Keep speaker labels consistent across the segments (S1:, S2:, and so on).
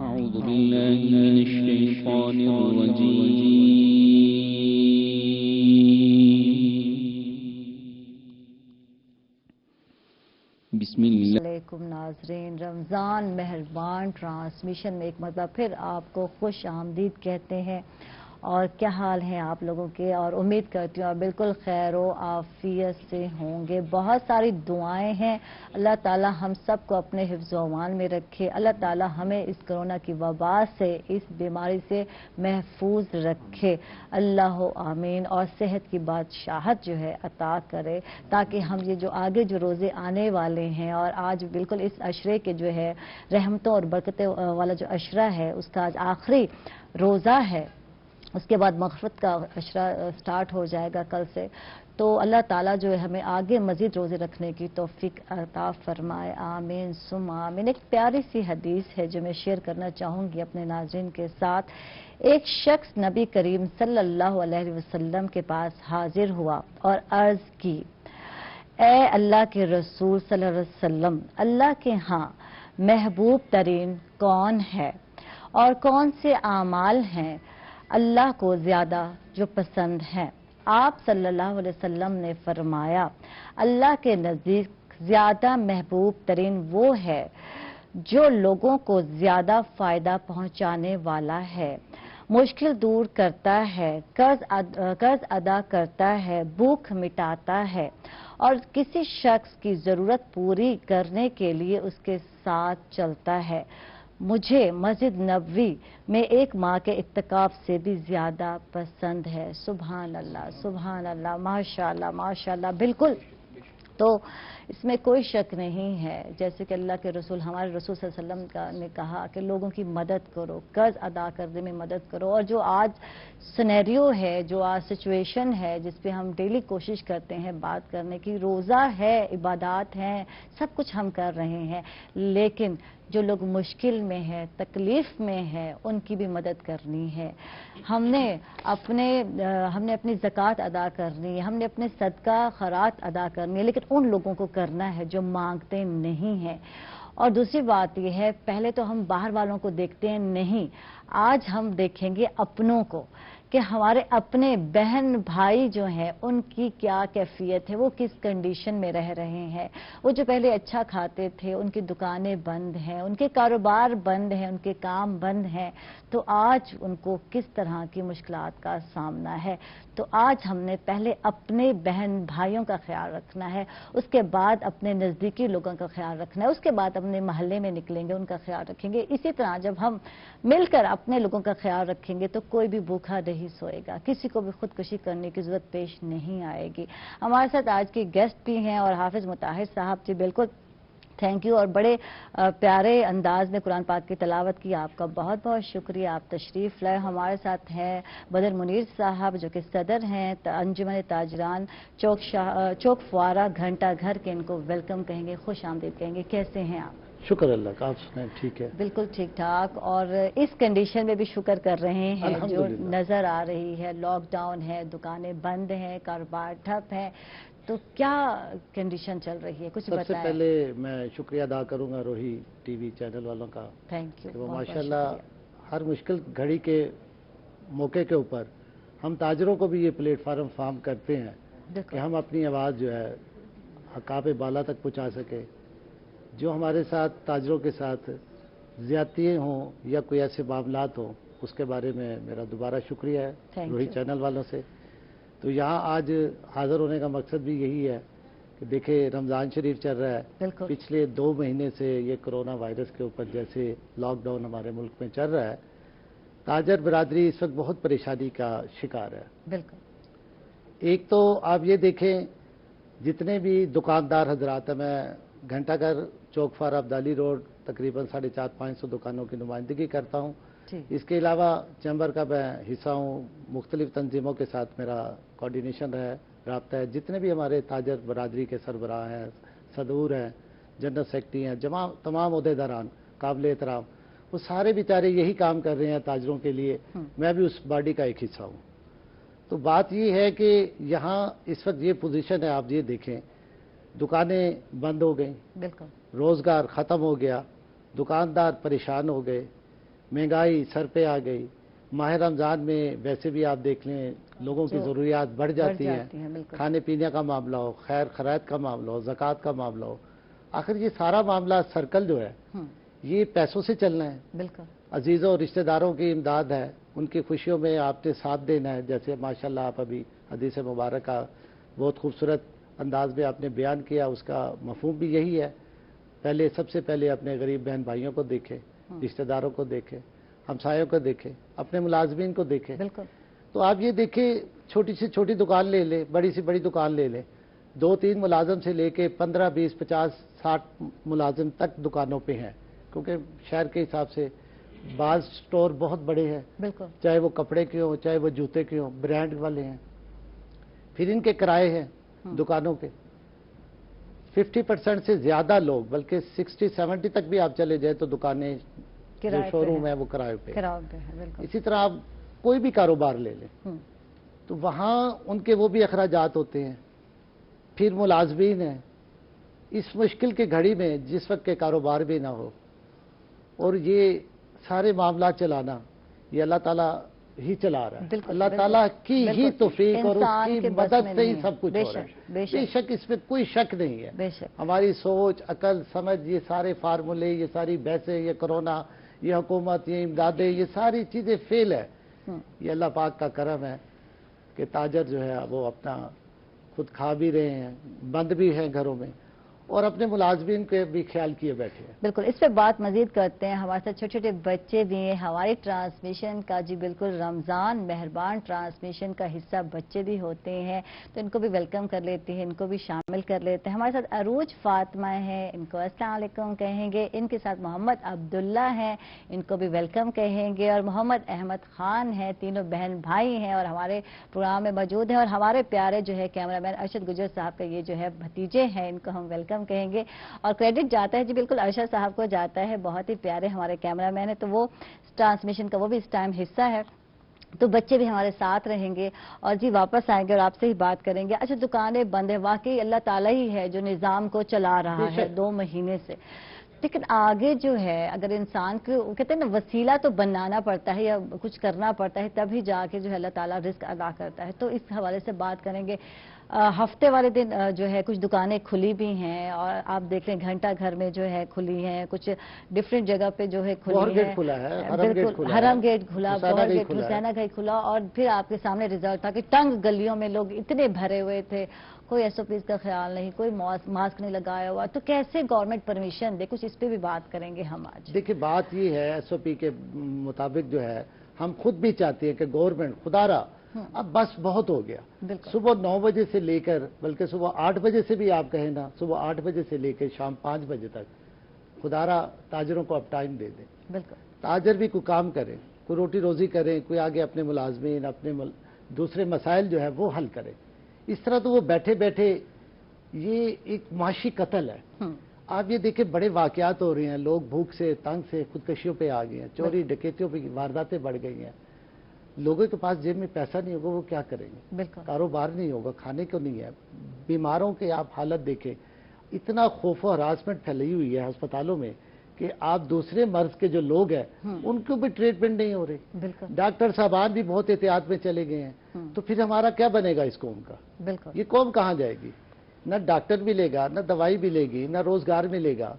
S1: أعوذ بالله من الشيطان الرجيم بسم الله
S2: علیکم ناظرین، رمضان مہربان ٹرانسمیشن میں ایک مرتبہ پھر آپ کو خوش آمدید کہتے ہیں۔ اور کیا حال ہیں آپ لوگوں کے، اور امید کرتی ہوں آپ بالکل خیر و عافیت سے ہوں گے۔ بہت ساری دعائیں ہیں، اللہ تعالی ہم سب کو اپنے حفظ و امان میں رکھے، اللہ تعالی ہمیں اس کرونا کی وبا سے، اس بیماری سے محفوظ رکھے، اللہ آمین، اور صحت کی بادشاہت جو ہے عطا کرے، تاکہ ہم یہ جو آگے جو روزے آنے والے ہیں، اور آج بالکل اس عشرے کے جو ہے رحمتوں اور برکتوں والا جو عشرہ ہے، اس کا آج آخری روزہ ہے، اس کے بعد مغفرت کا عشرہ سٹارٹ ہو جائے گا کل سے، تو اللہ تعالیٰ جو ہے ہمیں آگے مزید روزے رکھنے کی توفیق عطا فرمائے، آمین ثم آمین۔ ایک پیاری سی حدیث ہے جو میں شیئر کرنا چاہوں گی اپنے ناظرین کے ساتھ۔ ایک شخص نبی کریم صلی اللہ علیہ وسلم کے پاس حاضر ہوا اور عرض کی، اے اللہ کے رسول صلی اللہ علیہ وسلم، اللہ کے ہاں محبوب ترین کون ہے، اور کون سے اعمال ہیں اللہ کو زیادہ جو پسند ہیں؟ آپ صلی اللہ علیہ وسلم نے فرمایا، اللہ کے نزدیک زیادہ محبوب ترین وہ ہے جو لوگوں کو زیادہ فائدہ پہنچانے والا ہے، مشکل دور کرتا ہے، قرض ادا کرتا ہے، بھوک مٹاتا ہے، اور کسی شخص کی ضرورت پوری کرنے کے لیے اس کے ساتھ چلتا ہے۔ مجھے مسجد نبوی میں ایک ماہ کے اعتکاف سے بھی زیادہ پسند ہے۔ سبحان اللہ، سبحان اللہ، ماشاءاللہ ماشاءاللہ، بالکل۔ تو اس میں کوئی شک نہیں ہے، جیسے کہ اللہ کے رسول، ہمارے رسول صلی اللہ علیہ وسلم نے کہا کہ لوگوں کی مدد کرو، قرض ادا کرنے میں مدد کرو، اور جو آج سینیریو ہے، جو آج سچویشن ہے جس پہ ہم ڈیلی کوشش کرتے ہیں بات کرنے کی، روزہ ہے، عبادات ہیں، سب کچھ ہم کر رہے ہیں، لیکن جو لوگ مشکل میں ہیں، تکلیف میں ہیں، ان کی بھی مدد کرنی ہے۔ ہم نے اپنی زکوٰۃ ادا کرنی ہے، ہم نے اپنے صدقہ خیرات ادا کرنی ہے، لیکن ان لوگوں کو کرنا ہے جو مانگتے نہیں ہیں۔ اور دوسری بات یہ ہے، پہلے تو ہم باہر والوں کو دیکھتے ہیں، نہیں، آج ہم دیکھیں گے اپنوں کو، کہ ہمارے اپنے بہن بھائی جو ہیں ان کی کیا کیفیت ہے، وہ کس کنڈیشن میں رہ رہے ہیں۔ وہ جو پہلے اچھا کھاتے تھے، ان کی دکانیں بند ہیں، ان کے کاروبار بند ہیں، ان کے کام بند ہیں، تو آج ان کو کس طرح کی مشکلات کا سامنا ہے۔ تو آج ہم نے پہلے اپنے بہن بھائیوں کا خیال رکھنا ہے، اس کے بعد اپنے نزدیکی لوگوں کا خیال رکھنا ہے، اس کے بعد اپنے محلے میں نکلیں گے ان کا خیال رکھیں گے۔ اسی طرح جب ہم مل کر اپنے لوگوں کا خیال رکھیں گے تو کوئی بھی بھوکا نہیں سوئے گا، کسی کو بھی خودکشی کرنے کی ضرورت پیش نہیں آئے گی۔ ہمارے ساتھ آج کی گیسٹ بھی ہیں، اور حافظ مطہر صاحب جی، بالکل تھینک یو، اور بڑے پیارے انداز میں قرآن پاک کی تلاوت کی، آپ کا بہت بہت شکریہ، آپ تشریف لائے۔ ہمارے ساتھ ہیں بدر منیر صاحب جو کہ صدر ہیں انجمن تاجران چوک فوارہ گھنٹہ گھر کے، ان کو ویلکم کہیں گے، خوش آمدید کہیں گے۔ کیسے ہیں آپ؟
S3: شکر اللہ کا، آپ سنائیں؟ ٹھیک ہے،
S2: بالکل ٹھیک ٹھاک، اور اس کنڈیشن میں بھی شکر کر رہے ہیں جو
S3: الحمدللہ
S2: نظر آ رہی ہے، لاک ڈاؤن ہے، دکانیں بند ہیں، کاروبار ٹھپ ہے، تو کیا کنڈیشن چل رہی ہے، کچھ
S3: سب سے
S2: بتائیں۔
S3: پہلے میں شکریہ ادا کروں گا روہی ٹی وی چینل والوں کا،
S2: تھینک یو،
S3: کہ وہ
S2: بہت بہت
S3: ماشاءاللہ
S2: شکریہ۔
S3: ہر مشکل گھڑی کے موقع کے اوپر ہم تاجروں کو بھی یہ پلیٹ فارم فراہم کرتے ہیں کہ ہم اپنی آواز جو ہے حقاب بالا تک پہنچا سکیں۔ جو ہمارے ساتھ تاجروں کے ساتھ زیادتیاں ہوں یا کوئی ایسے معاملات ہوں، اس کے بارے میں میرا دوبارہ شکریہ ہے روہی چینل والوں سے۔ تو یہاں آج حاضر ہونے کا مقصد بھی یہی ہے کہ دیکھیں رمضان شریف چل رہا ہے، پچھلے 2 مہینے سے یہ کرونا وائرس کے اوپر جیسے لاک ڈاؤن ہمارے ملک میں چل رہا ہے، تاجر برادری اس وقت بہت پریشانی کا شکار ہے۔
S2: بالکل،
S3: ایک تو آپ یہ دیکھیں، جتنے بھی دکاندار حضرات ہیں، میں گھنٹہ گھر چوک فارہ عبدالی روڈ تقریباً 450-500 دکانوں کی نمائندگی کرتا ہوں۔ اس کے علاوہ چیمبر کا میں حصہ ہوں، مختلف تنظیموں کے ساتھ میرا کوارڈینیشن ہے، رابطہ ہے، جتنے بھی ہمارے تاجر برادری کے سربراہ ہیں، صدور ہیں، جنرل سیکرٹری ہیں، تمام عہدیداران قابل احترام، وہ سارے بیچارے یہی کام کر رہے ہیں تاجروں کے لیے، میں بھی اس باڈی کا ایک حصہ ہوں۔ تو بات یہ ہے کہ یہاں اس وقت یہ پوزیشن ہے، آپ یہ دیکھیں دکانیں بند ہو گئیں،
S2: بالکل
S3: روزگار ختم ہو گیا، دکاندار پریشان ہو گئے، مہنگائی سر پہ آ گئی۔ ماہ رمضان میں ویسے بھی آپ دیکھ لیں لوگوں کی ضروریات بڑھ جاتی ہیں،
S2: بالکل
S3: کھانے پینے کا معاملہ ہو، خیر خیرات کا معاملہ ہو، زکوٰۃ کا معاملہ ہو، آخر یہ سارا معاملہ سرکل جو ہے یہ پیسوں سے چلنا ہے۔
S2: بالکل
S3: عزیزوں اور رشتہ داروں کی امداد ہے، ان کی خوشیوں میں آپ نے ساتھ دینا ہے، جیسے ماشاءاللہ آپ ابھی حدیث مبارک کا بہت خوبصورت انداز میں آپ نے بیان کیا، اس کا مفہوم بھی یہی ہے۔ پہلے سب سے پہلے اپنے غریب بہن بھائیوں کو دیکھیں، رشتہ داروں کو دیکھیں، ہمسایوں کو دیکھیں، اپنے ملازمین کو دیکھیں۔
S2: بالکل
S3: تو آپ یہ دیکھیں چھوٹی سے چھوٹی دکان لے لیں، بڑی سے بڑی دکان لے لیں، 2-3 ملازم سے لے کے 15, 20, 50, 60 ملازم تک دکانوں پہ ہیں، کیونکہ شہر کے حساب سے بعض سٹور بہت بڑے ہیں،
S2: بالکل
S3: چاہے وہ کپڑے کے ہوں، چاہے وہ جوتے کے ہوں، برانڈ والے ہیں۔ پھر ان کے کرائے ہیں دکانوں کے، 50% سے زیادہ لوگ، بلکہ 60-70 تک بھی آپ چلے جائیں تو دکانیں جو
S2: کرائے
S3: شو
S2: پہ
S3: روم
S2: ہے،
S3: ہے وہ کرائے پہ۔
S2: کرائے پہ ہے، بالکل
S3: اسی طرح آپ کوئی بھی کاروبار لے لیں تو وہاں ان کے وہ بھی اخراجات ہوتے ہیں، پھر ملازمین ہیں۔ اس مشکل کی گھڑی میں جس وقت کے کاروبار بھی نہ ہو اور یہ سارے معاملات چلانا، یہ اللہ تعالیٰ ہی چلا رہا ہے،
S2: بالکل،
S3: اللہ تعالیٰ کی ہی
S2: بالکل،
S3: توفیق اور اس
S2: انسان
S3: کی
S2: کے بس
S3: مدد
S2: میں
S3: سے ہی
S2: نہیں ہے،
S3: سب کچھ
S2: بے
S3: ہو رہا
S2: شک،
S3: ہے۔
S2: بے
S3: بے
S2: شک،
S3: شک اس میں کوئی شک نہیں ہے۔
S2: بے شک
S3: ہماری سوچ، عقل، سمجھ، یہ سارے فارمولے، یہ ساری بحثیں، یہ کرونا، یہ حکومت، یہ امدادیں، یہ ساری چیزیں فیل ہے۔ یہ اللہ پاک کا کرم ہے کہ تاجر جو ہے وہ اپنا خود کھا بھی رہے ہیں، بند بھی ہیں گھروں میں، اور اپنے ملازمین کے بھی خیال کیے بیٹھے ہیں۔
S2: بالکل اس پہ بات مزید کرتے ہیں۔ ہمارے ساتھ چھوٹے چھوٹے بچے بھی ہیں، ہماری ٹرانسمیشن کا جی بالکل رمضان مہربان ٹرانسمیشن کا حصہ بچے بھی ہوتے ہیں، تو ان کو بھی ویلکم کر لیتے ہیں، ان کو بھی شامل کر لیتے ہیں۔ ہمارے ساتھ عروج فاطمہ ہیں، ان کو السلام علیکم کہیں گے، ان کے ساتھ محمد عبداللہ ہیں، ان کو بھی ویلکم کہیں گے، اور محمد احمد خان ہیں، تینوں بہن بھائی ہیں اور ہمارے پروگرام میں موجود ہیں، اور ہمارے پیارے جو ہے کیمرہ مین ارشد گجر صاحب کا یہ جو ہے بھتیجے ہیں، ان کو ہم ویلکم کہیں گے۔ اور کریڈٹ جاتا ہے جی بالکل ارشد صاحب کو جاتا ہے، بہت ہی پیارے ہمارے کیمرہ مین ہیں، تو وہ ٹرانسمیشن کا وہ بھی اس ٹائم حصہ ہے، تو بچے بھی ہمارے ساتھ رہیں گے اور جی واپس آئیں گے اور آپ سے ہی بات کریں گے۔ اچھا دکانیں بند ہیں، واقعی اللہ تعالیٰ ہی ہے جو نظام کو چلا رہا ہے 2 مہینے سے، لیکن آگے جو ہے اگر انسان کو کہتے ہیں نا وسیلہ تو بنانا پڑتا ہے یا کچھ کرنا پڑتا ہے تبھی جا کے جو ہے اللہ تعالیٰ رزق ادا کرتا ہے، تو اس حوالے سے بات کریں گے۔ ہفتے والے دن جو ہے کچھ دکانیں کھلی بھی ہیں اور آپ دیکھ لیں گھنٹہ گھر میں جو ہے کھلی ہیں، کچھ ڈیفرنٹ جگہ پہ جو ہے کھلی
S3: بہر
S2: ہے،
S3: گیٹ کھلا ہے، حرم گیٹ کھلا ہے،
S2: حرم گیٹ کھلا،
S3: حسینہ
S2: بہر
S3: گیٹ
S2: گیٹ،
S3: کھلا ہے۔
S2: حسینہ گیٹ کھلا، اور پھر آپ کے سامنے رزلٹ تھا کہ تنگ گلیوں میں لوگ اتنے بھرے ہوئے تھے، کوئی ایس او پیز کا خیال نہیں، کوئی ماسک نہیں لگایا ہوا، تو کیسے گورنمنٹ پرمیشن دے، کچھ اس پہ بھی بات کریں گے ہم آج۔
S3: دیکھیں بات یہ ہے ایس او پی کے مطابق جو ہے ہم خود بھی چاہتے ہیں کہ گورنمنٹ خدارا اب بس بہت ہو گیا،
S2: بالکل
S3: صبح 9 بجے سے لے کر بلکہ صبح 8 بجے سے بھی آپ کہیں نا، صبح 8 بجے سے لے کے شام 5 بجے تک خدارا تاجروں کو اب ٹائم دے دیں،
S2: بالکل
S3: تاجر بھی کوئی کام کریں، کوئی روٹی روزی کریں، کوئی آگے اپنے ملازمین اپنے دوسرے مسائل جو ہے وہ حل کریں۔ اس طرح تو وہ بیٹھے بیٹھے یہ ایک معاشی قتل ہے۔ آپ یہ دیکھیں بڑے واقعات ہو رہے ہیں، لوگ بھوک سے تنگ سے خودکشیوں پہ آ گئے ہیں، چوری ڈکیتیوں پہ وارداتیں بڑھ گئی ہیں، لوگوں کے پاس جیب میں پیسہ نہیں ہوگا وہ کیا کریں گے،
S2: بالکل
S3: کاروبار نہیں ہوگا، کھانے کو نہیں ہے، بیماروں کے آپ حالت دیکھیں، اتنا خوف و ہراسمنٹ پھیلی ہوئی ہے ہسپتالوں میں کہ آپ دوسرے مرض کے جو لوگ ہیں ان کو بھی ٹریٹمنٹ نہیں ہو رہی،
S2: بالکل
S3: ڈاکٹر صاحبان بھی بہت احتیاط میں چلے گئے ہیں، تو پھر ہمارا کیا بنے گا اس قوم کا؟
S2: بالکل
S3: یہ قوم کہاں جائے گی؟ نہ ڈاکٹر ملے گا، نہ دوائی ملے گی، نہ روزگار ملے گا،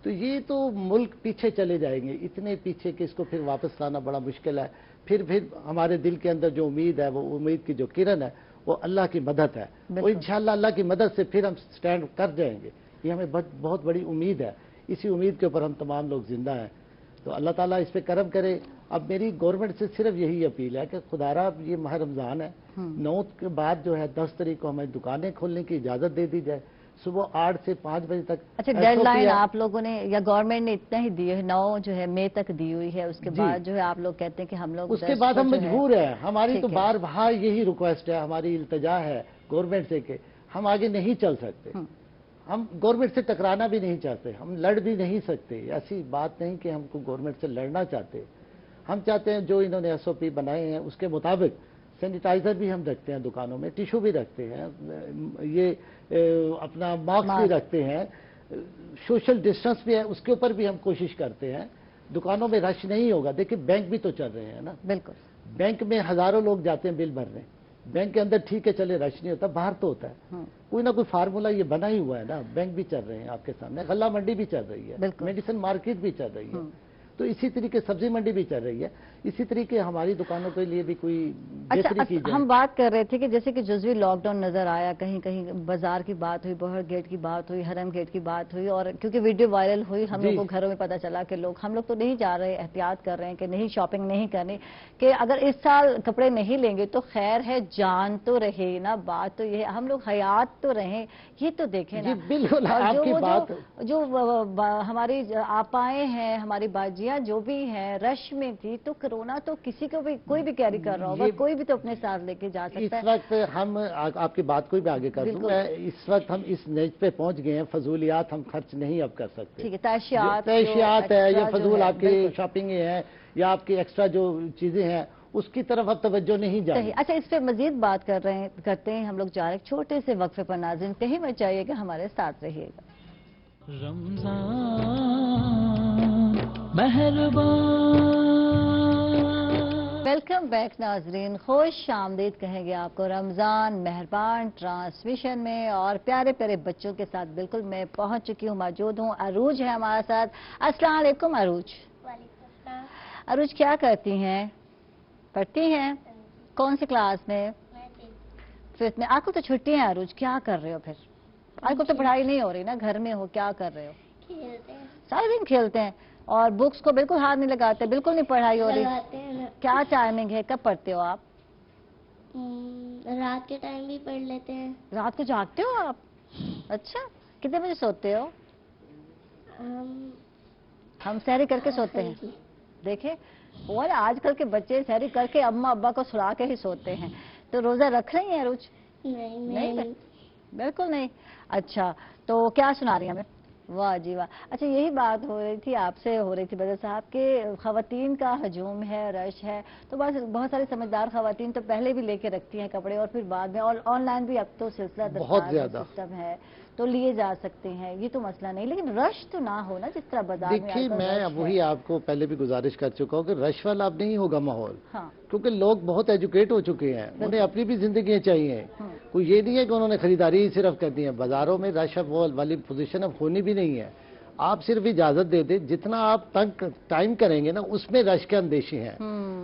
S3: تو یہ تو ملک پیچھے چلے جائیں گے، اتنے پیچھے کہ اس کو پھر واپس لانا بڑا مشکل ہے۔ پھر ہمارے دل کے اندر جو امید ہے، وہ امید کی جو کرن ہے وہ اللہ کی مدد ہے، وہ انشاءاللہ اللہ کی مدد سے پھر ہم سٹینڈ کر جائیں گے، یہ ہمیں بہت بڑی امید ہے، اسی امید کے اوپر ہم تمام لوگ زندہ ہیں، تو اللہ تعالیٰ اس پہ کرم کرے۔ اب میری گورنمنٹ سے صرف یہی اپیل ہے کہ خدارا یہ ماہ رمضان ہے، 9 کے بعد جو ہے 10 تاریخ کو ہمیں دکانیں کھولنے کی اجازت دے دی جائے، صبح 8 سے 5 بجے تک۔
S2: اچھا ڈیڈ لائن آپ لوگوں نے یا گورنمنٹ نے اتنا ہی دی ہے، 9 جو ہے مئی تک دی ہوئی ہے، اس کے بعد جو ہے آپ لوگ کہتے ہیں کہ ہم لوگ
S3: اس کے بعد ہم مجبور ہیں، ہماری تو بار بار یہی ریکویسٹ ہے، ہماری التجا ہے گورنمنٹ سے کہ ہم آگے نہیں چل سکتے، ہم گورنمنٹ سے ٹکرانا بھی نہیں چاہتے, ہم لڑ بھی نہیں سکتے. ایسی بات نہیں کہ ہم کو گورنمنٹ سے لڑنا چاہتے. ہم چاہتے ہیں جو انہوں نے SOP بنائے ہیں اس کے مطابق سینیٹائزر بھی ہم رکھتے ہیں دکانوں میں, ٹیشو بھی رکھتے ہیں, یہ اپنا ماسک بھی رکھتے ہیں, سوشل ڈسٹنس بھی ہے, اس کے اوپر بھی ہم کوشش کرتے ہیں. دکانوں میں رش نہیں ہوگا. دیکھیں بینک بھی تو چل رہے ہیں نا,
S2: بالکل.
S3: بینک میں ہزاروں لوگ جاتے ہیں بل بھرنے, بینک کے اندر ٹھیک ہے چلے رش نہیں ہوتا, باہر تو ہوتا ہے. کوئی نہ کوئی فارمولا یہ بنا ہی ہوا ہے نا. بینک بھی چل رہے ہیں آپ کے سامنے, غلہ منڈی بھی چل رہی ہے, میڈیسن مارکیٹ بھی چل رہی ہے, تو اسی طریقے سبزی منڈی بھی چل رہی ہے. اسی طریقے ہماری دکانوں کے لیے بھی کوئی بہتری کی جائے.
S2: ہم بات کر رہے تھے کہ جیسے کہ جزوی لاک ڈاؤن نظر آیا, کہیں کہیں بازار کی بات ہوئی, بہر گیٹ کی بات ہوئی, حرم گیٹ کی بات ہوئی, اور کیونکہ ویڈیو وائرل ہوئی ہم لوگ کو گھروں میں پتہ چلا کہ ہم لوگ تو نہیں جا رہے, احتیاط کر رہے ہیں کہ نہیں شاپنگ نہیں کرنی, کہ اگر اس سال کپڑے نہیں لیں گے تو خیر ہے, جان تو رہے نا. بات تو یہ ہے ہم لوگ حیات تو رہیں, یہ تو دیکھیں نا.
S3: بالکل آپ کی بات,
S2: جو ہماری آپائیں ہیں, ہماری باجیاں جو بھی ہیں رش میں تھی, تو کرونا تو کسی کو بھی کوئی بھی کیری کر رہا ہوگا, کوئی بھی تو اپنے ساتھ لے کے جا سکتا ہے.
S3: اس وقت ہم آپ کی بات کو بھی آگے کر دوں میں, اس وقت ہم اس نیج پہ پہنچ گئے ہیں, فضولیات ہم خرچ نہیں اب کر سکتے.
S2: ٹھیک ہے, تعشیات
S3: ہے یا فضول آپ کی شاپنگ ہے یا آپ کی ایکسٹرا جو چیزیں ہیں اس کی طرف اب توجہ نہیں جائے.
S2: اچھا, اس پہ مزید بات کرتے ہیں ہم لوگ جا رہے چھوٹے سے وقفے پر. ناظرین کہیں مت جائیے گا, ہمارے ساتھ رہیے گا.
S4: رمضان مہربان.
S2: ویلکم بیک ناظرین, خوش آمدید کہیں گے آپ کو رمضان مہربان ٹرانسمیشن میں, اور پیارے پیارے بچوں کے ساتھ بالکل میں پہنچ چکی ہوں, موجود ہوں. عروج ہے ہمارے ساتھ. السلام علیکم عروج. عروج کیا کرتی ہیں, پڑھتی ہیں, کون سی کلاس میں؟ 5th میں. آپ کو تو چھٹی ہیں عروج, کیا کر رہے ہو پھر؟ آپ کو تو پڑھائی نہیں ہو رہی نا, گھر میں ہو, کیا کر رہے ہو؟
S5: کھیلتے ہیں.
S2: سارے دن کھیلتے ہیں, اور بکس کو بالکل ہاتھ نہیں لگاتے, بالکل نہیں پڑھائی ہو رہی. کیا ٹائمنگ ہے, کب پڑھتے ہو آپ؟
S5: رات کے ٹائم بھی پڑھ لیتے ہیں.
S2: رات کو جاگتے ہو آپ؟ اچھا, کتنے بجے سوتے ہو؟ ہم سحری کر کے سوتے ہیں. دیکھیں, اور آج کل کے بچے سحری کر کے اماں ابا کو سلا کے ہی سوتے ہیں. تو روزہ رکھ رہی ہیں عروج؟
S5: نہیں,
S2: بالکل نہیں. اچھا, تو کیا سنا رہی ہیں ہمیں؟ واہ جی واہ. اچھا, یہی بات ہو رہی تھی آپ سے, ہو رہی تھی بدر صاحب کہ خواتین کا ہجوم ہے, رش ہے, تو بس بہت ساری سمجھدار خواتین تو پہلے بھی لے کے رکھتی ہیں کپڑے, اور پھر بعد میں, اور آن لائن بھی اب تو سلسلہ دستار سسٹم ہے تو لیے جا سکتے ہیں, یہ تو مسئلہ نہیں, لیکن رش تو نہ ہو نا جس طرح بازار میں.
S3: دیکھیے میں وہی آپ کو پہلے بھی گزارش کر چکا ہوں کہ رش والا اب نہیں ہوگا ماحول, کیونکہ لوگ بہت ایجوکیٹ ہو چکے ہیں, انہیں اپنی بھی زندگیاں چاہیے. کوئی یہ نہیں ہے کہ انہوں نے خریداری ہی صرف کرنی ہے. بازاروں میں رش اب والی پوزیشن اب ہونی بھی نہیں ہے. آپ صرف اجازت دے دیں, جتنا آپ تنگ ٹائم کریں گے نا اس میں رش کے اندیشے ہیں.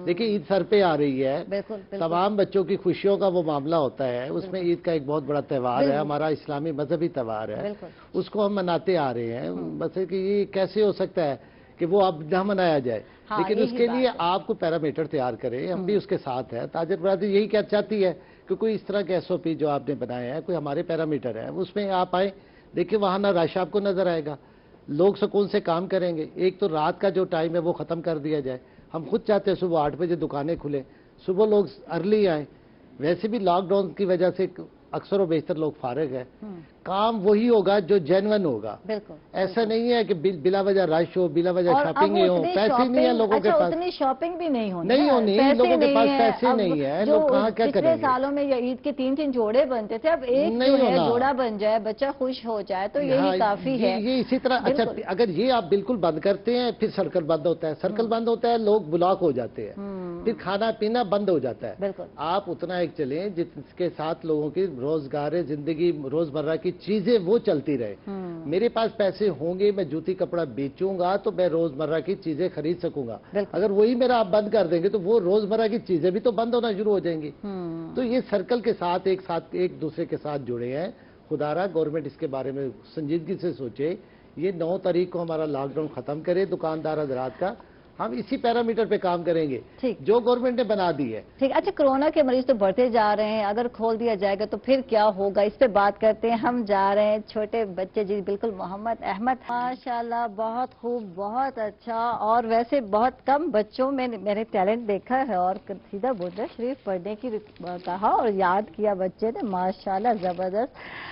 S3: دیکھیں عید سر پہ آ رہی ہے, تمام بچوں کی خوشیوں کا وہ معاملہ ہوتا ہے, اس میں عید کا ایک بہت بڑا تہوار ہے, ہمارا اسلامی مذہبی تہوار ہے, اس کو ہم مناتے آ رہے ہیں. بس کہ یہ کیسے ہو سکتا ہے کہ وہ اب نہ منایا جائے, لیکن اس کے لیے آپ کو پیرامیٹر تیار کریں, ہم بھی اس کے ساتھ ہیں. تاجر برادری یہی کیا چاہتی ہے کہ کوئی اس طرح کے SOP جو آپ نے بنائے ہیں, کوئی ہمارے پیرامیٹر ہیں, اس میں آپ آئیں. دیکھیں وہاں نہ رش آپ کو نظر آئے گا, لوگ سکون سے کام کریں گے. ایک تو رات کا جو ٹائم ہے وہ ختم کر دیا جائے. ہم خود چاہتے ہیں صبح 8 بجے دکانیں کھلیں, صبح لوگ ارلی آئیں. ویسے بھی لاک ڈاؤن کی وجہ سے اکثر و بیشتر لوگ فارغ ہیں. کام وہی ہوگا جو جینون ہوگا. ایسا نہیں ہے کہ بلا وجہ رش ہو, بلا وجہ شاپنگ ہو, پیسے نہیں ہیں لوگوں کے پاس,
S2: اتنی شاپنگ بھی نہیں ہونی,
S3: نہیں ہونی, لوگوں کے پاس پیسے نہیں ہیں, لوگ کہاں کیا کریں گے.
S2: پچھلے سالوں میں یا عید کے 3 جوڑے بنتے تھے, اب ایک جو ہے جوڑا بن جائے, بچہ خوش ہو جائے تو یہی کافی ہے.
S3: یہ اسی طرح. اچھا, اگر یہ آپ بالکل بند کرتے ہیں پھر سرکل بند ہوتا ہے, سرکل بند ہوتا ہے, لوگ بلاک ہو جاتے ہیں, پھر کھانا پینا بند ہو جاتا ہے. آپ اتنا ایک چلیں جس کے ساتھ لوگوں کی روزگار زندگی روزمرہ کی چیزیں وہ چلتی رہے. میرے پاس پیسے ہوں گے, میں جوتی کپڑا بیچوں گا تو میں روزمرہ کی چیزیں خرید سکوں گا. اگر وہی میرا آپ بند کر دیں گے تو وہ روزمرہ کی چیزیں بھی تو بند ہونا شروع ہو جائیں گی. تو یہ سرکل کے ساتھ ایک دوسرے کے ساتھ جڑے ہیں. خدا را گورنمنٹ اس کے بارے میں سنجیدگی سے سوچے. یہ 9 تاریخ کو ہمارا لاک ڈاؤن ختم کرے دکاندار حضرات کا. ہم اسی پیرامیٹر پہ کام کریں گے
S2: ٹھیک۔
S3: جو گورنمنٹ نے بنا دی ہے۔
S2: ٹھیک، اچھا کورونا کے مریض تو بڑھتے جا رہے ہیں، اگر کھول دیا جائے گا تو پھر کیا ہوگا، اس پہ بات کرتے ہیں۔ ہم جا رہے ہیں چھوٹے بچے، جی بالکل محمد احمد، ماشاءاللہ بہت خوب، بہت اچھا، اور ویسے بہت کم بچوں میں میں نے ٹیلنٹ دیکھا ہے، اور سیدھا بردہ شریف پڑھنے کی کہا اور یاد کیا بچے نے، ماشاءاللہ زبردست۔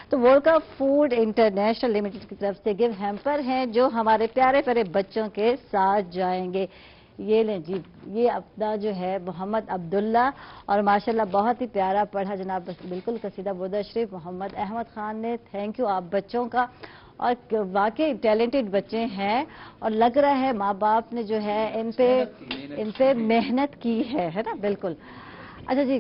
S2: تو وولکا فوڈ انٹرنیشنل لمیٹڈ کی طرف سے گفٹ ہیمپر ہیں جو ہمارے پیارے پیارے بچوں کے ساتھ جائیں گے۔ یہ لیں جی، یہ اپنا جو ہے محمد عبداللہ، اور ماشاءاللہ بہت ہی پیارا پڑھا جناب، بالکل قصیدہ بردہ شریف محمد احمد خان نے، تھینک یو آپ بچوں کا، اور واقعی ٹیلنٹڈ بچے ہیں، اور لگ رہا ہے ماں باپ نے جو ہے ان پہ محنت کی ہے نا، بالکل۔ اچھا جی،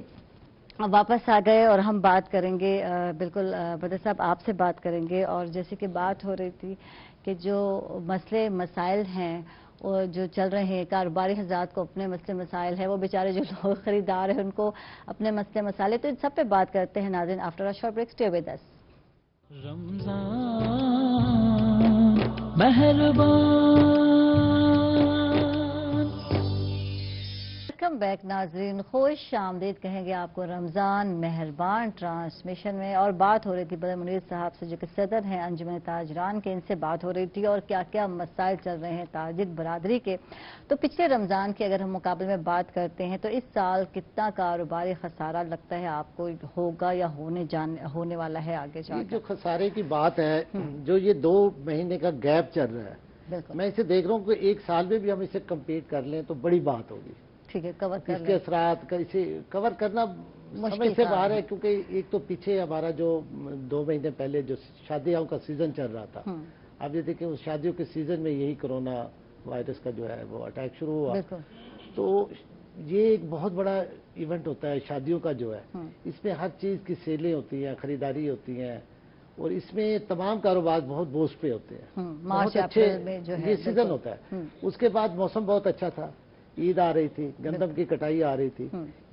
S2: واپس آ گئے اور ہم بات کریں گے، بالکل بدر صاحب آپ سے بات کریں گے، اور جیسے کہ بات ہو رہی تھی کہ جو مسئلے مسائل ہیں اور جو چل رہے ہیں، کاروباری حضرات کو اپنے مسئلے مسائل ہیں، وہ بیچارے جو لوگ خریدار ہیں ان کو اپنے مسئلے مسائل، تو ان سب پہ بات کرتے ہیں ناظرین after short break, stay with us.
S4: Ramzan مہربان۔
S2: ویلکم بیک ناظرین، خوش آمدید کہیں گے آپ کو رمضان مہربان ٹرانسمیشن میں، اور بات ہو رہی تھی بدر منیر صاحب سے جو کہ صدر ہیں انجمن تاجران کے، ان سے بات ہو رہی تھی اور کیا کیا مسائل چل رہے ہیں تاجر برادری کے۔ تو پچھلے رمضان کے اگر ہم مقابلے میں بات کرتے ہیں تو اس سال کتنا کاروباری خسارہ لگتا ہے آپ کو ہوگا یا ہونے والا ہے آگے جا
S3: یہ
S2: کر؟
S3: جو خسارے کی بات ہے، جو یہ 2 مہینے کا گیپ چل رہا ہے،
S2: بالکل
S3: میں اسے دیکھ رہا ہوں کہ 1 سال میں بھی ہم اسے کمپلیٹ کر لیں تو بڑی بات ہوگی۔
S2: ٹھیک ہے، کور کر
S3: اس کے
S2: لیں۔
S3: اثرات کا اسے کور کرنا سمجھ سے باہر ہے، کیونکہ ایک تو پیچھے ہمارا جو 2 مہینے پہلے جو شادیوں کا سیزن چل رہا تھا، اب یہ دیکھیں اس شادیوں کے سیزن میں یہی کرونا وائرس کا جو ہے وہ اٹیک شروع ہوا،
S2: بالکل
S3: تو یہ ایک بہت بڑا ایونٹ ہوتا ہے شادیوں کا جو ہے، اس میں ہر چیز کی سیلیں ہوتی ہیں، خریداری ہوتی ہیں، اور اس میں تمام کاروبار بہت بوجھ پہ ہوتے ہیں، بہت اچھے یہ سیزن ہوتا ہے۔ اس کے بعد موسم بہت اچھا تھا، عید آ رہی تھی، گندم کی کٹائی آ رہی تھی،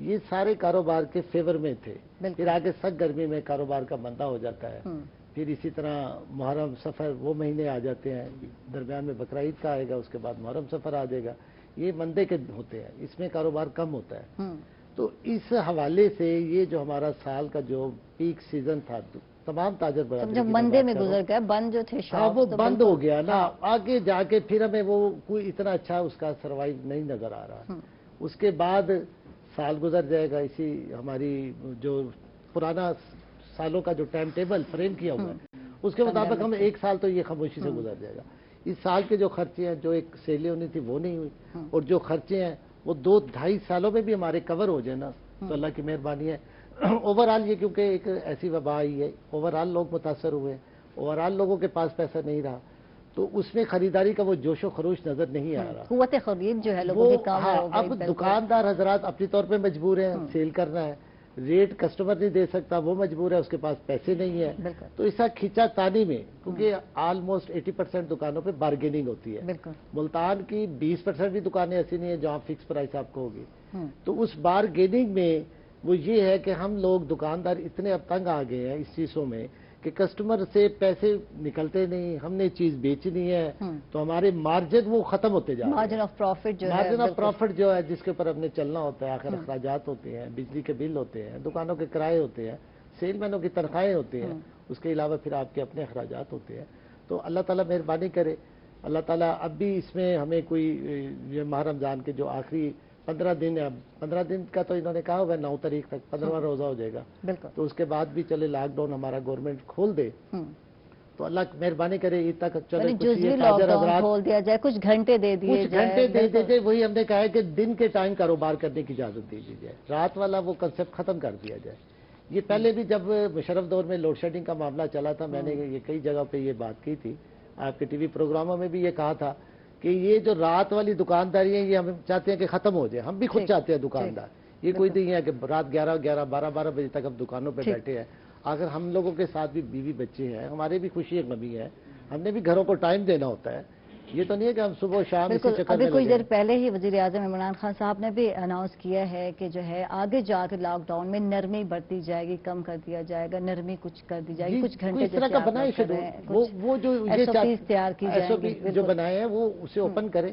S3: یہ سارے کاروبار کے فیور میں تھے۔ پھر آگے سخت گرمی میں کاروبار کا مندہ ہو جاتا ہے، پھر اسی طرح محرم سفر وہ مہینے آ جاتے ہیں، درمیان میں بقرہ عید کا آئے گا، اس کے بعد محرم سفر آ جائے گا، یہ مندے کے ہوتے ہیں، اس میں کاروبار کم ہوتا ہے۔ تو اس حوالے سے یہ جو ہمارا سال کا جو پیک سیزن تھا تمام تاجر برادری
S2: جب مندے میں گزر گیا، بند جو تھے شاپ
S3: وہ بند ہو گیا نا، آگے جا کے پھر ہمیں وہ کوئی اتنا اچھا اس کا سروائیو نہیں نظر آ رہا۔ اس کے بعد سال گزر جائے گا، اسی ہماری جو پرانا سالوں کا جو ٹائم ٹیبل فریم کیا ہوا ہے اس کے مطابق ہم 1 سال تو یہ خاموشی سے گزر جائے گا۔ اس سال کے جو خرچے ہیں، جو ایک سیلیں ہونی تھی وہ نہیں ہوئی، اور جو خرچے ہیں وہ 2-2.5 سالوں میں بھی ہمارے کور ہو جائے نا تو اللہ کی مہربانی ہے۔ اوورآل یہ کیونکہ ایک ایسی وبا آئی ہے، اوورآل لوگ متاثر ہوئے، اوورآل لوگوں کے پاس پیسہ نہیں رہا، تو اس میں خریداری کا وہ جوش و خروش نظر نہیں آ رہا۔
S2: قوت خرید جو ہے لوگوں کی کم ہو گئی۔
S3: اب دکاندار حضرات اپنی طور پہ مجبور ہیں، سیل کرنا ہے، ریٹ کسٹمر نہیں دے سکتا، وہ مجبور ہے، اس کے پاس پیسے نہیں ہے، تو ایسا کھینچا تانی میں، کیونکہ آلموسٹ 80% دکانوں پہ بارگیننگ ہوتی ہے۔ ملتان کی 20% بھی دکانیں ایسی نہیں ہیں جہاں فکس پرائس آپ کو ہوگی، تو اس بارگیننگ میں وہ یہ ہے کہ ہم لوگ دکاندار اتنے اب تنگ آ گئے ہیں اس چیزوں میں کہ کسٹمر سے پیسے نکلتے نہیں، ہم نے چیز بیچنی ہے تو ہمارے مارجن وہ ختم ہوتے جا رہے ہیں۔
S2: مارجن آف
S3: پروفٹ جو ہے جس کے اوپر ہم نے چلنا ہوتا ہے، آخر اخراجات ہوتے ہیں، بجلی کے بل ہوتے ہیں، دکانوں کے کرائے ہوتے ہیں، سیل مینوں کی تنخواہیں ہوتی ہیں، اس کے علاوہ پھر آپ کے اپنے اخراجات ہوتے ہیں۔ تو اللہ تعالیٰ مہربانی کرے، اللہ تعالیٰ اب بھی اس میں ہمیں کوئی یہ ماہ رمضان کے جو آخری 15 دن ہے، 15 دن کا تو انہوں نے کہا ہوگا 9 تاریخ تک 15واں روزہ ہو جائے گا، تو اس کے بعد بھی چلے لاک ڈاؤن ہمارا گورنمنٹ کھول دے تو اللہ مہربانی کرے عید تک چلے،
S2: کھول دیا جائے، کچھ گھنٹے دے دیے
S3: کچھ گھنٹے دے دیجیے۔ وہی ہم نے کہا ہے کہ دن کے ٹائم کاروبار کرنے کی اجازت دی جائے، رات والا وہ کنسپٹ ختم کر دیا جائے۔ یہ پہلے بھی جب مشرف دور میں لوڈ شیڈنگ کا معاملہ چلا تھا، میں نے یہ کئی جگہ پہ یہ بات کی تھی، آپ کے ٹی وی پروگراموں میں بھی یہ کہا تھا کہ یہ جو رات والی دکانداری ہے یہ ہم چاہتے ہیں کہ ختم ہو جائے، ہم بھی خود چاہتے ہیں دکاندار، یہ کوئی نہیں ہے کہ رات 11-12 بجے تک ہم دکانوں پہ بیٹھے ہیں۔ اگر ہم لوگوں کے ساتھ بھی بیوی بچے ہیں، ہمارے بھی خوشی ایک غمی ہے، ہم نے بھی گھروں کو ٹائم دینا ہوتا ہے، یہ تو نہیں ہے کہ ہم صبح و شام اسی چکر میں
S2: ابھی کچھ دیر پہلے ہی وزیر اعظم عمران خان صاحب نے بھی اناؤنس کیا ہے کہ جو ہے آگے جا کے لاک ڈاؤن میں نرمی برتی جائے گی، کم کر دیا جائے گا، نرمی کچھ کر دی جائے گی، کچھ گھنٹے
S3: اس طرح کا بنائے شیڈول، وہ جو
S2: تیار کی
S3: جو بنائے ہیں وہ اسے اوپن کریں۔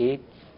S1: 1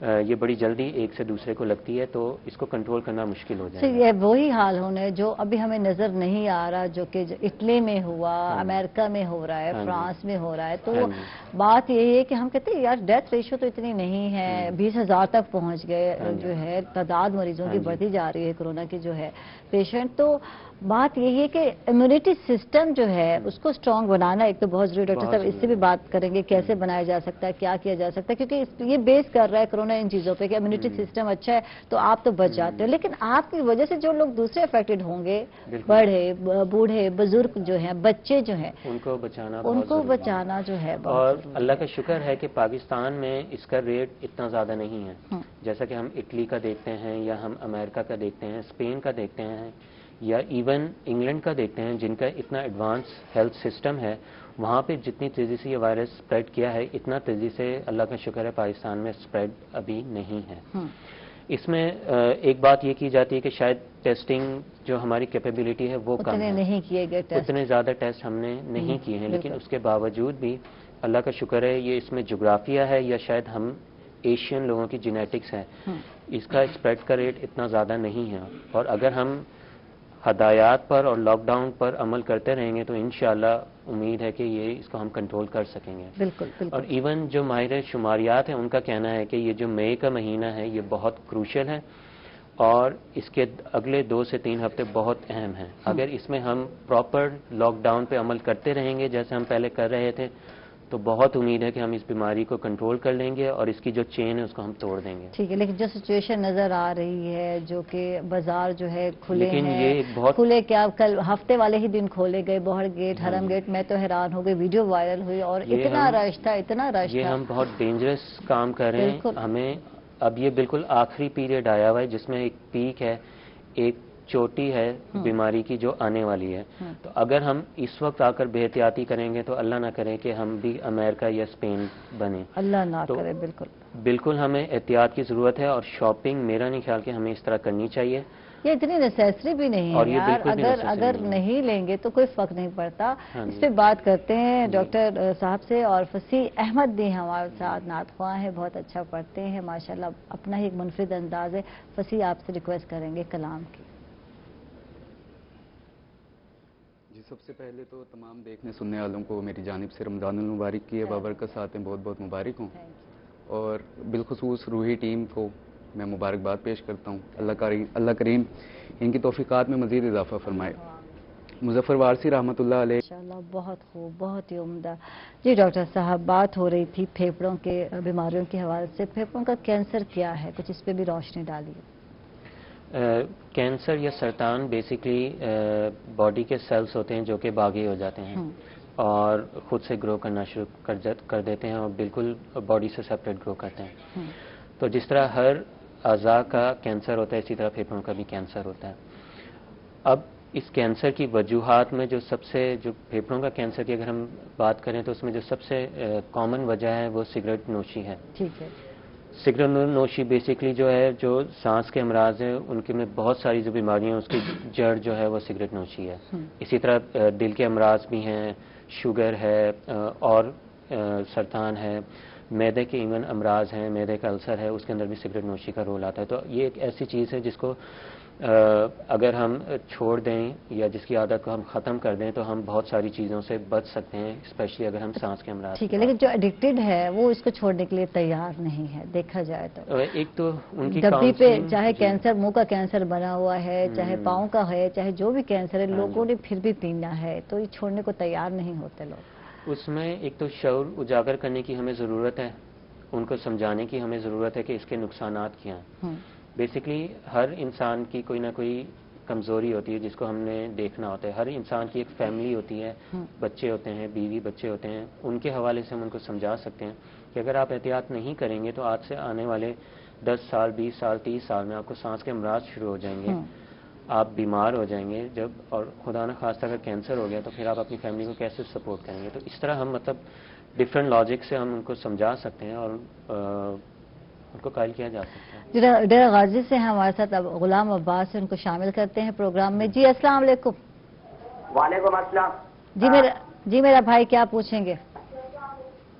S1: یہ بڑی جلدی ایک سے دوسرے کو لگتی ہے تو اس کو کنٹرول کرنا مشکل ہو جائے گا۔
S2: یہ وہی حال ہونا ہے جو ابھی ہمیں نظر نہیں آ رہا، جو کہ اٹلی میں ہوا، امریکہ میں ہو رہا ہے، فرانس میں ہو رہا ہے۔ تو بات یہی ہے کہ ہم کہتے ہیں یار ڈیتھ ریشو تو اتنی نہیں ہے، 20,000 تک پہنچ گئے جو ہے تعداد مریضوں کی بڑھتی جا رہی ہے کورونا کی جو ہے پیشنٹ۔ تو بات یہی ہے کہ امیونٹی سسٹم جو ہے اس کو اسٹرانگ بنانا ایک تو بہت ضروری۔ ڈاکٹر صاحب اس سے بھی بات کریں گے کیسے بنایا جا سکتا ہے، کیا کیا جا سکتا ہے، کیونکہ یہ بیس کر رہا ہے کورونا ان چیزوں پہ کہ امیونٹی سسٹم اچھا ہے تو آپ تو بچ جاتے ہو، لیکن آپ کی وجہ سے جو لوگ دوسرے افیکٹڈ ہوں گے، بڑے بوڑھے بزرگ جو ہیں، بچے جو ہیں،
S1: ان کو بچانا
S2: جو ہے
S1: اور اللہ کا شکر ہے کہ پاکستان میں اس کا ریٹ اتنا زیادہ نہیں ہے، جیسا کہ ہم اٹلی کا دیکھتے ہیں یا ہم امریکہ کا دیکھتے ہیں، اسپین کا دیکھتے ہیں یا ایون انگلینڈ کا دیکھتے ہیں جن کا اتنا ایڈوانس ہیلتھ سسٹم ہے۔ وہاں پہ جتنی تیزی سے یہ وائرس سپریڈ کیا ہے اتنا تیزی سے اللہ کا شکر ہے پاکستان میں سپریڈ ابھی نہیں ہے۔ اس میں ایک بات یہ کی جاتی ہے کہ شاید ٹیسٹنگ جو ہماری کیپیبلٹی ہے وہ کم ہے،
S2: نہیں کیے گئے
S1: اتنے زیادہ ٹیسٹ ہم نے نہیں کیے ہیں، لیکن اس کے باوجود بھی اللہ کا شکر ہے یہ اس میں جغرافیہ ہے یا شاید ہم ایشین لوگوں کی جینیٹکس ہے، اس کا اسپریڈ کا ریٹ اتنا زیادہ نہیں ہے۔ اور اگر ہم ہدایات پر اور لاک ڈاؤن پر عمل کرتے رہیں گے تو انشاءاللہ امید ہے کہ یہ اس کو ہم کنٹرول کر سکیں گے۔
S2: بالکل
S1: اور ایون جو ماہر شماریات ہیں ان کا کہنا ہے کہ یہ جو مئی کا مہینہ ہے یہ بہت کروشل ہے اور اس کے اگلے 2 سے 3 ہفتے بہت اہم ہیں۔ اگر اس میں ہم پراپر لاک ڈاؤن پہ عمل کرتے رہیں گے جیسے ہم پہلے کر رہے تھے تو بہت امید ہے کہ ہم اس بیماری کو کنٹرول کر لیں گے اور اس کی جو چین ہے اس کو ہم توڑ دیں گے۔
S2: ٹھیک ہے، لیکن جو سچویشن نظر آ رہی ہے جو کہ بازار جو ہے کھلے
S1: لیکن
S2: ہیں،
S1: یہ بہت
S2: کھلے کیا کل ہفتے والے ہی دن کھولے گئے بوہر گیٹ، حرم گیٹ، میں تو حیران ہو گئی، ویڈیو وائرل ہوئی اور اتنا رش تھا، اتنا رش
S1: یہ
S2: تھا۔
S1: ہم بہت ڈینجرس کام کر رہے ہیں۔ ہمیں اب یہ بالکل آخری پیریڈ آیا ہوا ہے جس میں ایک پیک ہے، ایک چوٹی ہے بیماری کی جو آنے والی ہے۔ تو اگر ہم اس وقت آ کر بے احتیاطی کریں گے تو اللہ نہ کرے کہ ہم بھی امریکہ یا اسپین بنیں،
S2: اللہ نہ کرے۔
S1: بالکل ہمیں احتیاط کی ضرورت ہے اور شاپنگ میرا نہیں خیال کہ ہمیں اس طرح کرنی چاہیے۔
S2: یہ اتنی نیسیسری بھی نہیں ہے یار، اگر نہیں لیں گے تو کوئی فرق نہیں پڑتا۔ اس پہ بات کرتے ہیں ڈاکٹر صاحب سے، اور فصیح احمد بھی ہمارے ساتھ نعت خواں ہیں، بہت اچھا پڑھتے ہیں ماشاءاللہ، اپنا ہی ایک منفرد انداز ہے۔ فصیح آپ سے ریکویسٹ کریں گے کلام کی۔
S6: جی سب سے پہلے تو تمام دیکھنے سننے والوں کو میری جانب سے رمضان المبارک کی بابرکت ساتھ میں بہت بہت مبارک ہوں، اور بالخصوص روحی ٹیم کو میں مبارکباد پیش کرتا ہوں۔ اللہ کریم ان کی توفیقات میں مزید اضافہ فرمائے۔ مظفر وارثی رحمۃ اللہ علیہ۔
S2: ماشاءاللہ بہت خوب، بہت ہی عمدہ۔ جی ڈاکٹر صاحب، بات ہو رہی تھی پھیپھڑوں کے بیماریوں کے حوالے سے، پھیپھڑوں کا کینسر کیا ہے، کچھ اس پہ بھی روشنی ڈالیے۔
S1: کینسر یا سرطان بیسیکلی باڈی کے سیلز ہوتے ہیں جو کہ باغی ہو جاتے ہیں اور خود سے گرو کرنا شروع کر دیتے ہیں اور بالکل باڈی سے سپریٹ گرو کرتے ہیں۔ تو جس طرح ہر اعضاء کا کینسر ہوتا ہے اسی طرح پھیپھڑوں کا بھی کینسر ہوتا ہے۔ اب اس کینسر کی وجوہات میں جو پھیپھڑوں کا کینسر کی اگر ہم بات کریں تو اس میں جو سب سے کامن وجہ ہے وہ سگریٹ نوشی ہے۔
S2: ٹھیک ہے۔
S1: سگریٹ نوشی بیسیکلی جو ہے جو سانس کے امراض ہیں ان کے میں بہت ساری جو بیماریاں اس کی جڑ جو ہے وہ سگریٹ نوشی ہے۔ اسی طرح دل کے امراض بھی ہیں، شوگر ہے اور سرطان ہے، معدے کے ایون امراض ہیں، معدے کا السر ہے، اس کے اندر بھی سگریٹ نوشی کا رول آتا ہے۔ تو یہ ایک ایسی چیز ہے جس کو اگر ہم چھوڑ دیں یا جس کی عادت کو ہم ختم کر دیں تو ہم بہت ساری چیزوں سے بچ سکتے ہیں، اسپیشلی اگر ہم سانس کے امراض۔
S2: ٹھیک ہے، لیکن جو ایڈکٹڈ ہے وہ اس کو چھوڑنے کے لیے تیار نہیں ہے، دیکھا جائے تو
S1: ایک تو ان کی
S2: ڈبی پہ چاہے کینسر، منہ کا کینسر بنا ہوا ہے، چاہے پاؤں کا ہے، چاہے جو بھی کینسر ہے، لوگوں نے پھر بھی پینا ہے، تو یہ چھوڑنے کو تیار نہیں ہوتے لوگ۔
S1: اس میں ایک تو شعور اجاگر کرنے کی ہمیں ضرورت ہے، ان کو سمجھانے کی ہمیں ضرورت ہے کہ اس کے نقصانات کیا ہیں۔ بیسیکلی ہر انسان کی کوئی نہ کوئی کمزوری ہوتی ہے جس کو ہم نے دیکھنا ہوتا ہے۔ ہر انسان کی ایک فیملی ہوتی ہے، بچے ہوتے ہیں، بیوی بچے ہوتے ہیں، ان کے حوالے سے ہم ان کو سمجھا سکتے ہیں کہ اگر آپ احتیاط نہیں کریں گے تو آج سے آنے والے 10 سال 20 سال 30 سال میں آپ کو سانس کے امراض شروع ہو جائیں گے، آپ بیمار ہو جائیں گے، جب اور خدا نہ خواستہ اگر کینسر ہو گیا تو پھر آپ اپنی فیملی کو کیسے سپورٹ کریں گے۔ تو اس طرح ہم مطلب ڈفرینٹ لاجک سے ہم ان کو سمجھا سکتے ہیں اور ان کو قائل کیا جا سکتا ہے۔
S2: ڈیرہ غازی سے ہمارے ساتھ اب غلام عباس ان کو شامل کرتے ہیں پروگرام میں۔ جی السلام علیکم۔
S7: وعلیکم السلام۔
S2: جی میرا بھائی کیا پوچھیں گے؟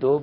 S1: 2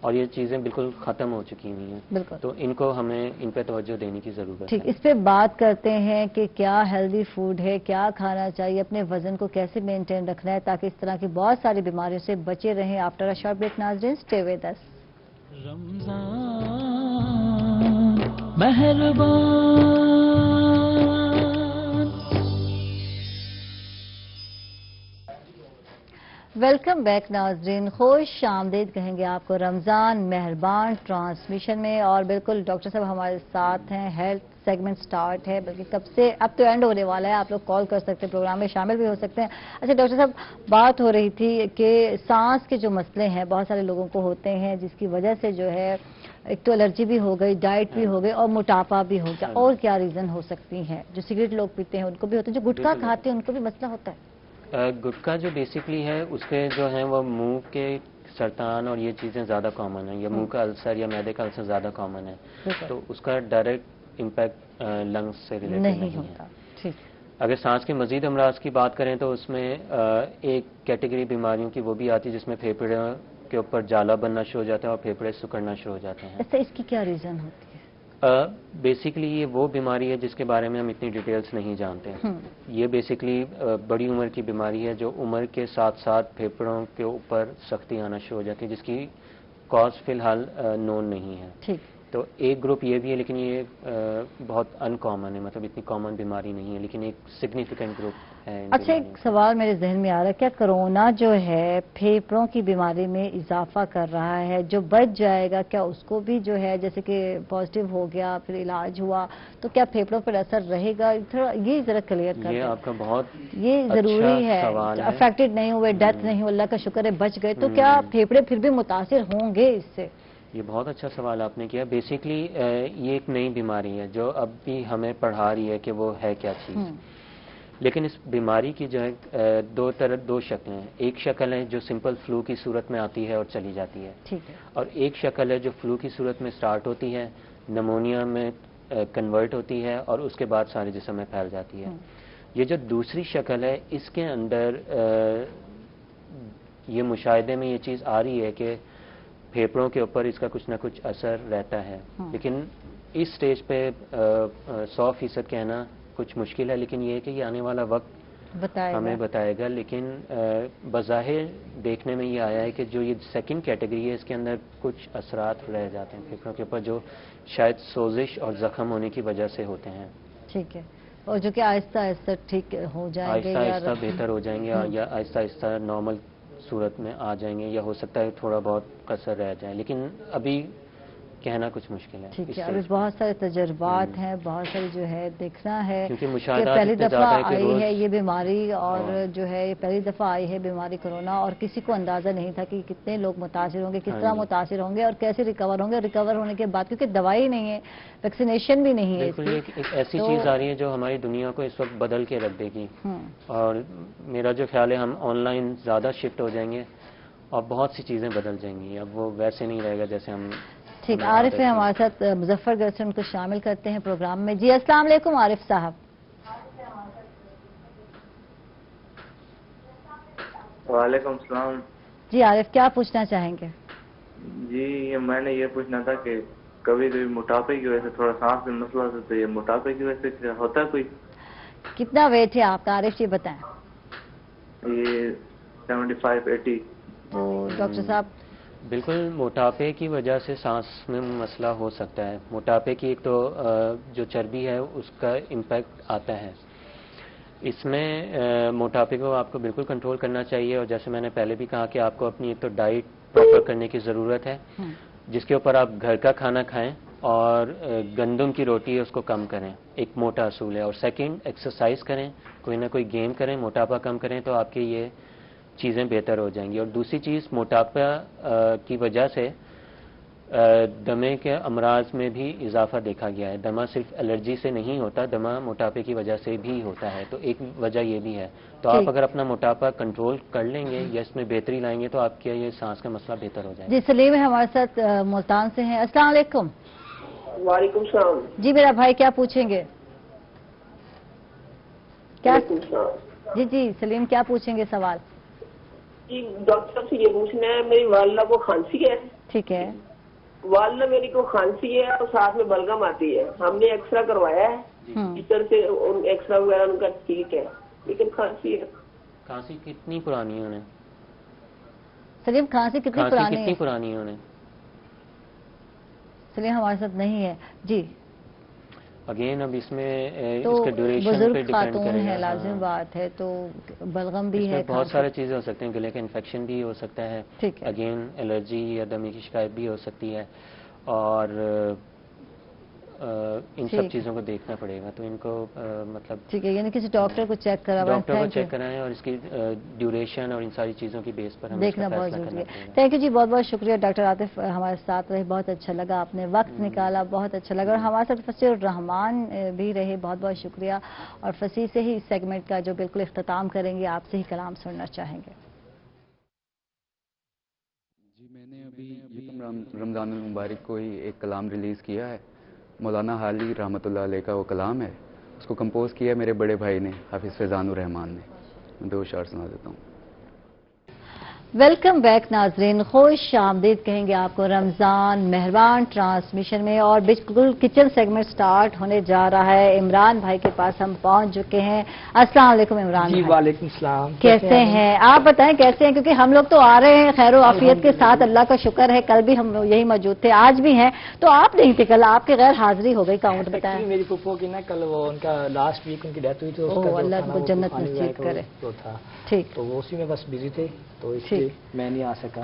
S1: اور یہ چیزیں بالکل ختم ہو چکی ہوئی ہیں.
S2: بالکل.
S1: تو ان کو ہمیں ان پہ توجہ دینے کی ضرورت ہے.
S2: ٹھیک، اس پہ بات کرتے ہیں کہ کیا ہیلدی فوڈ ہے، کیا کھانا چاہیے، اپنے وزن کو کیسے مینٹین رکھنا ہے تاکہ اس طرح کی بہت ساری بیماریوں سے بچے رہیں. آفٹر اے شارٹ بریک ناظرین اسٹے ود اس.
S4: رمضان مہربان.
S2: ویلکم بیک ناظرین، خوش آمدید کہیں گے آپ کو رمضان مہربان ٹرانسمیشن میں. اور بالکل ڈاکٹر صاحب ہمارے ساتھ ہیں. ہیلتھ سیگمنٹ سٹارٹ ہے، بلکہ کب سے اب تو اینڈ ہونے والا ہے. آپ لوگ کال کر سکتے ہیں، پروگرام میں شامل بھی ہو سکتے ہیں. اچھا ڈاکٹر صاحب، بات ہو رہی تھی کہ سانس کے جو مسئلے ہیں بہت سارے لوگوں کو ہوتے ہیں، جس کی وجہ سے جو ہے ایک تو الرجی بھی ہو گئی، ڈائٹ بھی ہو گئی اور موٹاپا بھی ہو گیا. اور کیا ریزن ہو سکتی ہیں؟ جو سگریٹ لوگ پیتے ہیں ان کو بھی ہوتا ہے، جو گٹکا کھاتے ہیں ان کو بھی مسئلہ ہوتا ہے.
S1: گٹکا جو بیسکلی ہے اس کے جو ہیں وہ منہ کے سرطان اور یہ چیزیں زیادہ کامن ہیں، یا منہ کا السر یا معدے کا السر زیادہ کامن ہے. تو اس کا ڈائریکٹ امپیکٹ لنگس سے ریلیٹڈ نہیں ہوتا. اگر سانس کے مزید امراض کی بات کریں تو اس میں ایک کیٹیگری بیماریوں کی وہ بھی آتی ہے جس میں پھیپھڑے کے اوپر جالا بننا شروع ہو جاتا ہے اور پھیپھڑے سکڑنا شروع ہو جاتے ہیں.
S2: اس کی کیا ریزن ہوتی ہے؟
S1: بیسکلی یہ وہ بیماری ہے جس کے بارے میں ہم اتنی ڈیٹیلز نہیں جانتے. یہ بیسکلی بڑی عمر کی بیماری ہے جو عمر کے ساتھ ساتھ پھیپھڑوں کے اوپر سختی آنا شروع ہو جاتی ہے، جس کی کاز فی الحال نون نہیں ہے. ٹھیک. تو ایک گروپ یہ بھی ہے لیکن یہ بہت ان کامن ہے، مطلب اتنی کامن بیماری نہیں ہے، لیکن ایک سگنیفیکنٹ گروپ ہے.
S2: اچھا، ایک سوال میرے ذہن میں آ رہا ہے، کیا کرونا جو ہے پھیپھڑوں کی بیماری میں اضافہ کر رہا ہے؟ جو بچ جائے گا کیا اس کو بھی جو ہے جیسے کہ پازیٹیو ہو گیا پھر علاج ہوا تو کیا پھیپھڑوں پر اثر رہے گا؟ تھوڑا یہ ذرا کلیئر کر دیں.
S1: یہ آپ کا بہت
S2: یہ ضروری ہے. افیکٹڈ نہیں ہوئے، ڈیتھ نہیں ہوئی، اللہ کا شکر ہے بچ گئے، تو کیا پھیپھڑے پھر بھی متاثر ہوں گے اس سے؟
S1: یہ بہت اچھا سوال آپ نے کیا. بیسکلی یہ ایک نئی بیماری ہے جو اب بھی ہمیں پڑھا رہی ہے کہ وہ ہے کیا چیز. لیکن اس بیماری کی جو ہے دو شکلیں ہیں. ایک شکل ہے جو سمپل فلو کی صورت میں آتی ہے اور چلی جاتی ہے، اور ایک شکل ہے جو فلو کی صورت میں سٹارٹ ہوتی ہے، نمونیا میں کنورٹ ہوتی ہے اور اس کے بعد سارے جسم میں پھیل جاتی ہے. یہ جو دوسری شکل ہے اس کے اندر یہ مشاہدے میں یہ چیز آ رہی ہے کہ پھیپھڑوں کے اوپر اس کا کچھ نہ کچھ اثر رہتا ہے. لیکن اس سٹیج پہ 100% کہنا کچھ مشکل ہے، لیکن یہ ہے کہ یہ آنے والا وقت ہمیں بتائے گا. لیکن بظاہر دیکھنے میں یہ آیا ہے کہ جو یہ سیکنڈ کیٹیگری ہے اس کے اندر کچھ اثرات رہ جاتے ہیں پھیپھڑوں کے اوپر جو شاید سوزش اور زخم ہونے کی وجہ سے ہوتے ہیں.
S2: ٹھیک ہے، اور جو کہ آہستہ آہستہ ٹھیک ہو جائیں گے،
S1: آہستہ آہستہ بہتر ہو جائیں گے یا آہستہ آہستہ نارمل صورت میں آ جائیں گے، یا ہو سکتا ہے تھوڑا بہت قصر رہ جائے، لیکن ابھی کہنا کچھ مشکل ہے.
S2: ٹھیک ہے، ابھی بہت سارے تجربات ہیں، بہت ساری جو ہے دیکھنا ہے
S1: کیونکہ
S2: کہ پہلی دفعہ آئی ہے یہ بیماری، اور
S1: ہاں.
S2: جو ہے یہ پہلی دفعہ آئی ہے بیماری کرونا، اور کسی کو اندازہ نہیں تھا کہ کتنے لوگ متاثر ہوں گے، کس طرح متاثر ہوں گے اور کیسے ریکور ہوں گے، اور ریکور ہونے کے بعد کیونکہ دوائی نہیں ہے، ویکسینیشن بھی نہیں ہے.
S1: بالکل ایک ایسی چیز آ رہی ہے جو ہماری دنیا کو اس وقت بدل کے رکھ دے گی، اور میرا جو خیال ہے ہم آن لائن زیادہ شفٹ ہو جائیں گے اور بہت سی چیزیں بدل جائیں گی. اب وہ ویسے نہیں رہے گا جیسے ہم.
S2: ٹھیک، عارف ہے ہمارے ساتھ مظفر گڑھ سے، ان کو شامل کرتے ہیں پروگرام میں. جی السلام علیکم عارف صاحب.
S8: وعلیکم السلام.
S2: جی عارف، کیا پوچھنا چاہیں گے؟
S8: جی میں نے یہ پوچھنا تھا کہ کبھی کبھی موٹاپے کی وجہ سے تھوڑا سانس میں مسئلہ ہوتا ہے، تو یہ موٹاپے کی وجہ سے ہوتا ہے کوئی؟
S2: کتنا ویٹ ہے آپ کا عارف جی بتائیں؟
S8: یہ 75-80.
S2: تو ڈاکٹر صاحب
S1: بالکل موٹاپے کی وجہ سے سانس میں مسئلہ ہو سکتا ہے. موٹاپے کی ایک تو جو چربی ہے اس کا امپیکٹ آتا ہے. اس میں موٹاپے کو آپ کو بالکل کنٹرول کرنا چاہیے، اور جیسے میں نے پہلے بھی کہا کہ آپ کو اپنی ایک تو ڈائٹ پراپر کرنے کی ضرورت ہے جس کے اوپر آپ گھر کا کھانا کھائیں، اور گندم کی روٹی ہے اس کو کم کریں، ایک موٹا اصول ہے. اور سیکنڈ ایکسرسائز کریں، کوئی نہ کوئی گیم کریں، موٹاپا کم کریں تو آپ کے یہ چیزیں بہتر ہو جائیں گی. اور دوسری چیز موٹاپا کی وجہ سے دمے کے امراض میں بھی اضافہ دیکھا گیا ہے. دمہ صرف الرجی سے نہیں ہوتا، دمہ موٹاپے کی وجہ سے بھی ہوتا ہے، تو ایک وجہ یہ بھی ہے. تو آپ اگر اپنا موٹاپا کنٹرول کر لیں گے یا اس میں بہتری لائیں گے تو آپ کا یہ سانس کا مسئلہ بہتر ہو جائے گا.
S2: جی سلیم ہے ہمارے ساتھ ملتان سے ہیں. السلام علیکم.
S9: وعلیکم السلام.
S2: جی میرا بھائی کیا پوچھیں گے؟ کیا جی سلیم کیا پوچھیں گے سوال؟
S9: جی ڈاکٹر صاحب سے یہ پوچھنا ہے، میری والدہ کو کھانسی ہے.
S2: ٹھیک ہے.
S9: والدہ میری کو کھانسی ہے اور ساتھ میں بلغم آتی ہے. ہم نے ایکسرا کروایا ہے, اس طرح سے ایکسرا وغیرہ ان کا ٹھیک ہے, لیکن کھانسی ہے.
S1: کھانسی کتنی پرانی ہے انہیں؟
S2: سلیم کھانسی کتنی
S1: پرانی ہے انہیں؟
S2: سلیم ہمارے ساتھ نہیں ہے جی.
S1: اگین اب اس میں
S2: تو
S1: اس کے ڈیوریشن پہ
S2: بزرگ
S1: ڈیپینڈ
S2: خاتون
S1: کرے
S2: ہے,
S1: گا.
S2: لازم بات ہے. تو بلغم بھی ہے,
S1: بہت سارے چیزیں ہو سکتے ہیں, گلے کا انفیکشن بھی ہو سکتا ہے,
S2: ٹھیک ہے.
S1: اگین الرجی یا دمے کی شکایت بھی ہو سکتی ہے, اور ان سب چیزوں کو دیکھنا پڑے گا. تو ان کو مطلب
S2: ٹھیک ہے, یعنی کسی ڈاکٹر کو چیک کروائیں,
S1: ڈاکٹر کو چیک کرائیں, اور اس کی ڈیوریشن اور ان ساری چیزوں کی بیس پر ہمیں
S2: دیکھنا بہت ضروری ہے. تھینک یو جی, بہت بہت شکریہ ڈاکٹر عاطف, ہمارے ساتھ رہے, بہت اچھا لگا, آپ نے وقت نکالا, بہت اچھا لگا. اور ہمارے ساتھ فصیح الرحمان بھی رہے, بہت بہت شکریہ. اور فصیح سے ہی اس سیگمنٹ کا جو بالکل اختتام کریں گے, آپ سے ہی کلام سننا چاہیں گے.
S6: جی میں نے ابھی رمضان المبارک کو ہی ایک کلام ریلیز کیا ہے. مولانا حالی رحمۃ اللہ علیہ کا وہ کلام ہے, اس کو کمپوز کیا ہے میرے بڑے بھائی نے, حافظ فیضان الرحمان نے. میں 2 اشعار سنا دیتا ہوں.
S2: ویلکم بیک ناظرین, خوش آمدید کہیں گے آپ کو رمضان مہربان ٹرانسمیشن میں. اور بالکل کچن سیگمنٹ سٹارٹ ہونے جا رہا ہے. عمران بھائی کے پاس ہم پہنچ چکے ہیں. السلام علیکم عمران
S10: جی.
S2: بھائی.
S10: وعلیکم السلام.
S2: کیسے ہیں آپ؟ بتائیں کیسے ہیں, کیونکہ ہم لوگ تو آ رہے ہیں خیر و عافیت کے ساتھ, اللہ کا شکر ہے. کل بھی ہم یہی موجود تھے, آج بھی ہیں, تو آپ نہیں تھے کل, آپ کے غیر حاضری ہو گئی. کاؤنٹ بتائیں.
S10: میری پھپھو کی نا کل وہ ان کا لاسٹ ویک ان کی ڈیتھ ہوئی تھی,
S2: اللہ کو جنت نصیب کرے.
S10: ٹھیک, تو وہ اسی میں بس بزی تھے, تو اس لیے میں نہیں آ سکا.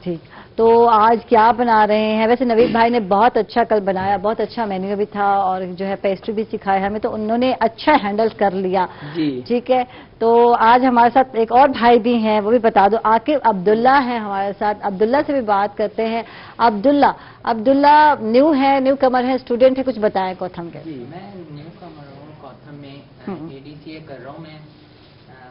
S2: ٹھیک. تو آج کیا بنا رہے ہیں؟ ویسے نوید بھائی نے بہت اچھا کل بنایا, بہت اچھا مینیو بھی تھا, اور جو ہے پیسٹری بھی سکھایا ہمیں, تو انہوں نے اچھا ہینڈل کر لیا.
S10: جی
S2: ٹھیک ہے. تو آج ہمارے ساتھ ایک اور بھائی بھی ہیں, وہ بھی بتا دو. عاقب عبداللہ ہیں ہمارے ساتھ, عبداللہ سے بھی بات کرتے ہیں. عبداللہ نیو ہے, نیو کمر ہے, اسٹوڈنٹ ہے, کچھ بتائیں کوتھم کے.
S11: جی میں نیو کمر ہوں, کوتھم میں ADCA کر رہا ہوں میں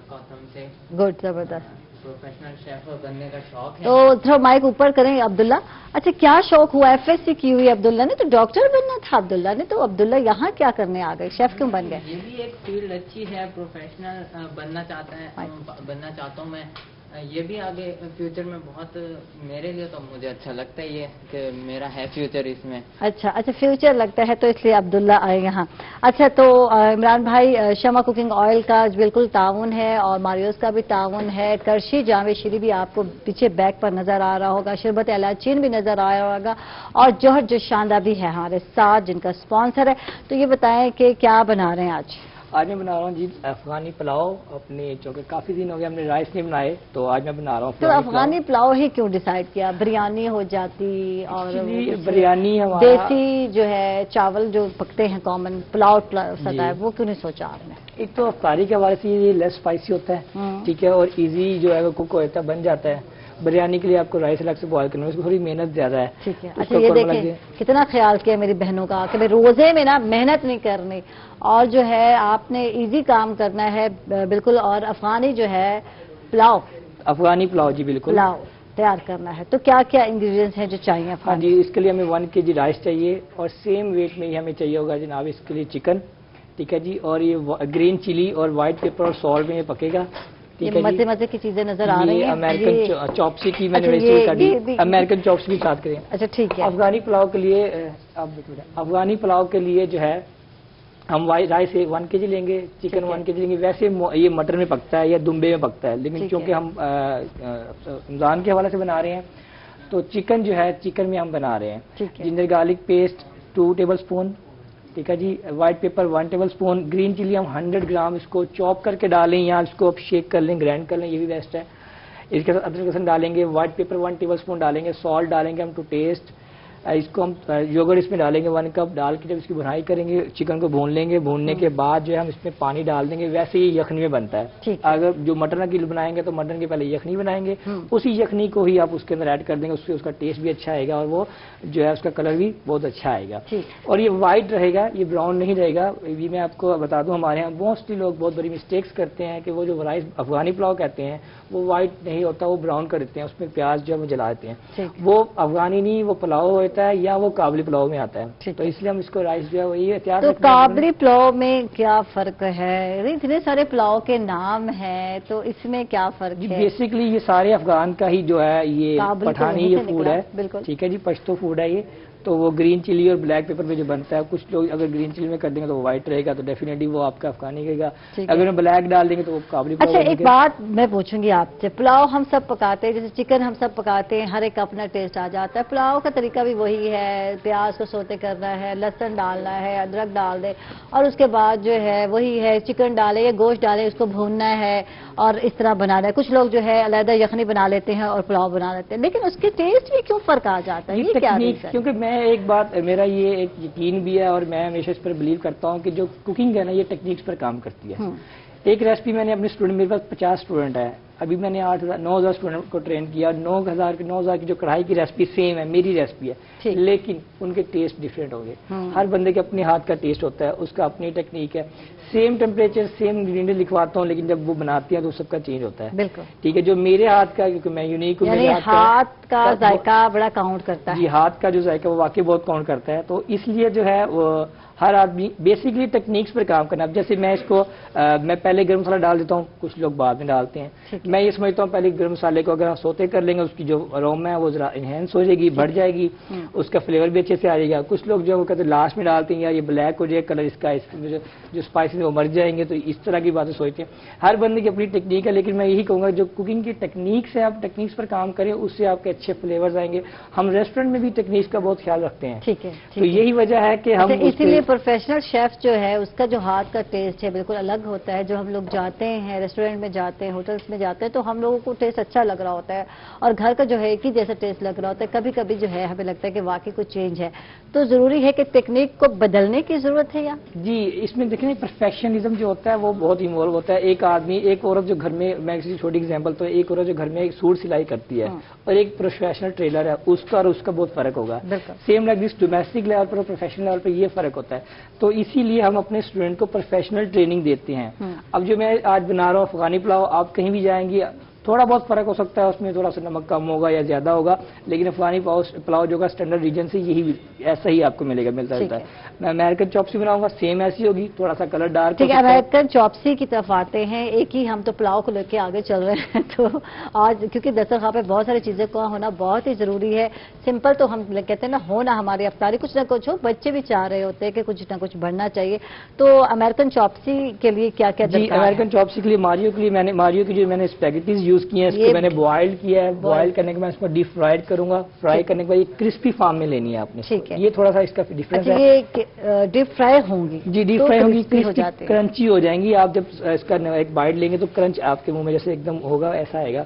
S11: کوتھم سے.
S2: گڈ, زبردست.
S11: پروفیشنل شیف بننے کا شوق ہے.
S2: تو تھوڑا مائک اوپر کریں عبداللہ. اچھا, کیا شوق ہوا؟ FSC کی ہوئی عبداللہ نے, تو ڈاکٹر بننا تھا عبداللہ نے, تو عبداللہ یہاں کیا کرنے آ گئے, شیف کیوں بن گئے؟
S11: یہ بھی ایک فیلڈ اچھی ہے, پروفیشنل بننا چاہتا ہوں میں. یہ بھی آگے فیوچر میں بہت, میرے لیے تو مجھے اچھا لگتا ہے یہ کہ میرا ہے فیوچر اس میں.
S2: اچھا, فیوچر لگتا ہے, تو اس لیے عبداللہ آئے یہاں. اچھا, تو عمران بھائی شمع کوکنگ آئل کا بالکل تعاون ہے, اور ماریوز کا بھی تعاون ہے. کرشی جامع شیری بھی آپ کو پیچھے بیک پر نظر آ رہا ہوگا, شربت الاچین بھی نظر آ رہا ہوگا, اور جوہر جوشاندہ بھی ہے ہمارے ساتھ جن کا اسپانسر ہے. تو یہ بتائیں کہ کیا بنا رہے ہیں آج؟
S10: آج میں بنا رہا ہوں جی افغانی پلاؤ اپنے, چونکہ کافی دن ہو گیا ہم نے رائس نہیں بنائے, تو آج میں بنا رہا ہوں.
S2: تو افغانی پلاؤ ہی کیوں ڈیسائیڈ کیا؟ بریانی ہو جاتی, اور
S10: بریانی ہمارا
S2: دیسی جو ہے چاول جو پکتے ہیں کامن پلاؤ سدا ہے, وہ کیوں نہیں سوچا آپ نے؟
S10: ایک تو افطاری کے حوالے سے یہ لیس اسپائسی ہوتا ہے, ٹھیک ہے, اور ایزی جو ہے وہ کوک ہوتا ہے, بن جاتا ہے. بریانی کے لیے آپ کو رائس الگ سے بوائل کرنا ہے, اس کو تھوڑی محنت زیادہ ہے.
S2: ٹھیک ہے. اچھا, یہ دیکھیں کتنا خیال کیا میری بہنوں کا کہ روزے میں نا محنت نہیں کرنی, اور جو ہے آپ نے ایزی کام کرنا ہے بالکل. اور افغانی جو ہے پلاؤ,
S10: افغانی پلاؤ جی بالکل
S2: پلاؤ تیار کرنا ہے, تو کیا کیا انگریڈینٹس ہیں جو چاہیے؟
S10: ہاں جی, اس کے لیے ہمیں 1 kg رائس چاہیے, اور سیم ویٹ میں ہی ہمیں چاہیے ہوگا جناب اس کے لیے چکن, ٹھیک ہے جی. اور یہ گرین چلی اور وائٹ پیپر اور سالٹ میں یہ پکے گا.
S2: مزے مزے کی چیزیں نظر آ رہی ہیں.
S10: امریکن چاپسی کی میں نے امریکن چاپس بھی ساتھ کریں.
S2: اچھا ٹھیک ہے.
S10: افغانی پلاؤ کے لیے افغانی پلاؤ کے لیے جو ہے ہم رائس 1 kg لیں گے, چکن 1 kg لیں گے. ویسے یہ مٹر میں پکتا ہے یا دمبے میں پکتا ہے, لیکن چونکہ ہم رمضان کے حوالے سے بنا رہے ہیں, تو چکن جو ہے چکن میں ہم بنا رہے ہیں. Ginger garlic paste 2 tablespoon, ٹھیک ہے جی. White pepper 1 tablespoon. Green chilli ہم 100 گرام اس کو چاپ کر کے ڈالیں, یا اس کو آپ شیک کر لیں, گرائنڈ کر لیں, یہ بھی بیسٹ ہے. اس کے ساتھ ادرک لہسن ڈالیں گے. وائٹ پیپر 1 ٹیبل اسپون ڈالیں گے. سالٹ ڈالیں گے ہم ٹو ٹیسٹ. اس کو ہم یوگرٹ اس میں ڈالیں گے 1 کپ ڈال کے, جب اس کی بھونائی کریں گے چکن کو بھون لیں گے. بھوننے کے بعد جو ہے ہم اس میں پانی ڈال دیں گے. ویسے ہی یخنی میں بنتا ہے. اگر جو مٹن کی بنائیں گے تو مٹن کے پہلے یخنی بنائیں گے, اسی یخنی کو ہی آپ اس کے اندر ایڈ کر دیں گے. اس کا ٹیسٹ بھی اچھا آئے گا, اور وہ جو ہے اس کا کلر بھی بہت اچھا آئے گا. اور یہ وائٹ رہے گا, یہ براؤن نہیں رہے گا. یہ میں آپ کو بتا دوں, ہمارے یہاں موسٹلی لوگ بہت بڑی مسٹیکس کرتے ہیں کہ وہ جو رائس افغانی پلاؤ کہتے ہیں وہ وائٹ نہیں ہوتا, وہ براؤن کر دیتے ہیں, اس میں پیاز جو ہے وہ جلا دیتے ہیں. وہ افغانی نہیں, وہ پلاؤ ہوتا ہے یا وہ کابلی پلاؤ میں آتا ہے. تو اس لیے ہم اس کو رائس جو ہے وہی احتیاط.
S2: تو کابلی پلاؤ میں کیا فرق ہے؟ اتنے سارے پلاؤ کے نام ہیں تو اس میں کیا فرق ہے؟
S10: بیسکلی یہ سارے افغان کا ہی جو ہے یہ پٹھانی یہ فوڈ ہے. ٹھیک ہے جی, پشتو فوڈ ہے یہ. تو وہ گرین چلی اور بلیک پیپر میں جو بنتا ہے, کچھ لوگ اگر گرین چلی میں کر دیں گے تو وہ وائٹ رہے گا, تو ڈیفینیٹلی وہ آپ کا افغانی رہے گا. اگر بلیک ڈال دیں گے تو وہ کابلی پلاؤ.
S2: اچھا ایک بات میں پوچھوں گی آپ سے, پلاؤ ہم سب پکاتے ہیں, جیسے چکن ہم سب پکاتے ہیں, ہر ایک کا اپنا ٹیسٹ آ جاتا ہے. پلاؤ کا طریقہ بھی وہی ہے, پیاز کو سوتے کرنا ہے, لہسن ڈالنا ہے, ادرک ڈال دے, اور اس کے بعد جو ہے وہی ہے چکن ڈالے یا گوشت ڈالے, اس کو بھوننا ہے اور اس طرح بنانا ہے. کچھ لوگ جو ہے علیحدہ یخنی بنا لیتے ہیں اور پلاؤ بنا لیتے ہیں, لیکن اس کے ٹیسٹ میں کیوں فرق آ جاتا ہے؟ یہ کیا ریزن ہے؟
S10: کیونکہ میں ایک بات, میرا یہ ایک یقین بھی ہے اور میں ہمیشہ اس پر بلیو کرتا ہوں کہ جو کوکنگ ہے نا یہ ٹیکنیکس پر کام کرتی ہے. ایک ریسپی میں نے اپنے اسٹوڈنٹ, میرے پاس 50 اسٹوڈنٹ ہے, ابھی میں نے 9,000 اسٹوڈنٹ کو ٹرین کیا. 9,000 کی جو کڑھائی کی ریسپی سیم ہے, میری ریسپی ہے, لیکن ان کے ٹیسٹ ڈفرینٹ ہوں گے. ہر بندے کے اپنے ہاتھ کا ٹیسٹ ہوتا ہے, اس کا اپنی ٹیکنیک ہے. سیم ٹیمپریچر سیم انگریڈینٹ لکھواتا ہوں, لیکن جب وہ بناتی ہیں تو سب کا چینج ہوتا ہے.
S2: بالکل
S10: ٹھیک ہے, جو میرے ہاتھ کا, کیونکہ میں یونیک ہوں,
S2: ہاتھ کا ذائقہ بڑا کاؤنٹ کرتا ہے.
S10: جی, ہاتھ کا جو ذائقہ وہ واقعی بہت کاؤنٹ کرتا ہے. تو اس لیے جو ہے وہ ہر آدمی بیسکلی ٹیکنیکس پر کام کرنا. اب جیسے میں اس کو میں پہلے گرم مسالہ ڈال دیتا ہوں, کچھ لوگ بعد میں ڈالتے ہیں. میں یہ سمجھتا ہوں پہلے گرم مسالے کو اگر ہم سوتے کر لیں گے, اس کی جو اروما ہے وہ ذرا انہینس ہو جائے گی, بڑھ جائے گی, اس کا فلیور بھی اچھے سے آ جائے گا. کچھ لوگ جو وہ کہتے ہیں لاسٹ میں ڈالتے ہیں, یا یہ بلیک ہو جائے کلر اس کا, جو اسپائسز وہ مر جائیں گے. تو اس طرح کی باتیں سوچتے ہیں. ہر بندے کی اپنی ٹیکنیک ہے, لیکن میں یہی کہوں گا جو کوکنگ کی ٹیکنیکس ہے, آپ ٹیکنیکس پر کام کریں, اس سے آپ کے اچھے فلیورز آئیں گے. ہم ریسٹورینٹ میں بھی ٹیکنیکس کا بہت خیال رکھتے ہیں.
S2: ٹھیک ہے,
S10: تو یہی وجہ ہے کہ ہم
S2: اسی لیے پروفیشنل شیف جو ہے اس کا جو ہاتھ کا ٹیسٹ ہے بالکل الگ ہوتا ہے. جو ہم لوگ جاتے ہیں ریسٹورینٹ میں جاتے ہیں, ہوٹلس میں جاتے ہیں, تو ہم لوگوں کو ٹیسٹ اچھا لگ رہا ہوتا ہے, اور گھر کا جو ہے ایک ہی جیسا ٹیسٹ لگ رہا ہوتا ہے. کبھی کبھی جو ہے ہمیں لگتا ہے کہ واقعی کچھ چینج ہے. تو ضروری ہے کہ ٹیکنیک کو بدلنے کی ضرورت ہے یا
S10: جی, اس میں دیکھیں پرفیکشنزم جو ہوتا ہے وہ بہت انوالو ہوتا ہے. ایک آدمی, ایک عورت جو گھر میں کسی چھوٹی ایگزامپل, تو ایک عورت جو گھر میں ایک سوٹ سلائی کرتی ہے اور ایک پروفیشنل ٹریلر ہے, اس کا اور اس کا بہت فرق ہوگا. Same like this domestic level پر اور پروفیشنل لیول پر یہ فرق ہوتا ہے. تو اسی لیے ہم اپنے اسٹوڈنٹ کو پروفیشنل ٹریننگ دیتے ہیں. اب جو میں آج بنا رہا ہوں افغانی پلاؤ, آپ کہیں بھی جائیں گی تھوڑا بہت فرق ہو سکتا ہے, اس میں تھوڑا سا نمک کم ہوگا یا زیادہ ہوگا, لیکن افغانی پلاؤ جو کا اسٹینڈرڈ ریجن سے یہی ایسا ہی آپ کو ملے گا, ملتا رہتا ہے. میں امریکن چاپسی بناؤں گا, سیم ایسی ہوگی, تھوڑا سا کلر ڈارک.
S2: ٹھیک ہے, امریکن چاپسی کی طرف آتے ہیں. ایک ہی ہم تو پلاؤ کو لے کے آگے چل رہے ہیں. تو آج کیونکہ دسترخوان پہ بہت ساری چیزیں کا ہونا بہت ہی ضروری ہے. سمپل تو ہم کہتے ہیں نا ہونا ہماری افطاری, کچھ نہ کچھ ہو. بچے بھی چاہ رہے ہوتے ہیں کہ کچھ نہ کچھ بننا چاہیے. تو امریکن چاپسی کے لیے کیا کیا
S10: درکار ہے؟ امریکن چاپسی کے لیے ماریو کے لیے ماریو کی جو میں نے اسپیگیٹیز یوز کی ہیں, اس کو میں نے بوائل کیا ہے. بوائل کرنے کے بعد اس کو ڈیپ فرائڈ کروں گا. فرائی کرنے کے بعد یہ کرسپی فارم میں لینی ہے آپ نے.
S2: ٹھیک ہے,
S10: یہ تھوڑا سا اس کا ڈفرنس ہے.
S2: یہ ڈیپ فرائی ہوں گی؟
S10: جی, ڈیپ فرائی ہوں گی, کرنچی ہو جائیں گی. آپ جب اس کا ایک بائٹ لیں گے تو کرنچ آپ کے منہ میں جیسے ایک دم ہوگا, ایسا آئے گا.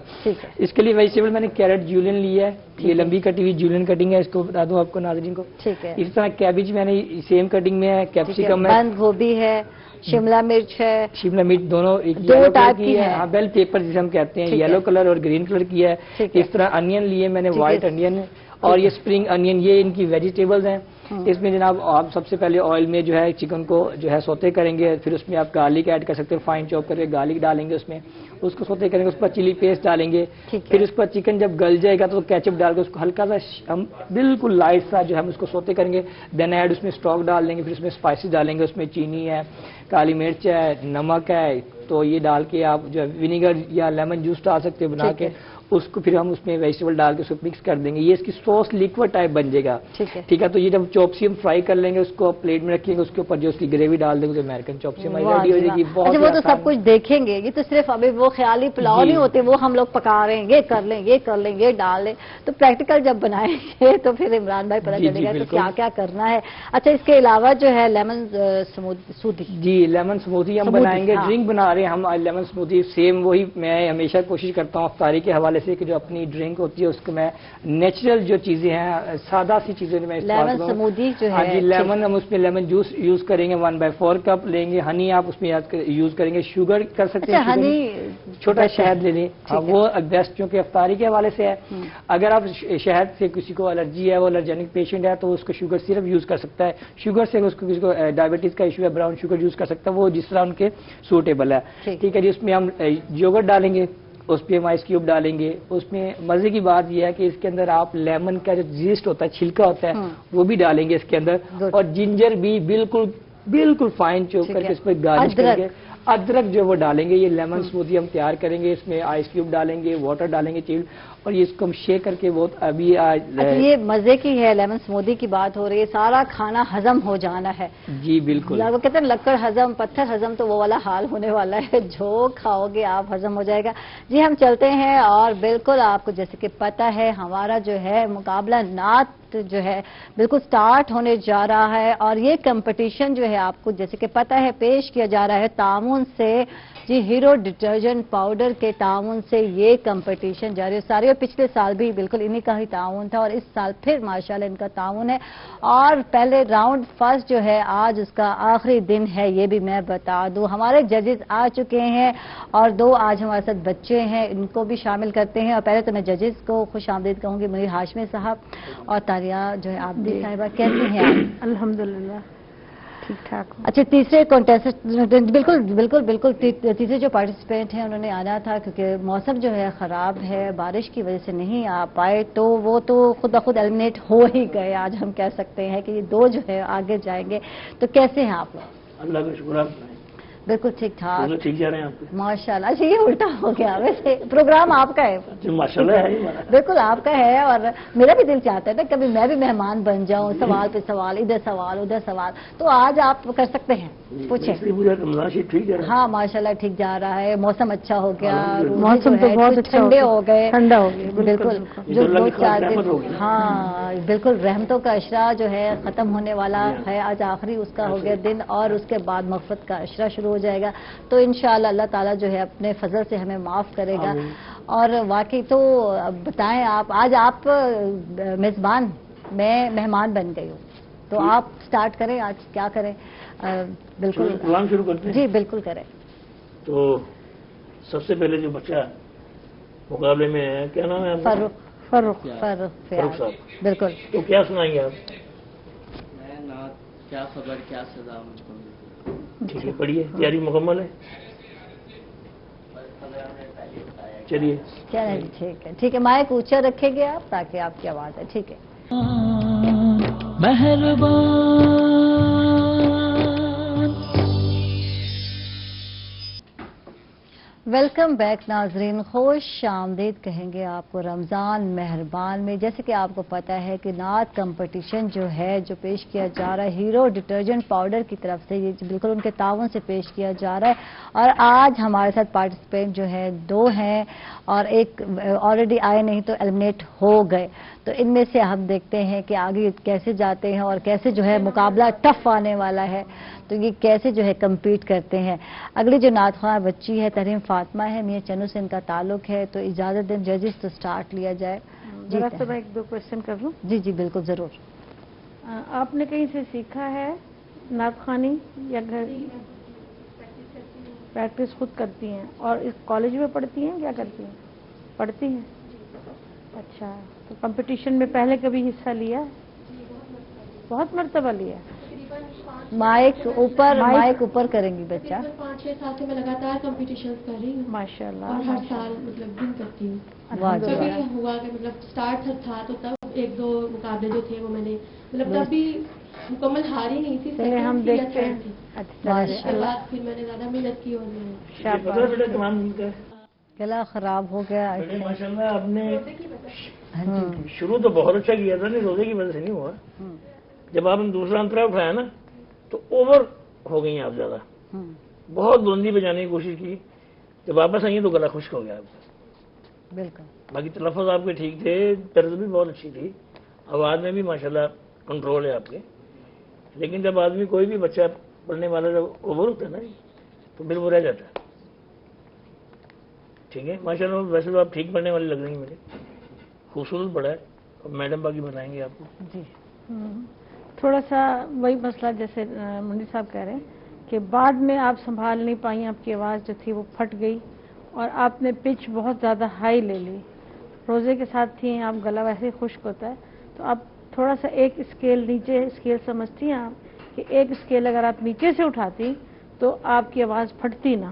S10: اس کے لیے ویجیٹیبل میں نے کیرٹ جولین لی ہے, یہ لمبی کٹی ہوئی جولین کٹنگ ہے, اس کو بتا دوں آپ کو ناظرین کو.
S2: ٹھیک ہے,
S10: اس طرح کیبج میں نے سیم کٹنگ میں ہے, کیپسیکم ہے,
S2: بند گوبھی ہے, شملہ مرچ ہے.
S10: شملہ مرچ دونوں
S2: دو ٹائپ کی ہے.
S10: ہاں, بیل پیپر جسے ہم کہتے ہیں, یلو کلر اور گرین کلر کی ہے. اس طرح انین لیے میں نے, وائٹ انین, اور یہ اسپرنگ انین, یہ ان کی ویجیٹیبلز ہیں. اس میں جناب آپ سب سے پہلے آئل میں جو ہے چکن کو جو ہے سوتے کریں گے, پھر اس میں آپ گارلک ایڈ کر سکتے ہیں, فائن چاپ کر کے گارلک ڈالیں گے اس میں, اس کو سوتے کریں گے, اس پر چلی پیسٹ ڈالیں گے, پھر اس پر چکن جب گل جائے گا تو کیچپ ڈال کے اس کو ہلکا سا ہم بالکل لائٹ سا جو ہم اس کو سوتے کریں گے. دین ایڈ اس میں اسٹاک ڈال دیں گے, پھر اس میں اسپائسز ڈالیں گے, اس میں چینی ہے, کالی مرچ ہے, نمک ہے. تو یہ ڈال کے آپ جو ہے ونیگر یا لیمن جوس ڈال سکتے ہیں بنا کے, اس کو پھر ہم اس میں ویجیٹیبل ڈال کے اس کو مکس کر دیں گے. یہ اس کی سوس لیکوڈ ٹائپ بن جائے گا. ٹھیک ہے, تو یہ جب چاپسی ہم فرائی کر لیں گے, اس کو پلیٹ میں رکھیں گے, اس کے اوپر جو اس کی گریوی ڈال دیں گے, تو امریکن چاپسی ہماری ریڈی ہو جائے گی.
S2: بہت وہ تو سب کچھ دیکھیں گے, یہ تو صرف ابھی وہ خیالی پلاؤ نہیں ہوتے, وہ ہم لوگ پکا رہے ہیں, یہ کر لیں, یہ کر لیں, یہ ڈال لیں. تو پریکٹیکل جب بنائیں گے تو پھر عمران بھائی پتہ چلے گا کہ کیا کیا کرنا ہے. اچھا, اس کے علاوہ جو ہے لیمن سموتھی.
S10: جی, لیمن سموتھی ہم بنائیں گے. ڈرنک بنا رہے ہیں ہم لیمن سموتھی, سیم وہی میں ہمیشہ کوشش کرتا ہوں افطاری کے حوالے سے کہ جو اپنی ڈرنک ہوتی ہے اس کو میں نیچرل جو چیزیں ہیں, سادہ سی چیزیں میں
S2: لیمن سموتھی جو ہے.
S10: جی, لیمن ہم اس میں لیمن جوس یوز کریں گے, 1/4 کپ لیں گے. ہنی آپ اس میں یوز کریں گے, شوگر کر سکتے ہیں,
S2: ہنی
S10: چھوٹا شہد لے لیں, وہ بیسٹ کیونکہ افطاری کے حوالے سے ہے. اگر آپ شہد سے کسی کو الرجی ہے, وہ الرجینک پیشنٹ ہے, تو اس کو شوگر صرف یوز کر سکتا ہے. شوگر سے اس کو کسی کو ڈائبٹیز کا ایشو ہے, براؤن شوگر یوز کر سکتا ہے, وہ جس طرح ان کے سوٹیبل ہے. ٹھیک ہے جی, اس میں ہم یوگرٹ ڈالیں گے, اس پہ ہم آئس کیوب ڈالیں گے. اس میں مزے کی بات یہ ہے کہ اس کے اندر آپ لیمن کا جو زیسٹ ہوتا ہے, چھلکا ہوتا ہے, وہ بھی ڈالیں گے اس کے اندر, اور جنجر بھی بالکل فائن چوپ کر کے اس پہ گارنش کریں گے. ادرک جو وہ ڈالیں گے, یہ لیمن اسموتھی ہم تیار کریں گے. اس میں آئس کیوب ڈالیں گے, واٹر ڈالیں گے چیلڈ, اور یہ اس کو ہم شیک کر کے بہت ابھی
S2: یہ مزے کی ہے. لیمن اسموتھی کی بات ہو رہی ہے, سارا کھانا ہضم ہو جانا ہے.
S10: جی بالکل.
S2: وہ کہتے ہیں لکڑ ہضم پتھر ہضم, تو وہ والا حال ہونے والا ہے. جو کھاؤ گے آپ ہضم ہو جائے گا. جی ہم چلتے ہیں, اور بالکل آپ کو جیسے کہ پتہ ہے ہمارا جو ہے مقابلہ نعت جو ہے بالکل سٹارٹ ہونے جا رہا ہے, اور یہ کمپٹیشن جو ہے آپ کو جیسے کہ پتہ ہے پیش کیا جا رہا ہے تعاون سے. جی ہیرو ڈٹرجنٹ پاؤڈر کے تعاون سے یہ کمپٹیشن جاری ہے. سارے پچھلے سال بھی بالکل انہی کا ہی تعاون تھا, اور اس سال پھر ماشاءاللہ ان کا تعاون ہے. اور پہلے راؤنڈ فرسٹ جو ہے آج اس کا آخری دن ہے, یہ بھی میں بتا دوں. ہمارے ججز آ چکے ہیں, اور 2 آج ہمارے ساتھ بچے ہیں, ان کو بھی شامل کرتے ہیں. اور پہلے تو میں ججز کو خوش آمدید کہوں گی, منیر ہاشمی صاحب اور تاریہ جو ہے عابدی صاحبہ. کیسی ہیں آپ؟
S12: الحمدللہ ٹھیک ٹھاک.
S2: اچھا, تیسرے کانٹیسٹنٹ بالکل تیسرے جو پارٹیسپینٹ ہیں انہوں نے آنا تھا, کیونکہ موسم جو ہے خراب ہے, بارش کی وجہ سے نہیں آ پائے, تو وہ تو خود بخود ایلیمنیٹ ہو ہی گئے. آج ہم کہہ سکتے ہیں کہ یہ 2 جو ہے آگے جائیں گے. تو کیسے ہیں آپ لوگ؟
S13: اللہ کا شکر. آپ
S2: بالکل ٹھیک ٹھاک,
S13: ٹھیک جا رہے ہیں آپ
S2: ماشاء اللہ. اچھا, یہ الٹا ہو گیا, ویسے پروگرام آپ کا ہے
S13: ماشاء اللہ,
S2: بالکل آپ کا ہے. اور میرا بھی دل چاہتا ہے نا کبھی میں بھی مہمان بن جاؤں, سوال پہ سوال, ادھر سوال ادھر سوال. تو آج آپ کر سکتے ہیں, پوچھیں. ہاں ماشاء اللہ ٹھیک جا رہا ہے, موسم اچھا ہو گیا,
S12: موسم تو بہت
S2: ٹھنڈے ہو گئے,
S12: ٹھنڈا ہو گیا
S2: بالکل. جو 2-4 دن, ہاں بالکل رحمتوں کا اشرا جو ہے ختم ہونے والا ہے. آج آخری اس کا ہو گیا دن, اور اس کے بعد مغفرت کا اشرا شروع ہو جائے گا. تو انشاءاللہ اللہ تعالیٰ جو ہے اپنے فضل سے ہمیں معاف کرے گا. اور واقعی تو بتائیں آپ, آج آپ میزبان, میں مہمان بن گئی ہوں, تو آپ سٹارٹ کریں, آج کیا کریں؟ بالکل
S13: کلام شروع کرتے ہیں.
S2: جی بالکل کریں.
S13: تو سب سے پہلے جو بچہ مقابلے میں ہے, کیا نام ہے؟
S2: فاروق
S13: صاحب.
S2: بالکل.
S13: تو کیا سنائیں گے آپ؟
S11: میں کیا خبر کیا سزا مجھ کو.
S13: ٹھیک ہے, پڑھیے. تیاری مکمل ہے؟ چلیے
S2: ٹھیک ہے. مائک اونچا رکھیں گے آپ تاکہ آپ کی آواز ہے. ٹھیک ہے.
S4: مہربان.
S2: ویلکم بیک ناظرین, خوش آمدید کہیں گے آپ کو رمضان مہربان میں. جیسے کہ آپ کو پتہ ہے کہ نعت کمپٹیشن جو ہے جو پیش کیا جا رہا ہے ہیرو ڈٹرجنٹ پاؤڈر کی طرف سے, یہ بالکل ان کے تعاون سے پیش کیا جا رہا ہے. اور آج ہمارے ساتھ پارٹیسپینٹ جو ہے 2 ہیں, اور ایک آلریڈی آئے نہیں تو ایلیمنیٹ ہو گئے. تو ان میں سے ہم دیکھتے ہیں کہ آگے کیسے جاتے ہیں, اور کیسے جو ہے مقابلہ ٹف آنے والا ہے, تو یہ کیسے جو ہے کمپیٹ کرتے ہیں. اگلی جو نعت خواں بچی ہے تریم فاطمہ ہے, میاں چنو سے ان کا تعلق ہے. تو اجازت دیں ججز تو سٹارٹ لیا جائے.
S12: ذرا سے میں 1-2 کوشچن کر لوں.
S2: جی بالکل ضرور.
S12: آپ نے کہیں سے سیکھا ہے نعت خوانی یا گھر پریکٹس خود کرتی ہیں؟ اور اس کالج میں پڑھتی ہیں, کیا کرتی ہیں؟ پڑھتی ہیں. اچھا, تو کمپٹیشن میں پہلے کبھی حصہ لیا؟ بہت مرتبہ لیا.
S2: مائک اوپر کریں گی بچہ.
S14: 5-6 سال سے میں لگاتار کمپٹیشن کر رہی ہوں
S12: ماشاء اللہ,
S14: اور ہر سال مطلب ون کرتی ہوں. کبھی ہوا کہ مطلب اسٹارٹ تھا تو تب 1-2 مقابلے جو تھے وہ میں نے مطلب تب بھی مکمل ہار ہی نہیں تھی.
S12: ہم دیکھتے ہیں
S14: اس کے بعد پھر میں نے زیادہ محنت کی, اور
S2: گلا خراب ہو گیا.
S13: ماشاء اللہ آپ نے شروع تو بہت اچھا کیا تھا, نہیں روزے کی وجہ سے نہیں ہوا. جب آپ نے دوسرا انترا اٹھایا نا تو اوور ہو گئی ہیں آپ زیادہ, بہت بلندی بجانے کی کوشش کی. جب واپس آئی تو گلا خشک ہو گیا آپ کا.
S2: بالکل.
S13: باقی تلفظ آپ کے ٹھیک تھے, طرز بھی بہت اچھی تھی, آواز میں بھی ماشاءاللہ کنٹرول ہے آپ کے. لیکن جب آدمی کوئی بھی بچہ پڑھنے والا جب اوور ہوتا ہے نا تو پھر وہ رہ جاتا ہے. ٹھیک ہے ماشاء اللہ, ویسے تو آپ ٹھیک پڑھنے والی لگ رہی ہیں مجھے, خوبصورت پڑھا ہے. میڈم باقی بتائیں گے آپ کو.
S12: جی تھوڑا سا وہی مسئلہ جیسے منیر صاحب کہہ رہے ہیں کہ بعد میں آپ سنبھال نہیں پائیں, آپ کی آواز جو تھی وہ پھٹ گئی, اور آپ نے پچ بہت زیادہ ہائی لے لی. روزے کے ساتھ تھی آپ, گلا ویسے ہی خشک ہوتا ہے, تو آپ تھوڑا سا ایک اسکیل نیچے اسکیل سمجھتی ہیں آپ کہ ایک اسکیل اگر آپ نیچے سے اٹھاتی تو آپ کی آواز پھٹتی نہ,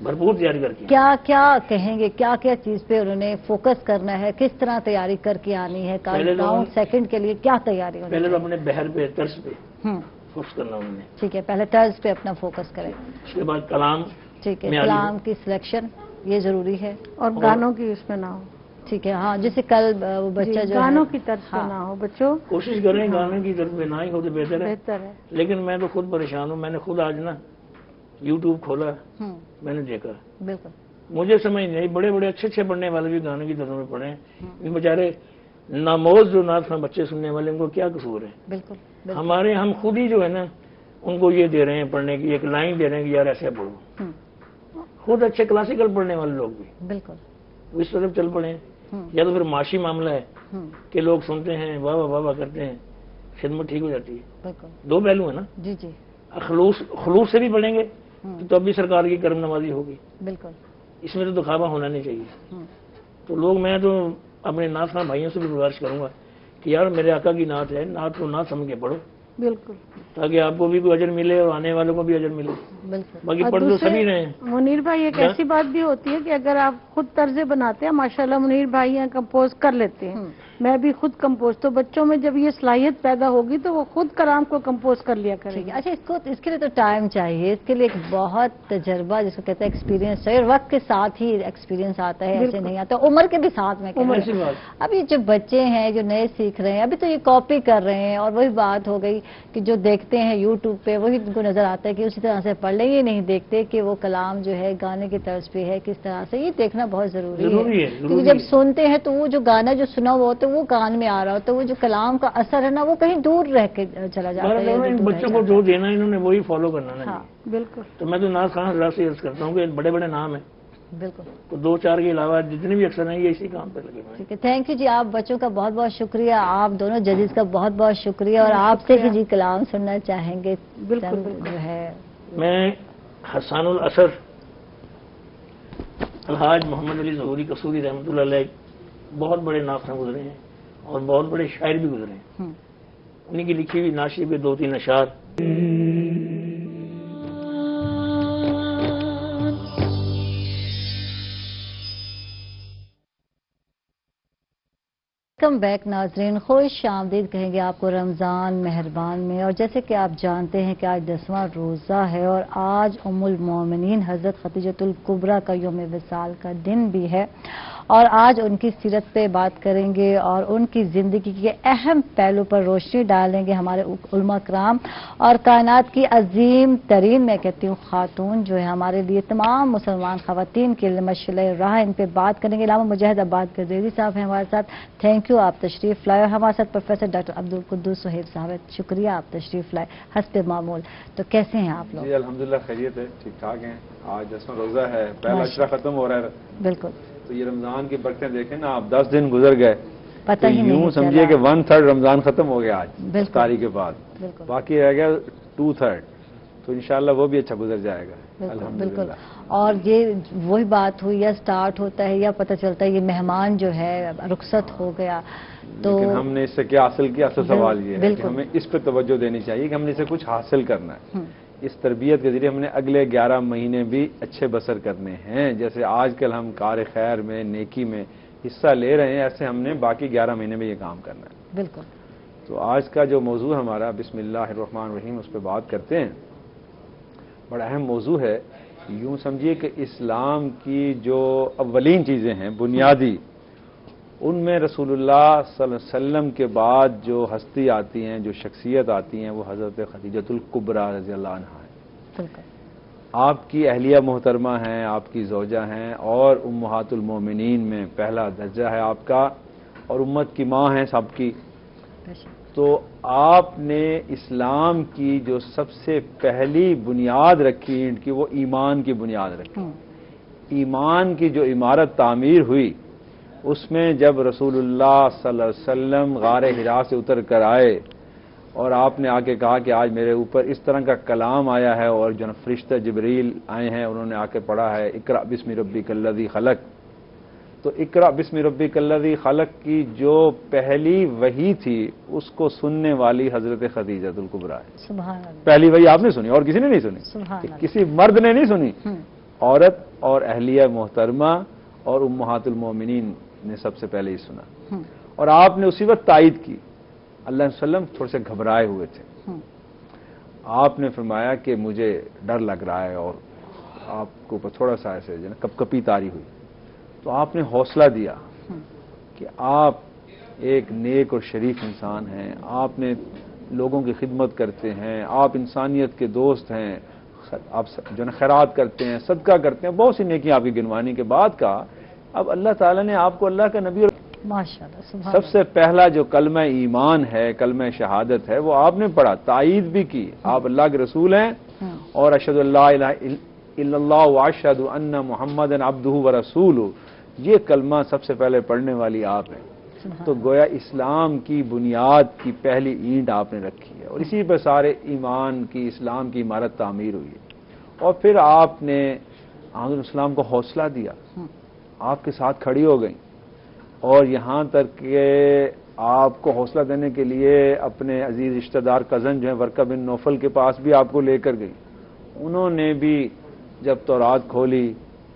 S13: بھرپور تیاری کر کے.
S2: کیا کیا کہیں گے, کیا کیا چیز پہ انہوں نے فوکس کرنا ہے, کس طرح تیاری کر کے آنی ہے, راؤنڈ سیکنڈ کے لیے کیا تیاری ہونی ہے؟
S13: پہلے تو اپنے بہر پہ, طرز پہ فوکس کرنا انہوں نے.
S2: ٹھیک ہے, پہلے طرز پہ اپنا فوکس کریں.
S13: اس کے بعد کلام.
S2: ٹھیک ہے, کلام کی سلیکشن یہ ضروری ہے,
S12: اور گانوں کی اس میں نہ ہو.
S2: ٹھیک ہے, ہاں جیسے کل بچہ جو
S12: گانوں کی طرف پہ نہ ہو. بچوں
S13: کوشش کریں گانے کی طرف پہ نہ ہی ہو تو بہتر ہے. لیکن میں تو خود پریشان ہوں. میں نے خود آج نا یوٹیوب کھولا, میں نے دیکھا,
S2: بالکل
S13: مجھے سمجھ نہیں, بڑے بڑے اچھے پڑھنے والے بھی گانے کی طرف میں پڑھے ہیں. ان بیچارے ناموز جو نعت خواں بچے سننے والے, ان کو کیا قصور ہے؟
S2: بالکل.
S13: ہمارے ہم خود ہی جو ہے نا ان کو یہ دے رہے ہیں پڑھنے کی, ایک لائن دے رہے ہیں کہ یار ایسے پڑھو. خود اچھے کلاسیکل پڑھنے والے لوگ بھی
S2: بالکل
S13: اس طرف چل پڑے ہیں. یا تو پھر معاشی معاملہ ہے کہ لوگ سنتے ہیں, واہ واہ واہ کرتے ہیں, خدمت ٹھیک ہو جاتی ہے. دو پہلو ہے نا.
S2: جی جی,
S13: خلوص سے بھی پڑھیں گے تو اب بھی سرکار کی کرم نوازی ہوگی.
S2: بالکل,
S13: اس میں تو دکھاوا ہونا نہیں چاہیے. تو لوگ, میں تو اپنے نعت خواں بھائیوں سے بھی گزارش کروں گا کہ یار میرے آقا کی نعت ہے, نعت کو نعت سمجھ کے پڑھو,
S12: بالکل,
S13: تاکہ آپ کو بھی کوئی اجر ملے اور آنے والوں کو بھی اجر ملے. باقی پڑھ تو سبھی رہے ہیں.
S12: منیر بھائی ایک ایسی بات بھی ہوتی ہے کہ اگر آپ خود طرزیں بناتے ہیں, ماشاءاللہ منیر بھائی یہاں کمپوز کر لیتے ہیں, میں بھی خود کمپوز, تو بچوں میں جب یہ صلاحیت پیدا ہوگی تو وہ خود کلام کو کمپوز کر لیا کریں گے.
S2: اچھا, اس کے لیے تو ٹائم چاہیے, اس کے لیے ایک بہت تجربہ جس کو کہتے ہیں ایکسپیرینس چاہیے, اور وقت کے ساتھ ہی ایکسپیرینس آتا ہے, ایسے نہیں آتا, عمر کے بھی ساتھ میں. ابھی جو بچے ہیں جو نئے سیکھ رہے ہیں, ابھی تو یہ کاپی کر رہے ہیں, اور وہی بات ہو گئی کہ جو دیکھتے ہیں یوٹیوب پہ وہی ان کو نظر آتا ہے کہ اسی طرح سے پڑھ لیں, یہ نہیں دیکھتے کہ وہ کلام جو ہے گانے کی طرز پہ ہے کس طرح سے. یہ دیکھنا بہت ضروری ہے, کیونکہ جب سنتے ہیں تو وہ جو گانا جو سنا ہوا ہوتا ہے وہ کان میں آ رہا ہوتا ہے, وہ جو کلام کا اثر ہے نا وہ کہیں دور رہ کے چلا جاتا ہے.
S13: بچوں کو جو دینا انہوں نے وہی فالو کرنا نا.
S12: بالکل.
S13: تو میں تو نعت خواں حضرات سے عرض کرتا ہوں کہ بڑے بڑے نام ہیں,
S2: بالکل,
S13: تو 2-4 کے علاوہ جتنے بھی اکثر ہیں یہ اسی کام پہ لگے ہوئے.
S2: ٹھیک ہے, تھینک یو جی. آپ بچوں کا بہت بہت شکریہ, آپ دونوں ججز کا بہت بہت شکریہ, اور آپ سے جی کلام سننا چاہیں گے.
S12: بالکل
S2: جو ہے
S13: میں حسان الاثر الحاج محمد علی ظہوری قصوری رحمۃ اللہ علیہ بہت بڑے نعت خواں گزرے ہیں اور بہت بڑے شاعر بھی گزرے ہیں. انہیں کی لکھی ہوئی ناشی کے 2-3 اشعار.
S2: ویلکم بیک ناظرین, خوش آمدید کہیں گے آپ کو رمضان مہربان میں. اور جیسے کہ آپ جانتے ہیں کہ آج 10واں روزہ ہے, اور آج ام المومنین حضرت خدیجۃ الکبریٰ کا یوم وصال کا دن بھی ہے, اور آج ان کی سیرت پہ بات کریں گے اور ان کی زندگی کے اہم پہلو پر روشنی ڈالیں گے ہمارے علماء کرام. اور کائنات کی عظیم ترین, میں کہتی ہوں خاتون جو ہے ہمارے لیے تمام مسلمان خواتین کے لیے مشعلِ راہ, ان پہ بات کریں گے. علامہ مجاہد عباد گردیری صاحب ہیں ہمارے ساتھ, تھینک یو, آپ تشریف لائے. اور ہمارے ساتھ پروفیسر ڈاکٹر عبدالقدوس سہیل صاحب ہے, شکریہ آپ تشریف لائے حسب معمول. تو کیسے ہیں آپ لوگ؟
S15: جی الحمدللہ خیریت ہے, ٹھیک ٹھاک ہیں. آج 10واں روزہ ہے, پہلا عشرہ ختم ہو رہا ہے.
S2: بالکل,
S15: تو یہ رمضان کی برکتیں دیکھیں نا, آپ 10 دن گزر گئے,
S2: پتہ ہی نہیں,
S15: یوں سمجھیے کہ 1/3 رمضان ختم ہو گیا آج افطاری کے بعد, باقی رہ گیا 2/3. تو انشاءاللہ وہ بھی اچھا گزر جائے گا
S2: بالکل. اور یہ وہی بات ہوئی, یا سٹارٹ ہوتا ہے یا پتہ چلتا ہے یہ مہمان جو ہے رخصت ہو گیا. تو
S15: لیکن ہم نے اس سے کیا حاصل کیا, اصل سوال یہ ہے کہ ہمیں اس پہ توجہ دینی چاہیے کہ ہم نے اسے کچھ حاصل کرنا ہے. اس تربیت کے ذریعے ہم نے اگلے 11 مہینے بھی اچھے بسر کرنے ہیں. جیسے آج کل ہم کار خیر میں, نیکی میں حصہ لے رہے ہیں, ایسے ہم نے باقی 11 مہینے میں یہ کام کرنا ہے.
S2: بالکل.
S15: تو آج کا جو موضوع ہمارا بسم اللہ الرحمن الرحیم, اس پہ بات کرتے ہیں. بڑا اہم موضوع ہے. یوں سمجھیے کہ اسلام کی جو اولین چیزیں ہیں بنیادی, ان میں رسول اللہ صلی اللہ علیہ وسلم کے بعد جو ہستی آتی ہیں, جو شخصیت آتی ہیں, وہ حضرت خدیجۃ الکبریٰ رضی اللہ عنہا ہے. آپ کی اہلیہ محترمہ ہیں, آپ کی زوجہ ہیں, اور امہات المومنین میں پہلا درجہ ہے آپ کا, اور امت کی ماں ہیں سب کی. تو آپ نے اسلام کی جو سب سے پہلی بنیاد رکھی ان کی, وہ ایمان کی بنیاد رکھی. ایمان کی جو عمارت تعمیر ہوئی, اس میں جب رسول اللہ صلی اللہ علیہ وسلم غار حرا سے اتر کر آئے اور آپ نے آ کے کہا کہ آج میرے اوپر اس طرح کا کلام آیا ہے, اور جو فرشتہ جبریل آئے ہیں انہوں نے آ کے پڑھا ہے اقرأ بسم ربک الذی خلق. تو اقرأ بسم ربک الذی خلق کی جو پہلی وحی تھی اس کو سننے والی حضرت خدیجہ الکبریٰ ہے.
S2: سبحان اللہ.
S15: پہلی وحی آپ نے سنی اور کسی نے نہیں سنی, کسی مرد نے نہیں سنی, عورت اور اہلیہ محترمہ اور امہات المومنین نے سب سے پہلے ہی سنا، اور آپ نے اسی وقت تائید کی۔ اللہ علیہ وسلم تھوڑے سے گھبرائے ہوئے تھے، آپ نے فرمایا کہ مجھے ڈر لگ رہا ہے، اور آپ کو اوپر تھوڑا سا ایسے جو نا کپ کپی طاری ہوئی، تو آپ نے حوصلہ دیا کہ آپ ایک نیک اور شریف انسان ہیں، آپ نے لوگوں کی خدمت کرتے ہیں، آپ انسانیت کے دوست ہیں، آپ جو نا خیرات کرتے ہیں، صدقہ کرتے ہیں، بہت سی نیکیاں آپ کی گنوانی کے بعد کہا اب اللہ تعالیٰ نے آپ کو اللہ کا نبی اور
S2: ماشاءاللہ
S15: سب سے پہلا جو کلمہ ایمان ہے، کلمہ شہادت ہے، وہ آپ نے پڑھا، تائید بھی کی، آپ اللہ کے رسول ہیں، اور اشہد ان لا الہ الا اللہ واشہد ان محمد عبدہ ورسولہ، یہ کلمہ سب سے پہلے پڑھنے والی آپ ہیں۔ تو گویا اسلام کی بنیاد کی پہلی اینٹ آپ نے رکھی ہے، اور اسی پر سارے ایمان کی، اسلام کی عمارت تعمیر ہوئی ہے۔ اور پھر آپ نے حضرت اسلام کو حوصلہ دیا، آپ کے ساتھ کھڑی ہو گئیں، اور یہاں تک کہ آپ کو حوصلہ دینے کے لیے اپنے عزیز رشتہ دار کزن جو ہیں ورقہ بن نوفل کے پاس بھی آپ کو لے کر گئی۔ انہوں نے بھی جب تورات کھولی،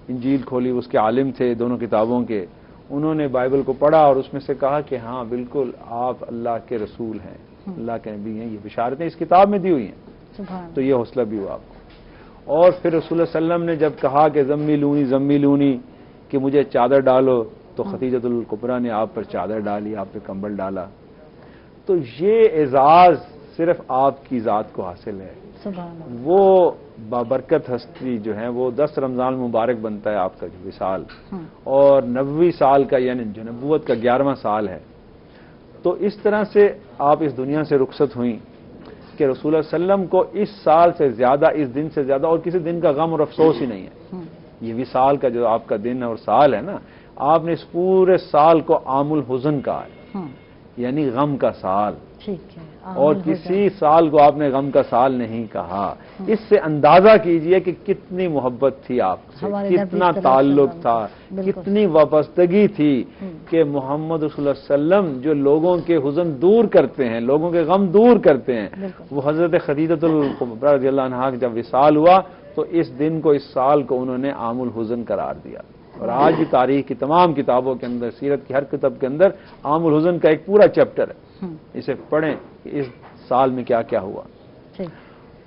S15: انجیل کھولی، اس کے عالم تھے دونوں کتابوں کے، انہوں نے بائبل کو پڑھا اور اس میں سے کہا کہ ہاں بالکل آپ اللہ کے رسول ہیں، اللہ کے نبی ہیں، یہ بشارتیں اس کتاب میں دی ہوئی ہیں۔ تو یہ حوصلہ بھی ہوا آپ کو۔ اور پھر رسول اللہ صلی اللہ علیہ وسلم نے جب کہا کہ زمیلونی زمیلونی، کہ مجھے چادر ڈالو، تو خدیجۃ الکبریٰ نے آپ پر چادر ڈالی، آپ پہ کمبل ڈالا۔ تو یہ اعزاز صرف آپ کی ذات کو حاصل ہے۔ وہ بابرکت ہستی جو ہے وہ 10 رمضان مبارک بنتا ہے آپ کا جو وصال، اور 90 سال کا یعنی جو نبوت کا 11واں سال ہے۔ تو اس طرح سے آپ اس دنیا سے رخصت ہوئیں کہ رسول اللہ صلی اللہ علیہ وسلم کو اس سال سے زیادہ، اس دن سے زیادہ اور کسی دن کا غم اور افسوس ہی نہیں ہے۔ یہ وصال کا جو آپ کا دن اور سال ہے نا، آپ نے اس پورے سال کو عام الحزن کہا ہے، یعنی غم کا سال، اور کسی سال کو آپ نے غم کا سال نہیں کہا۔ اس سے اندازہ کیجئے کہ کتنی محبت تھی آپ سے، کتنا تعلق تھا، کتنی وابستگی تھی کہ محمد رسول اللہ صلی اللہ علیہ وسلم جو لوگوں کے حزن دور کرتے ہیں، لوگوں کے غم دور کرتے ہیں، وہ حضرت خدیجۃ الکبریٰ رضی اللہ عنہا جب وصال ہوا تو اس دن کو، اس سال کو انہوں نے عام الحزن قرار دیا۔ اور آج بھی تاریخ کی تمام کتابوں کے اندر، سیرت کی ہر کتاب کے اندر عام الحزن کا ایک پورا چیپٹر ہے، اسے پڑھیں کہ اس سال میں کیا کیا ہوا۔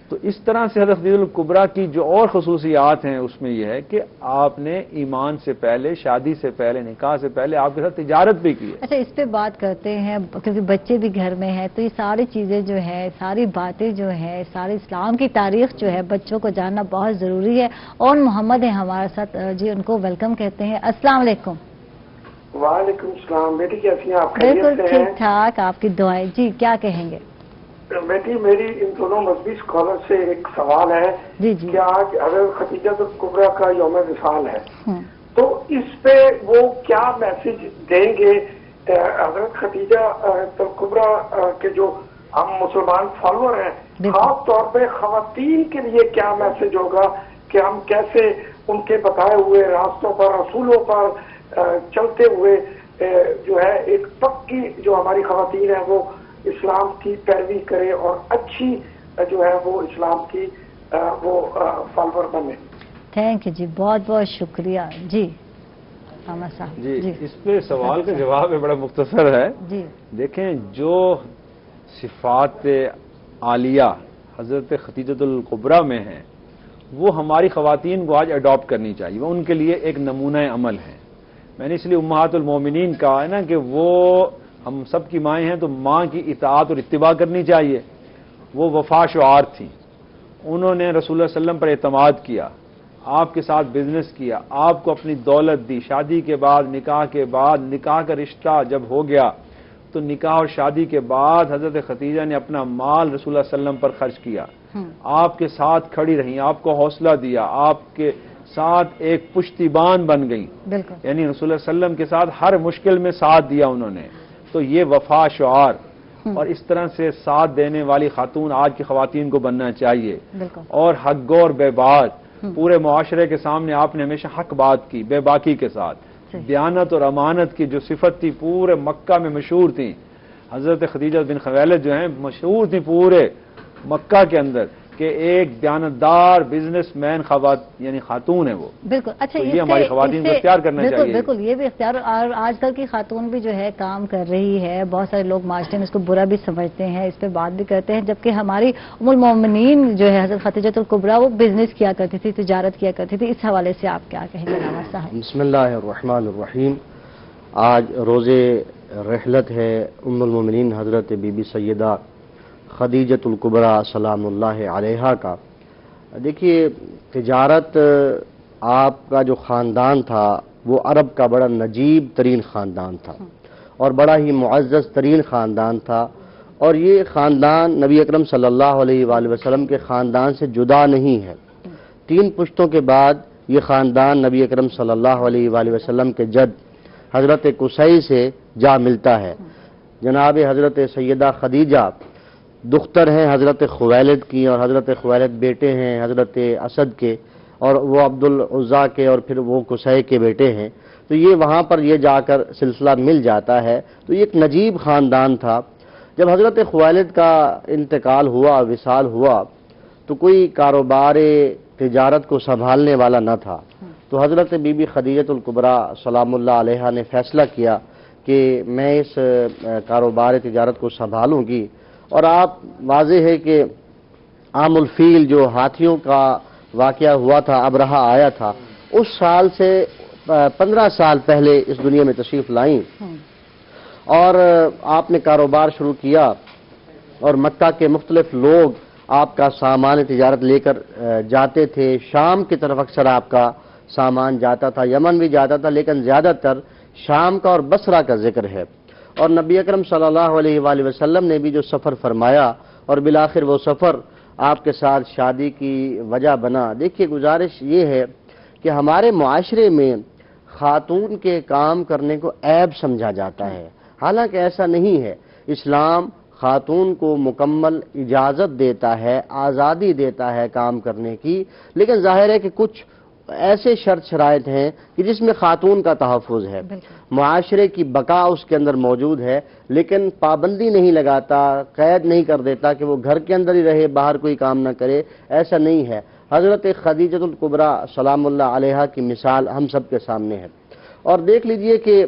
S15: تو اس طرح سے حضرت خدیجہ الکبریٰ کی جو اور خصوصیات ہیں اس میں یہ ہے کہ آپ نے ایمان سے پہلے، شادی سے پہلے، نکاح سے پہلے آپ کے ساتھ تجارت بھی کی ہے۔
S2: اچھا، اس پہ بات کرتے ہیں کیونکہ بچے بھی گھر میں ہیں، تو یہ ساری چیزیں جو ہیں، ساری باتیں جو ہیں، سارے اسلام کی تاریخ جو ہے بچوں کو جاننا بہت ضروری ہے۔ اور محمد ہیں ہمارے ساتھ، جی ان کو ویلکم کہتے ہیں۔ السلام علیکم۔
S16: وعلیکم السلام، بیٹی کیسی ہیں آپ؟ خیریت سے ہیں؟
S2: بالکل ٹھیک ٹھاک، آپ کی دعائیں۔ جی کیا کہیں گے؟
S16: بیٹی میری ان دونوں مذہبی اسکالر سے ایک سوال ہے کہ آج حضرت خدیجۃ الکبریٰ کا یوم وصال ہے، تو اس پہ وہ کیا میسج دیں گے حضرت خدیجہ الکبریٰ کے جو ہم مسلمان فالوور ہیں، خاص طور پہ خواتین کے لیے کیا میسج ہوگا کہ ہم کیسے ان کے بتائے ہوئے راستوں پر، رسولوں پر چلتے ہوئے جو ہے ایک پکی جو ہماری خواتین ہیں وہ اسلام کی پیروی کرے اور اچھی جو ہے وہ اسلام کی وہ فالوور بنے۔
S2: تھینک یو جی، بہت بہت شکریہ۔ جی صاحب
S15: جی اس پہ سوال کا جواب ہے بڑا مختصر ہے۔
S2: جی
S15: دیکھیں، جو صفات عالیہ حضرت خدیجۃ الکبریٰ میں ہیں وہ ہماری خواتین کو آج اڈاپٹ کرنی چاہیے، وہ ان کے لیے ایک نمونہ عمل ہے۔ میں نے اس لیے امہات المومنین کہا ہے نا کہ وہ ہم سب کی مائیں ہیں تو ماں کی اطاعت اور اتباع کرنی چاہیے۔ وہ وفا شعار تھیں، انہوں نے رسول اللہ صلی اللہ علیہ وسلم پر اعتماد کیا، آپ کے ساتھ بزنس کیا، آپ کو اپنی دولت دی، شادی کے بعد، نکاح کے بعد، نکاح کا رشتہ جب ہو گیا تو نکاح اور شادی کے بعد حضرت خدیجہ نے اپنا مال رسول اللہ صلی اللہ علیہ وسلم پر خرچ کیا، آپ کے ساتھ کھڑی رہیں، آپ کو حوصلہ دیا، آپ کے ساتھ ایک پشتیبان بن گئی، یعنی رسول اللہ صلی اللہ علیہ وسلم کے ساتھ ہر مشکل میں ساتھ دیا انہوں نے۔ تو یہ وفا شعار اور اس طرح سے ساتھ دینے والی خاتون آج کی خواتین کو بننا چاہیے۔ اور حق گو اور بے بات، پورے معاشرے کے سامنے آپ نے ہمیشہ حق بات کی، بے باکی کے ساتھ۔ دیانت اور امانت کی جو صفت تھی پورے مکہ میں مشہور تھی، حضرت خدیجہ بن خویلد جو ہیں مشہور تھی پورے مکہ کے اندر کہ ایک دیانتدار بزنس مین یعنی خاتون ہے وہ.
S2: بالکل. اچھا
S15: یہ ہماری خواتین کو اختیار کرنا چاہیے.
S2: بالکل یہ بھی اختیار. اور آج کل کی خاتون بھی جو ہے کام کر رہی ہے. بہت سارے لوگ معاشرے میں اس کو برا بھی سمجھتے ہیں, اس پہ بات بھی کرتے ہیں, جبکہ ہماری ام المومنین جو ہے حضرت خدیجہ الکبریٰ وہ بزنس کیا کرتی تھی, تجارت کیا کرتی تھی. اس حوالے سے آپ کیا کہیں گے نواز صاحب؟
S17: بسم اللہ الرحمن الرحیم. آج روز رحلت ہے ام المومنین حضرت بی بی سیدہ خدیجۃ الکبریٰ سلام اللہ علیہا کا. دیکھیے, تجارت آپ کا جو خاندان تھا وہ عرب کا بڑا نجیب ترین خاندان تھا اور بڑا ہی معزز ترین خاندان تھا, اور یہ خاندان نبی اکرم صلی اللہ علیہ وآلہ وسلم کے خاندان سے جدا نہیں ہے. 3 پشتوں کے بعد یہ خاندان نبی اکرم صلی اللہ علیہ وآلہ وسلم کے جد حضرت قصی سے جا ملتا ہے. جناب حضرت سیدہ خدیجہ دختر ہیں حضرت خویلد کی, اور حضرت خویلد بیٹے ہیں حضرت اسد کے, اور وہ عبد العزیٰ کے, اور پھر وہ قصی کے بیٹے ہیں. تو یہ وہاں پر یہ جا کر سلسلہ مل جاتا ہے. تو یہ ایک نجیب خاندان تھا. جب حضرت خویلد کا انتقال ہوا, وصال ہوا, تو کوئی کاروبار تجارت کو سنبھالنے والا نہ تھا. تو حضرت بی بی خدیجۃ الکبریٰ سلام اللہ علیہا نے فیصلہ کیا کہ میں اس کاروبار تجارت کو سنبھالوں گی. اور آپ واضح ہے کہ عام الفیل جو ہاتھیوں کا واقعہ ہوا تھا, ابرہہ آیا تھا, اس سال سے 15 سال پہلے اس دنیا میں تشریف لائیں, اور آپ نے کاروبار شروع کیا, اور مکہ کے مختلف لوگ آپ کا سامان تجارت لے کر جاتے تھے. شام کی طرف اکثر آپ کا سامان جاتا تھا, یمن بھی جاتا تھا, لیکن زیادہ تر شام کا اور بصرہ کا ذکر ہے. اور نبی اکرم صلی اللہ علیہ وآلہ وسلم نے بھی جو سفر فرمایا, اور بالآخر وہ سفر آپ کے ساتھ شادی کی وجہ بنا. دیکھیے, گزارش یہ ہے کہ ہمارے معاشرے میں خاتون کے کام کرنے کو عیب سمجھا جاتا ہے, حالانکہ ایسا نہیں ہے. اسلام خاتون کو مکمل اجازت دیتا ہے, آزادی دیتا ہے کام کرنے کی, لیکن ظاہر ہے کہ کچھ ایسے شرط شرائط ہیں کہ جس میں خاتون کا تحفظ ہے, معاشرے کی بقا اس کے اندر موجود ہے, لیکن پابندی نہیں لگاتا, قید نہیں کر دیتا کہ وہ گھر کے اندر ہی رہے, باہر کوئی کام نہ کرے. ایسا نہیں ہے. حضرت خدیجۃ الکبریٰ سلام اللہ علیہا کی مثال ہم سب کے سامنے ہے. اور دیکھ لیجئے کہ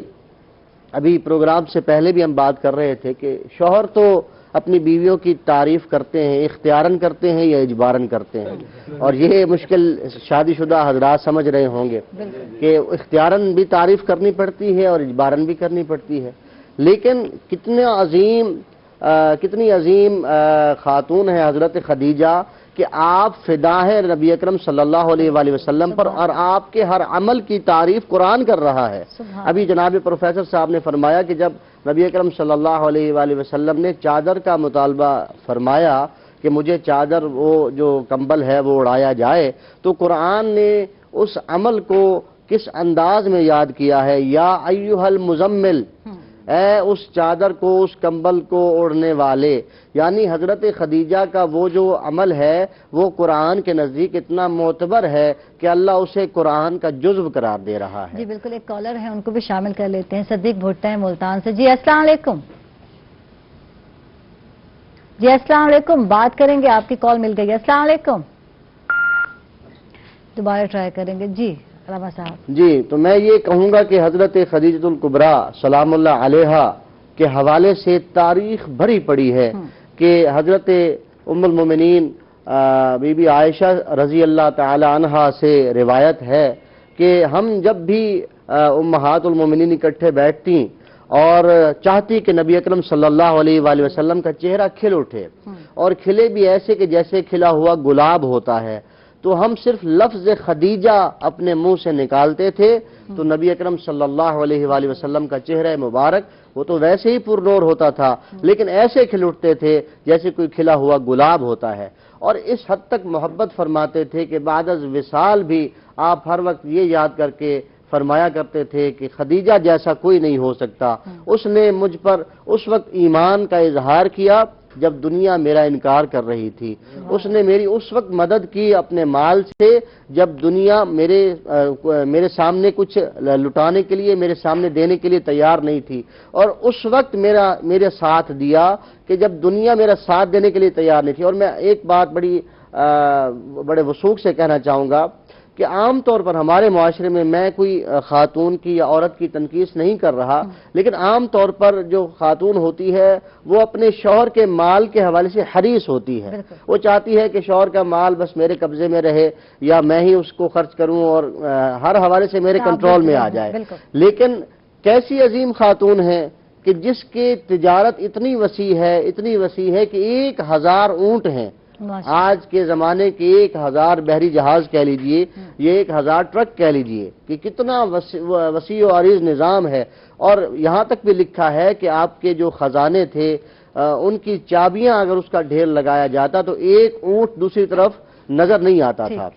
S17: ابھی پروگرام سے پہلے بھی ہم بات کر رہے تھے کہ شوہر تو اپنی بیویوں کی تعریف کرتے ہیں, اختیاراً کرتے ہیں یا اجباراً کرتے ہیں, اور یہ مشکل شادی شدہ حضرات سمجھ رہے ہوں گے کہ اختیاراً بھی تعریف کرنی پڑتی ہے اور اجباراً بھی کرنی پڑتی ہے. لیکن کتنی عظیم خاتون ہے حضرت خدیجہ کہ آپ فدا ہے نبی اکرم صلی اللہ علیہ وآلہ وسلم پر, اور آپ کے ہر عمل کی تعریف قرآن کر رہا ہے. ابھی جناب پروفیسر صاحب نے فرمایا کہ جب نبی اکرم صلی اللہ علیہ وآلہ وسلم نے چادر کا مطالبہ فرمایا کہ مجھے چادر, وہ جو کمبل ہے وہ اڑایا جائے, تو قرآن نے اس عمل کو کس انداز میں یاد کیا ہے, یا ایھا المزمل, اے اس چادر کو, اس کمبل کو اوڑھنے والے. یعنی حضرت خدیجہ کا وہ جو عمل ہے وہ قرآن کے نزدیک اتنا معتبر ہے کہ اللہ اسے قرآن کا جزو قرار دے رہا ہے.
S2: جی بالکل, ایک کالر ہے, ان کو بھی شامل کر لیتے ہیں. صدیق بھٹا ہے ملتان سے. جی السلام علیکم. جی السلام علیکم, بات کریں گے, آپ کی کال مل گئی. السلام علیکم, دوبارہ ٹرائی کریں گے. جی علامہ صاحب.
S17: جی, تو میں یہ کہوں گا کہ حضرت خدیجۃ الکبریٰ سلام اللہ علیہا کے حوالے سے تاریخ بھری پڑی ہے کہ حضرت ام المومنین بی بی عائشہ رضی اللہ تعالی عنہا سے روایت ہے کہ ہم جب بھی امہات المومنین اکٹھے بیٹھتی اور چاہتی کہ نبی اکرم صلی اللہ علیہ وآلہ وسلم کا چہرہ کھل اٹھے, اور کھلے بھی ایسے کہ جیسے کھلا ہوا گلاب ہوتا ہے, تو ہم صرف لفظ خدیجہ اپنے منہ سے نکالتے تھے تو نبی اکرم صلی اللہ علیہ وآلہ وسلم کا چہرہ مبارک وہ تو ویسے ہی پر نور ہوتا تھا, لیکن ایسے کھل اٹھتے تھے جیسے کوئی کھلا ہوا گلاب ہوتا ہے. اور اس حد تک محبت فرماتے تھے کہ بعد از وصال بھی آپ ہر وقت یہ یاد کر کے فرمایا کرتے تھے کہ خدیجہ جیسا کوئی نہیں ہو سکتا. اس نے مجھ پر اس وقت ایمان کا اظہار کیا جب دنیا میرا انکار کر رہی تھی. اس نے میری اس وقت مدد کی اپنے مال سے جب دنیا میرے سامنے کچھ لٹانے کے لیے, میرے سامنے دینے کے لیے تیار نہیں تھی, اور اس وقت میرے ساتھ دیا کہ جب دنیا میرا ساتھ دینے کے لیے تیار نہیں تھی. اور میں ایک بات بڑی بڑے وثوق سے کہنا چاہوں گا کہ عام طور پر ہمارے معاشرے میں کوئی خاتون کی یا عورت کی تنقیص نہیں کر رہا، لیکن عام طور پر جو خاتون ہوتی ہے وہ اپنے شوہر کے مال کے حوالے سے حریص ہوتی ہے، وہ چاہتی ہے کہ شوہر کا مال بس میرے قبضے میں رہے یا میں ہی اس کو خرچ کروں اور ہر حوالے سے میرے کنٹرول میں آ جائے۔ لیکن کیسی عظیم خاتون ہے کہ جس کی تجارت اتنی وسیع ہے کہ 1000 اونٹ ہیں، آج کے زمانے کے 1000 بحری جہاز کہہ لیجئے، یہ 1000 ٹرک کہہ لیجئے کہ کتنا وسیع و عریض نظام ہے۔ اور یہاں تک بھی لکھا ہے کہ آپ کے جو خزانے تھے ان کی چابیاں اگر اس کا ڈھیر لگایا جاتا تو ایک اونٹ دوسری طرف نظر نہیں آتا تھا۔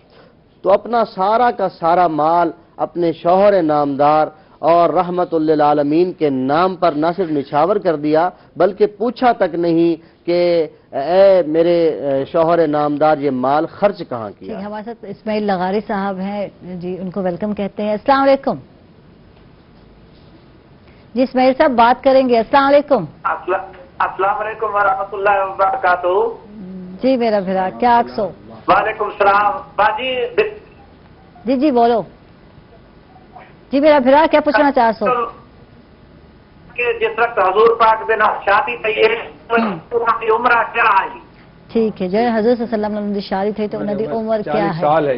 S17: تو اپنا سارا کا سارا مال اپنے شوہر نامدار اور رحمت للعالمین کے نام پر نہ صرف نچھاور کر دیا بلکہ پوچھا تک نہیں کہ اے میرے شوہر نامدار یہ مال خرچ کہاں کیا۔
S2: ہمارے ساتھ اسماعیل لغاری صاحب ہیں جی، ان کو ویلکم کہتے ہیں۔ السلام علیکم جی، اسماعیل صاحب بات کریں گے۔ السلام علیکم۔
S18: السلام علیکم ورحمۃ اللہ وبرکاتہ۔
S2: جی میرا بھرا، کیا آکسو؟
S18: وعلیکم السلام باجی۔
S2: جی بولو جی میرا بھرا، کیا پوچھنا چاہ سو؟
S18: کہ جس وقت حضور پاک بنا شادی تھی عمرہ کیا ہے؟
S2: ٹھیک ہے، جو حضور صلی اللہ علیہ وسلم شادی تھی تو انہوں کی عمر کیا ہے؟
S15: 40 سال ہے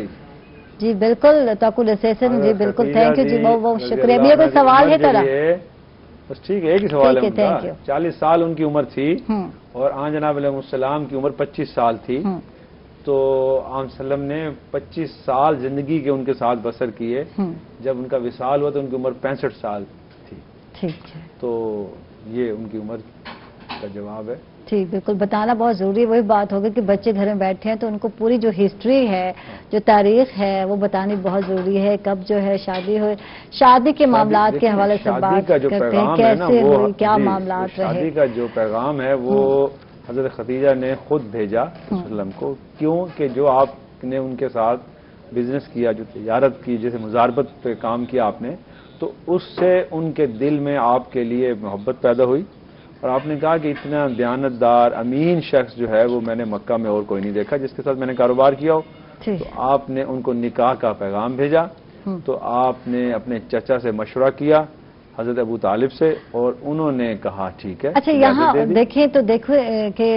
S2: جی بالکل، تاکل اسیسن جی بالکل، تھینک یو جی، بہت شکریہ۔ میرا کوئی سوال ہے ترا؟
S15: بس ٹھیک ہے، ایک ہی سوال ہے۔ 40 سال ان کی عمر تھی اور آن جناب علیہ السلام کی عمر 25 سال تھی، تو آن وسلم نے 25 سال زندگی کے ان کے ساتھ بسر کیے۔ جب ان کا وصال ہوا تو ان کی عمر 65 سال تھی۔
S2: ٹھیک ہے،
S15: تو یہ ان کی عمر کا جواب ہے۔
S2: ٹھیک، بالکل بتانا بہت ضروری ہے۔ وہی بات ہوگی کہ بچے گھر میں بیٹھے ہیں تو ان کو پوری جو ہسٹری ہے، جو تاریخ ہے، وہ بتانی بہت ضروری ہے۔ کب جو ہے شادی ہوئے، شادی کے معاملات کے حوالے سے بات کرتے ہیں، کیسے ہوئی، کیا معاملات رہے۔
S15: شادی کا جو پیغام ہے وہ حضرت خدیجہ نے خود بھیجا وسلم کو، کیوں کہ جو آپ نے ان کے ساتھ بزنس کیا، جو تجارت کی، جیسے مزاربت پہ کام کیا آپ نے، تو اس سے ان کے دل میں آپ کے لیے محبت پیدا ہوئی اور آپ نے کہا کہ اتنا دیانتدار امین شخص جو ہے وہ میں نے مکہ میں اور کوئی نہیں دیکھا جس کے ساتھ میں نے کاروبار کیا ہو۔ تو آپ نے ان کو نکاح کا پیغام بھیجا، تو آپ نے اپنے چچا سے مشورہ کیا، حضرت ابو طالب سے، اور انہوں نے کہا ٹھیک ہے۔
S2: اچھا یہاں دیکھیں تو دیکھو کہ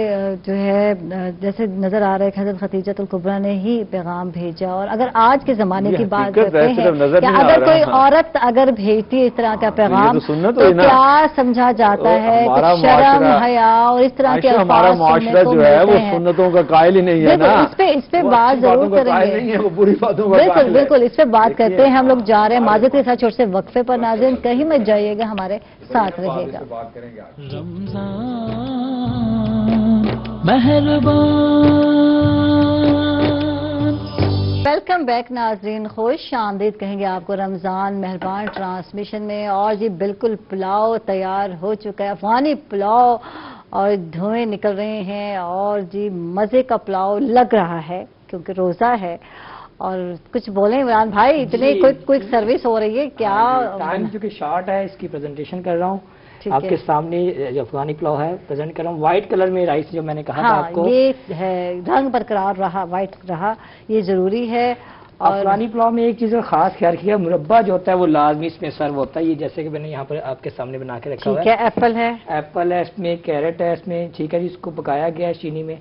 S2: جو ہے جیسے نظر آ رہا ہے کہ حضرت خدیجۃ الکبریٰ نے ہی پیغام بھیجا، اور اگر آج کے زمانے کی بات کرتے ہیں کہ اگر کوئی عورت اگر بھیجتی ہے اس طرح کا پیغام تو کیا سمجھا جاتا ہے کہ شرم حیا اور اس طرح کے
S15: ہمارا معاشرہ جو ہے وہ سنتوں کا قائل ہی نہیں ہے نا،
S2: اس پہ بات ضرور کریں گے، بالکل بالکل اس پہ بات کرتے ہیں۔ ہم لوگ جا رہے ہیں معذرت کے ساتھ چھوٹے سے وقفے پر، ناظرین کہیں مت جائیے گا، ہمارے ساتھ رہے گا۔
S4: رمضان مہربان۔
S2: ویلکم بیک ناظرین، خوش آمدید کہیں گے آپ کو رمضان مہربان ٹرانسمیشن میں۔ اور جی بالکل پلاؤ تیار ہو چکا ہے، افغانی پلاؤ، اور دھوئیں نکل رہے ہیں، اور جی مزے کا پلاؤ لگ رہا ہے کیونکہ روزہ ہے۔ اور کچھ بولیں عمران بھائی، اتنے کوئک سروس ہو رہی ہے کیا؟
S10: ٹائم چونکہ شارٹ ہے، اس کی پریزنٹیشن کر رہا ہوں آپ کے سامنے۔ جو افغانی پلاؤ ہے پریزنٹ کر رہا ہوں، وائٹ کلر میں رائس جو میں نے کہا تھا آپ کو،
S2: یہ ہے رنگ برقرار رہا، وائٹ رہا، یہ ضروری ہے۔
S10: اور افغانی پلاؤ میں ایک چیز کا خاص خیال کیا، مربع جو ہوتا ہے وہ لازمی اس میں سرو ہوتا ہے، یہ جیسے کہ میں نے یہاں پر آپ کے سامنے بنا کے رکھا ہوا ہے۔
S2: ایپل ہے،
S10: ایپل ہے اس میں، کیرٹ ہے اس میں، ٹھیک ہے جی، اس کو پکایا گیا ہے چینی میں۔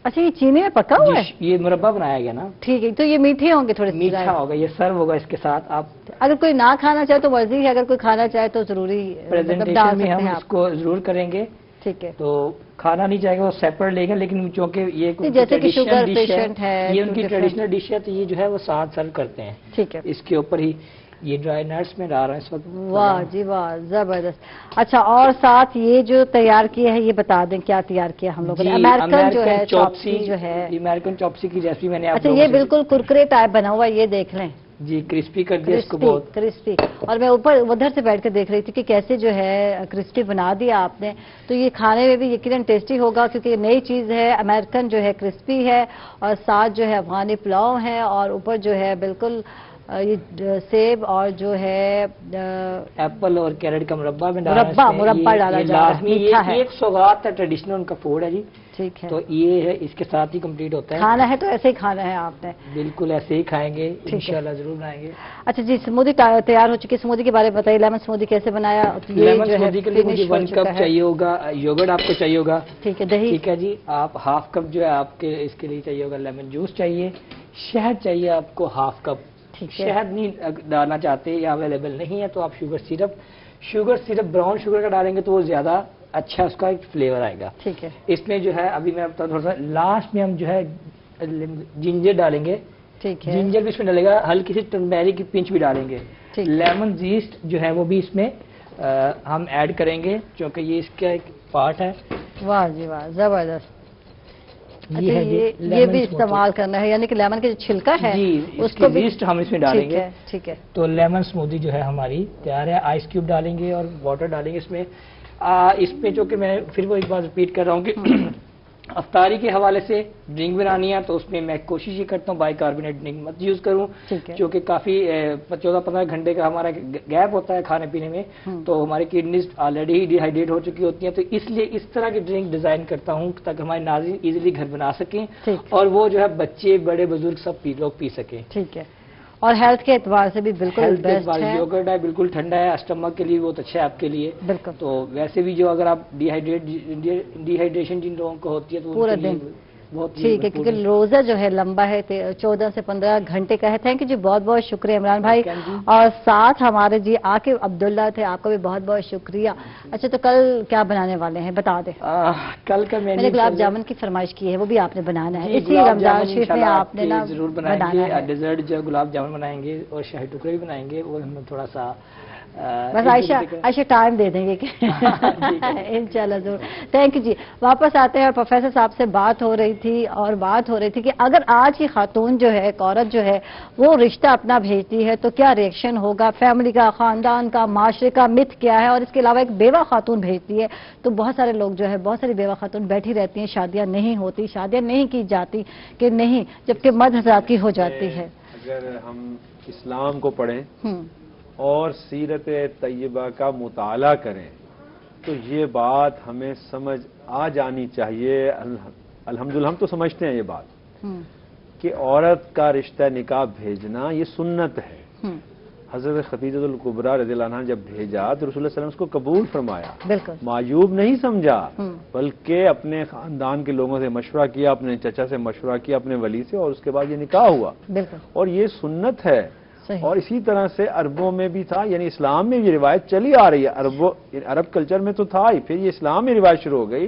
S2: اچھا یہ چینی میں پکا ہوا ہے؟
S10: یہ مربع بنایا گیا نا،
S2: ٹھیک ہے، تو یہ میٹھے ہوں گے، تھوڑے
S10: میٹھا ہوگا، یہ سرو ہوگا اس کے ساتھ۔ آپ
S2: اگر کوئی نہ کھانا چاہے تو مرضی ہے، اگر کوئی کھانا چاہے تو ضروری
S10: پریزنٹیشن میں ہم اس کو ضرور کریں گے۔
S2: ٹھیک ہے،
S10: تو کھانا نہیں چاہے گا وہ سیپریٹ لے گا، لیکن چونکہ یہ
S2: جیسے کہ شوگر پیشنٹ ہے،
S10: یہ ان کی ٹریڈیشنل ڈش ہے، تو یہ جو ہے وہ ساتھ سرو کرتے ہیں۔
S2: ٹھیک ہے،
S10: اس کے اوپر ہی یہ ڈرائی نٹس میں ڈال رہے ہیں اس وقت۔
S2: واہ جی واہ، زبردست۔ اچھا اور ساتھ یہ جو تیار کیا ہے یہ بتا دیں کیا تیار کیا ہم لوگوں نے؟ امریکن جو ہے چاپسی جو ہے،
S10: امریکن چاپسی کی ریسپی میں نے آپ
S2: اچھا یہ بالکل کرکرے ٹائپ بنا ہوا ہے، یہ دیکھ لیں
S10: جی، کرسپی کر دیا اس کو بہت
S2: کرسپی۔ اور میں اوپر ادھر سے بیٹھ کے دیکھ رہی تھی کہ کیسے جو ہے کرسپی بنا دیا آپ نے، تو یہ کھانے میں بھی یقیناً ٹیسٹی ہوگا کیونکہ یہ نئی چیز ہے۔ امریکن جو ہے کرسپی ہے، اور ساتھ جو ہے افغانی پلاؤ ہے، اور اوپر جو ہے بالکل یہ سیب اور جو ہے
S10: ایپل اور کیرٹ کا مربع میں
S2: مربع ڈالا جا رہا ہے، میٹھا ہے،
S10: ایک سوغات ہے، ٹریڈیشنل ان کا فوڈ ہے جی،
S2: ٹھیک ہے،
S10: تو یہ ہے، اس کے ساتھ ہی کمپلیٹ ہوتا ہے۔
S2: کھانا ہے تو ایسے ہی کھانا ہے آپ نے،
S10: بالکل ایسے ہی کھائیں گے، انشاءاللہ ضرور بنائیں گے۔
S2: اچھا جی، سمودی تیار ہو چکی، سمودی کے بارے میں بتائیے، لیمن سمودی کیسے بنایا؟
S10: لیمن سمودی کے لیے مجھے 1 کپ چاہیے ہوگا، یوگرٹ آپ کو چاہیے ہوگا،
S2: ٹھیک ہے، دہی،
S10: ٹھیک ہے جی، آپ ہاف کپ جو ہے آپ کے اس کے لیے چاہیے ہوگا لیمن جوس چاہیے، شہد چاہیے آپ کو ہاف کپ، شہد نہیں ڈالنا چاہتے یا اویلیبل نہیں ہے تو آپ شوگر سیرپ براؤن شوگر کا ڈالیں گے تو وہ زیادہ اچھا اس کا ایک فلیور آئے گا، ٹھیک ہے۔ اس میں جو ہے ابھی میں بتا تھوڑا سا لاسٹ میں ہم جو ہے جنجر ڈالیں گے، ٹھیک ہے، جنجر بھی اس میں ڈالے گا، ہلکی سی ٹرمریک کی پنچ بھی ڈالیں گے، لیمن زیسٹ جو ہے وہ بھی اس میں ہم ایڈ کریں گے کیونکہ یہ اس کا ایک پارٹ ہے۔
S2: واہ جی واہ، زبردست۔ یہ بھی استعمال کرنا ہے، یعنی کہ لیمن کا جو چھلکا ہے
S10: اس کو زیسٹ ہم اس میں ڈالیں گے،
S2: ٹھیک ہے۔
S10: تو لیمن سمودی جو ہے ہماری تیار ہے، آئس کیوب ڈالیں گے اور واٹر ڈالیں گے اس میں۔ اس میں جو کہ میں پھر وہ ایک بار ریپیٹ کر رہا ہوں کہ افطاری کے حوالے سے ڈرنک بنانی ہے تو اس میں کوشش یہ کرتا ہوں بائی کاربونیٹ ڈرنک مت یوز کروں، کیونکہ کافی 14-15 گھنٹے کا ہمارا گیپ ہوتا ہے کھانے پینے میں، تو ہماری کڈنیز آلریڈی ہی ڈی ہائیڈریٹ ہو چکی ہوتی ہیں، تو اس لیے اس طرح کی ڈرنک ڈیزائن کرتا ہوں تاکہ ہمارے ناظرین ایزیلی گھر بنا سکیں اور وہ جو ہے بچے بڑے بزرگ سب لوگ پی سکیں، ٹھیک ہے۔
S2: اور ہیلتھ کے اعتبار سے بھی بالکل بیسٹ ہے،
S10: یوگرٹ ہے بالکل ٹھنڈا ہے، اسٹمک کے لیے بہت اچھا ہے آپ کے لیے، بالکل۔ تو ویسے بھی جو اگر آپ ڈی ہائیڈریشن جن لوگوں کو ہوتی ہے تو
S2: پورا دن ٹھیک ہے، کیونکہ روزہ جو ہے لمبا ہے، 14 سے 15 گھنٹے کا ہے۔ تھینک یو جی، بہت بہت شکریہ عمران بھائی، اور ساتھ ہمارے جی عاقب عبداللہ تھے، آپ کا بھی بہت بہت شکریہ۔ اچھا تو کل کیا بنانے والے ہیں بتا دیں؟
S10: کل کا
S2: میں نے گلاب جامن کی فرمائش کی ہے، وہ بھی آپ نے بنانا ہے، اسی رمضان شریف میں آپ نے نا
S10: ضرور بنائیں گے، ڈیزرٹ جو گلاب جامن بنائیں گے اور شاہی ٹکڑے بھی بنائیں گے، وہ ہم تھوڑا سا
S2: بس عائشہ ٹائم دے دیں گے انشاءاللہ ضرور۔ تھینک یو جی، واپس آتے ہیں اور پروفیسر صاحب سے بات ہو رہی تھی کہ اگر آج کی خاتون جو ہے، ایک عورت جو ہے وہ رشتہ اپنا بھیجتی ہے تو کیا ریئیکشن ہوگا، فیملی کا، خاندان کا، معاشرے کا مت کیا ہے، اور اس کے علاوہ ایک بیوہ خاتون بھیجتی ہے تو بہت سارے لوگ جو ہے، بہت ساری بیوہ خاتون بیٹھی رہتی ہیں، شادیاں نہیں ہوتی، شادیاں نہیں کی جاتی کہ نہیں، جبکہ مرد حضرات کی ہو جاتی ہے۔
S15: اگر ہم اسلام کو پڑھیں اور سیرت طیبہ کا مطالعہ کریں تو یہ بات ہمیں سمجھ آ جانی چاہیے، الحمدللہ ہم تو سمجھتے ہیں یہ بات کہ عورت کا رشتہ نکاح بھیجنا یہ سنت ہے۔ حضرت خدیجہ الکبریٰ رضی اللہ عنہا جب بھیجا تو رسول اللہ صلی اللہ علیہ وسلم اس کو قبول فرمایا، معیوب نہیں سمجھا، بلکہ اپنے خاندان کے لوگوں سے مشورہ کیا، اپنے چچا سے مشورہ کیا، اپنے ولی سے، اور اس کے بعد یہ نکاح ہوا، اور یہ سنت ہے۔ اور اسی طرح سے عربوں میں بھی تھا، یعنی اسلام میں یہ روایت چلی آ رہی ہے، عرب کلچر میں تو تھا ہی، پھر یہ اسلام میں روایت شروع ہو گئی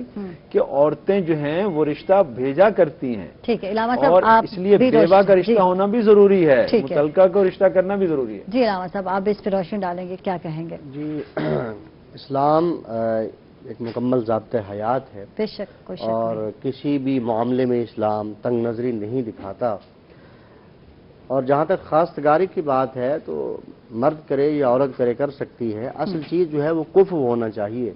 S15: کہ عورتیں جو ہیں وہ رشتہ بھیجا کرتی ہیں،
S2: ٹھیک ہے، علامہ
S15: اور
S2: صاحب
S15: اس لیے بیوہ کا رشتہ ہونا بھی ضروری ہے، متعلقہ کو رشتہ کرنا بھی ضروری ہے۔
S2: جی علامہ صاحب، آپ اس پہ روشنی ڈالیں گے، کیا کہیں گے؟
S17: جی اسلام ایک مکمل ضابطۂ حیات ہے،
S2: بے شک، کوئی شک
S17: اور کسی بھی معاملے میں اسلام تنگ نظری نہیں دکھاتا، اور جہاں تک خواستگاری کی بات ہے تو مرد کرے یا عورت کرے کر سکتی ہے، اصل چیز جو ہے وہ کفو ہونا چاہیے۔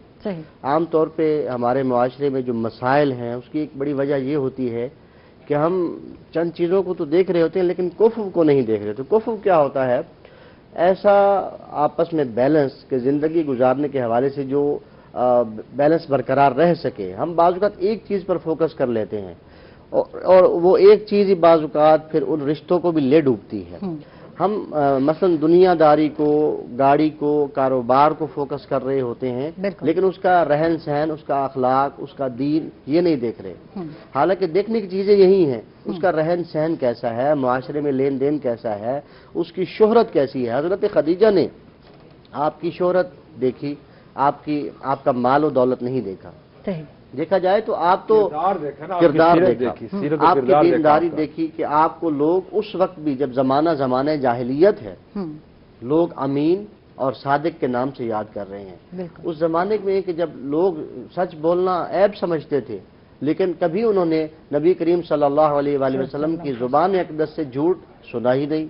S17: عام طور پہ ہمارے معاشرے میں جو مسائل ہیں اس کی ایک بڑی وجہ یہ ہوتی ہے کہ ہم چند چیزوں کو تو دیکھ رہے ہوتے ہیں لیکن کفو کو نہیں دیکھ رہے۔ تو کفو کیا ہوتا ہے؟ ایسا آپس میں بیلنس کہ زندگی گزارنے کے حوالے سے جو بیلنس برقرار رہ سکے۔ ہم بعض اوقات ایک چیز پر فوکس کر لیتے ہیں اور وہ ایک چیز ہی بعض اوقات پھر ان رشتوں کو بھی لے ڈوبتی ہے۔ ہم مثلا دنیا داری کو، گاڑی کو، کاروبار کو فوکس کر رہے ہوتے ہیں، لیکن اس کا رہن سہن، اس کا اخلاق، اس کا دین یہ نہیں دیکھ رہے، حالانکہ دیکھنے کی چیزیں یہی ہیں۔ اس کا رہن سہن کیسا ہے، معاشرے میں لین دین کیسا ہے، اس کی شہرت کیسی ہے۔ حضرت خدیجہ نے آپ کی شہرت دیکھی، آپ کا مال و دولت نہیں دیکھا، دیکھا جائے تو آپ تو کردار دیکھا، آپ کی دینداری دیکھی کہ آپ کو لوگ اس وقت بھی جب زمانہ جاہلیت ہے، لوگ امین اور صادق کے نام سے یاد کر رہے ہیں۔ اس زمانے میں کہ جب لوگ سچ بولنا عیب سمجھتے تھے، لیکن کبھی انہوں نے نبی کریم صلی اللہ علیہ وآلہ وسلم کی زبان اقدس سے جھوٹ سنا ہی نہیں۔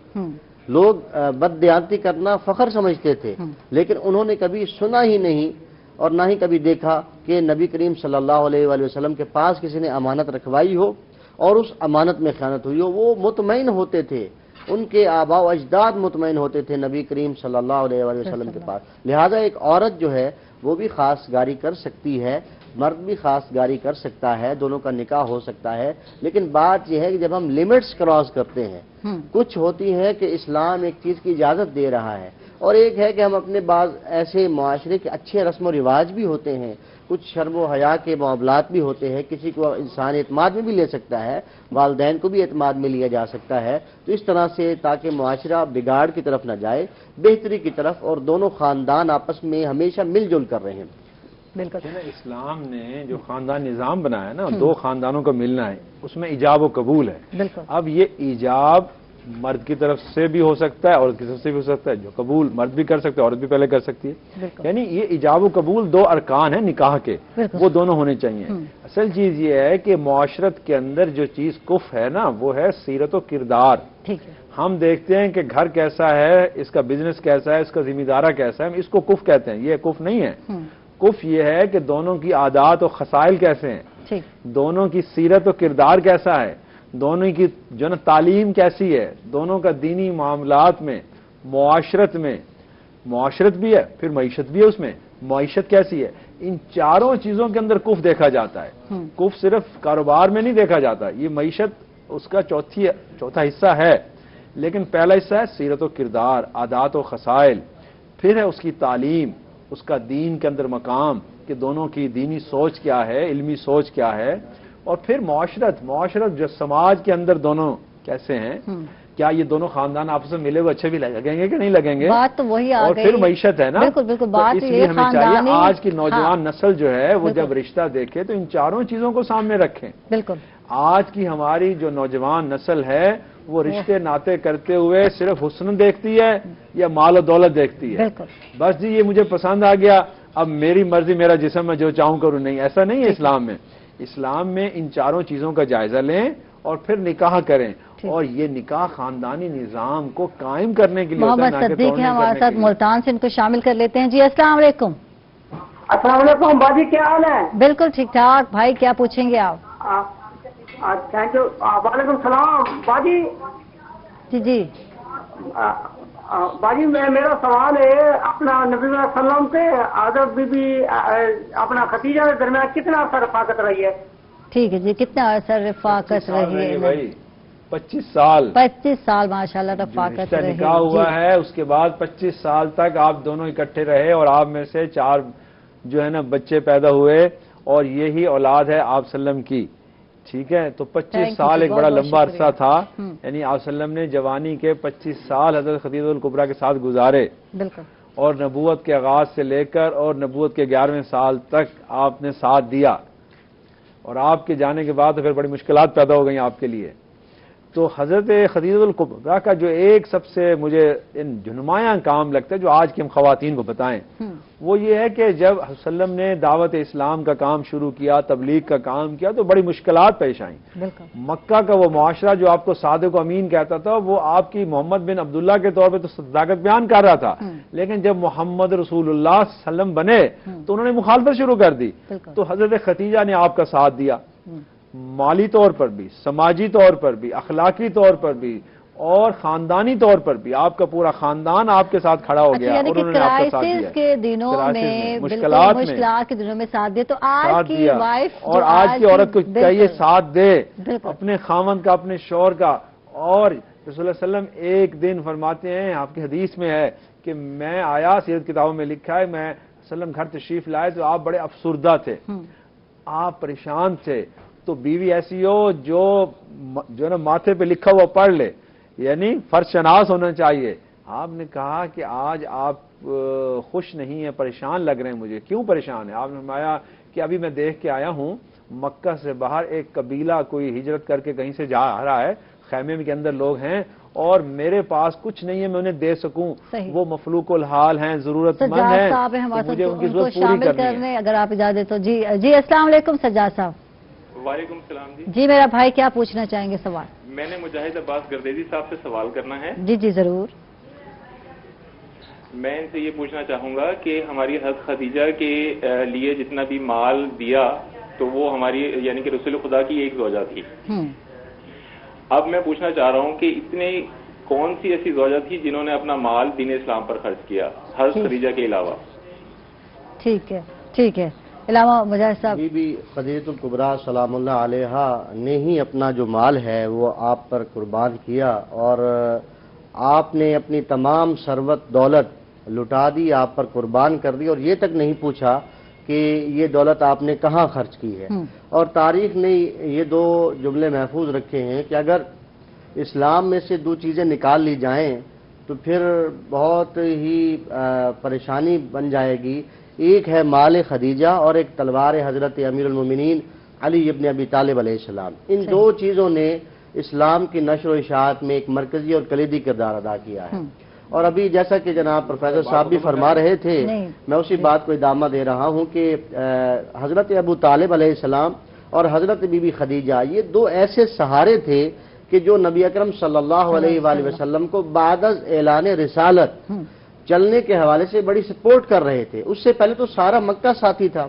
S17: لوگ بددیانتی کرنا فخر سمجھتے تھے، لیکن انہوں نے کبھی سنا ہی نہیں اور نہ ہی کبھی دیکھا کہ نبی کریم صلی اللہ علیہ وآلہ وسلم کے پاس کسی نے امانت رکھوائی ہو اور اس امانت میں خیانت ہوئی ہو۔ وہ مطمئن ہوتے تھے ان کے آباء و اجداد مطمئن ہوتے تھے نبی کریم صلی اللہ علیہ وآلہ وسلم کے پاس. لہذا ایک عورت جو ہے وہ بھی خاص گاری کر سکتی ہے, مرد بھی خاص گاری کر سکتا ہے, دونوں کا نکاح ہو سکتا ہے. لیکن بات یہ ہے کہ جب ہم لمٹس کراس کرتے ہیں, کچھ ہوتی ہے کہ اسلام ایک چیز کی اجازت دے رہا ہے, اور ایک ہے کہ ہم اپنے بعض ایسے معاشرے کے اچھے رسم و رواج بھی ہوتے ہیں, کچھ شرم و حیا کے معاملات بھی ہوتے ہیں, کسی کو انسان اعتماد میں بھی لے سکتا ہے, والدین کو بھی اعتماد میں لیا جا سکتا ہے. تو اس طرح سے تاکہ معاشرہ بگاڑ کی طرف نہ جائے, بہتری کی طرف, اور دونوں خاندان آپس میں ہمیشہ مل جل کر رہیں.
S2: بالکل.
S15: اسلام نے جو خاندان نظام بنایا ہے نا, دو خاندانوں کا ملنا ہے, اس میں ایجاب و قبول ہے.
S2: بالکل.
S15: اب یہ ایجاب مرد کی طرف سے بھی ہو سکتا ہے, عورت کی طرف سے بھی ہو سکتا ہے. جو قبول مرد بھی کر سکتا ہے, عورت بھی پہلے کر سکتی ہے. یعنی یہ ایجاب و قبول دو ارکان ہیں نکاح کے, وہ دونوں ہونے چاہیے. اصل چیز یہ ہے کہ معاشرت کے اندر جو چیز کف ہے نا, وہ ہے سیرت و کردار. ہم دیکھتے ہیں کہ گھر کیسا ہے, اس کا بزنس کیسا ہے, اس کا ذمہ دارہ کیسا ہے, ہم اس کو کف کہتے ہیں. یہ کف نہیں ہے. کف یہ ہے کہ دونوں کی عادات و خصائل کیسے ہیں, دونوں کی سیرت و کردار کیسا ہے, دونوں کی جو نا تعلیم کیسی ہے, دونوں کا دینی معاملات میں, معاشرت بھی ہے, پھر معیشت بھی ہے, اس میں معیشت کیسی ہے. ان چاروں چیزوں کے اندر کف دیکھا جاتا ہے. کف صرف کاروبار میں نہیں دیکھا جاتا, یہ معیشت اس کا چوتھا حصہ ہے, لیکن پہلا حصہ ہے سیرت و کردار, عادات و خصائل. پھر ہے اس کی تعلیم, اس کا دین کے اندر مقام, کہ دونوں کی دینی سوچ کیا ہے, علمی سوچ کیا ہے. اور پھر معاشرت جو سماج کے اندر دونوں کیسے ہیں, کیا یہ دونوں خاندان آپس میں ملے ہوئے اچھے بھی لگیں گے کہ نہیں لگیں گے.
S2: بات تو وہی آ گئی.
S15: اور پھر معیشت ہے نا.
S2: بالکل بات
S15: اس لیے ہمیں چاہیے آج کی نوجوان نسل جو ہے وہ جب رشتہ دیکھے تو ان چاروں چیزوں کو سامنے رکھیں.
S2: بالکل.
S15: آج کی ہماری جو نوجوان نسل ہے وہ رشتے ناطے کرتے ہوئے صرف حسن دیکھتی ہے یا مال و دولت دیکھتی ہے. بس جی یہ مجھے پسند آ گیا, اب میری مرضی, میرا جسم, میں جو چاہوں کروں. نہیں, ایسا نہیں ہے اسلام میں. اسلام میں ان چاروں چیزوں کا جائزہ لیں اور پھر نکاح کریں. اور یہ نکاح خاندانی نظام کو قائم کرنے کے لیے.
S2: محمد صدیق ہیں ہمارے ساتھ ملتان سے, ان کو شامل کر لیتے ہیں. جی السلام علیکم.
S19: السلام علیکم باجی, کیا حال ہے؟
S2: بالکل ٹھیک ٹھاک بھائی, کیا پوچھیں گے آپ؟
S19: Thank you. وعلیکم السلام باجی.
S2: جی
S19: باجی میرا سوال ہے, اپنا نبی صلی اللہ علیہ وسلم کے حضرت بی بی اپنا ختیجہ کے درمیان کتنا عرصہ رفاقت رہی ہے؟
S2: ٹھیک ہے جی, کتنا عرصہ رفاقت رہی ہے
S15: بھائی؟ 25 سال.
S2: 25 سال ماشاءاللہ رفاقت رہی.
S15: نکاح ہوا ہے, اس کے بعد 25 سال تک آپ دونوں اکٹھے رہے, اور آپ میں سے 4 جو ہے نا بچے پیدا ہوئے, اور یہی اولاد ہے آپ وسلم کی. ٹھیک ہے, تو 25 سال ایک بڑا لمبا عرصہ تھا. یعنی آپ وسلم نے جوانی کے 25 سال حضرت خدیجہ الکبریٰ کے ساتھ گزارے.
S2: بالکل.
S15: اور نبوت کے آغاز سے لے کر اور نبوت کے 11ویں سال تک آپ نے ساتھ دیا, اور آپ کے جانے کے بعد پھر بڑی مشکلات پیدا ہو گئیں آپ کے لیے. تو حضرت خدیجہ الکبریٰ کا جو ایک سب سے مجھے نمایاں کام لگتا ہے جو آج کی ہم خواتین کو بتائیں, وہ یہ ہے کہ جب وسلم نے دعوت اسلام کا کام شروع کیا, تبلیغ کا کام کیا, تو بڑی مشکلات پیش آئیں. مکہ کا وہ معاشرہ جو آپ کو صادق و امین کہتا تھا, وہ آپ کی محمد بن عبداللہ کے طور پہ تو صداقت بیان کر رہا تھا, لیکن جب محمد رسول اللہ صلی اللہ علیہ وسلم بنے تو انہوں نے مخالفت شروع کر دی. تو حضرت خدیجہ نے آپ کا ساتھ دیا, مالی طور پر بھی, سماجی طور پر بھی, اخلاقی طور پر بھی, اور خاندانی طور پر بھی. آپ کا پورا خاندان آپ کے ساتھ کھڑا ہو گیا, اور انہوں نے آپ کا ساتھ دیا.
S2: کے دنوں میں, مشکلات کے دنوں میں ساتھ دیا. تو آج کی وائف
S15: اور آج کی عورت کو چاہیے ساتھ دے اپنے خاوند کا, اپنے شوہر کا. اور رسول اللہ صلی اللہ علیہ وسلم ایک دن فرماتے ہیں, آپ کی حدیث میں ہے کہ میں آیا, سیرت کتابوں میں لکھا ہے, میں وسلم گھر تشریف لائے تو آپ بڑے افسردہ تھے, آپ پریشان تھے. تو بیوی ایسی ہو جو نا ماتھے پہ لکھا ہوا پڑھ لے, یعنی فرض شناس ہونا چاہیے. آپ نے کہا کہ آج آپ خوش نہیں ہیں, پریشان لگ رہے ہیں مجھے. کیوں پریشان ہیں؟ آپ نے فرمایا کہ ابھی میں دیکھ کے آیا ہوں, مکہ سے باہر ایک قبیلہ کوئی ہجرت کر کے کہیں سے جا رہا ہے, خیمے کے اندر لوگ ہیں, اور میرے پاس کچھ نہیں ہے میں انہیں دے سکوں. وہ مفلوق الحال ہیں, ضرورت مند ہیں, مجھے ان کی ضرورت پوری کرنی ہے.
S2: اگر آپ اجازت تو. جی السلام علیکم سجاد صاحب.
S20: وعلیکم السلام.
S2: جی میرا بھائی, کیا پوچھنا چاہیں گے سوال؟
S20: میں نے مجاہد عباس گردیزی صاحب سے سوال کرنا ہے.
S2: جی ضرور.
S20: میں ان سے یہ پوچھنا چاہوں گا کہ ہماری حضرت خدیجہ کے لیے جتنا بھی مال دیا تو وہ ہماری یعنی کہ رسول خدا کی ایک زوجہ تھی. اب میں پوچھنا چاہ رہا ہوں کہ اتنے کون سی ایسی زوجہ تھی جنہوں نے اپنا مال دین اسلام پر خرچ کیا حضرت خدیجہ کے علاوہ؟
S2: ٹھیک ہے ٹھیک ہے، علامہ مجاہد صاحب.
S17: بی بی خدیجہ الکبریٰ سلام اللہ علیہا نے ہی اپنا جو مال ہے وہ آپ پر قربان کیا، اور آپ نے اپنی تمام ثروت دولت لٹا دی، آپ پر قربان کر دی، اور یہ تک نہیں پوچھا کہ یہ دولت آپ نے کہاں خرچ کی ہے. اور تاریخ نے یہ دو جملے محفوظ رکھے ہیں کہ اگر اسلام میں سے دو چیزیں نکال لی جائیں تو پھر بہت ہی پریشانی بن جائے گی. ایک ہے مال خدیجہ اور ایک تلوار حضرت امیر المومنین علی ابن ابی طالب علیہ السلام. ان دو چیزوں نے اسلام کی نشر و اشاعت میں ایک مرکزی اور کلیدی کردار ادا کیا ہے. اور ابھی جیسا کہ جناب پروفیسر صاحب بھی فرما رہے تھے، میں اسی بات کو ادامہ دے رہا ہوں کہ حضرت ابو طالب علیہ السلام اور حضرت بی بی خدیجہ یہ دو ایسے سہارے تھے کہ جو نبی اکرم صلی اللہ علیہ وآلہ وسلم کو بعد از اعلان رسالت چلنے کے حوالے سے بڑی سپورٹ کر رہے تھے. اس سے پہلے تو سارا مکہ ساتھی تھا،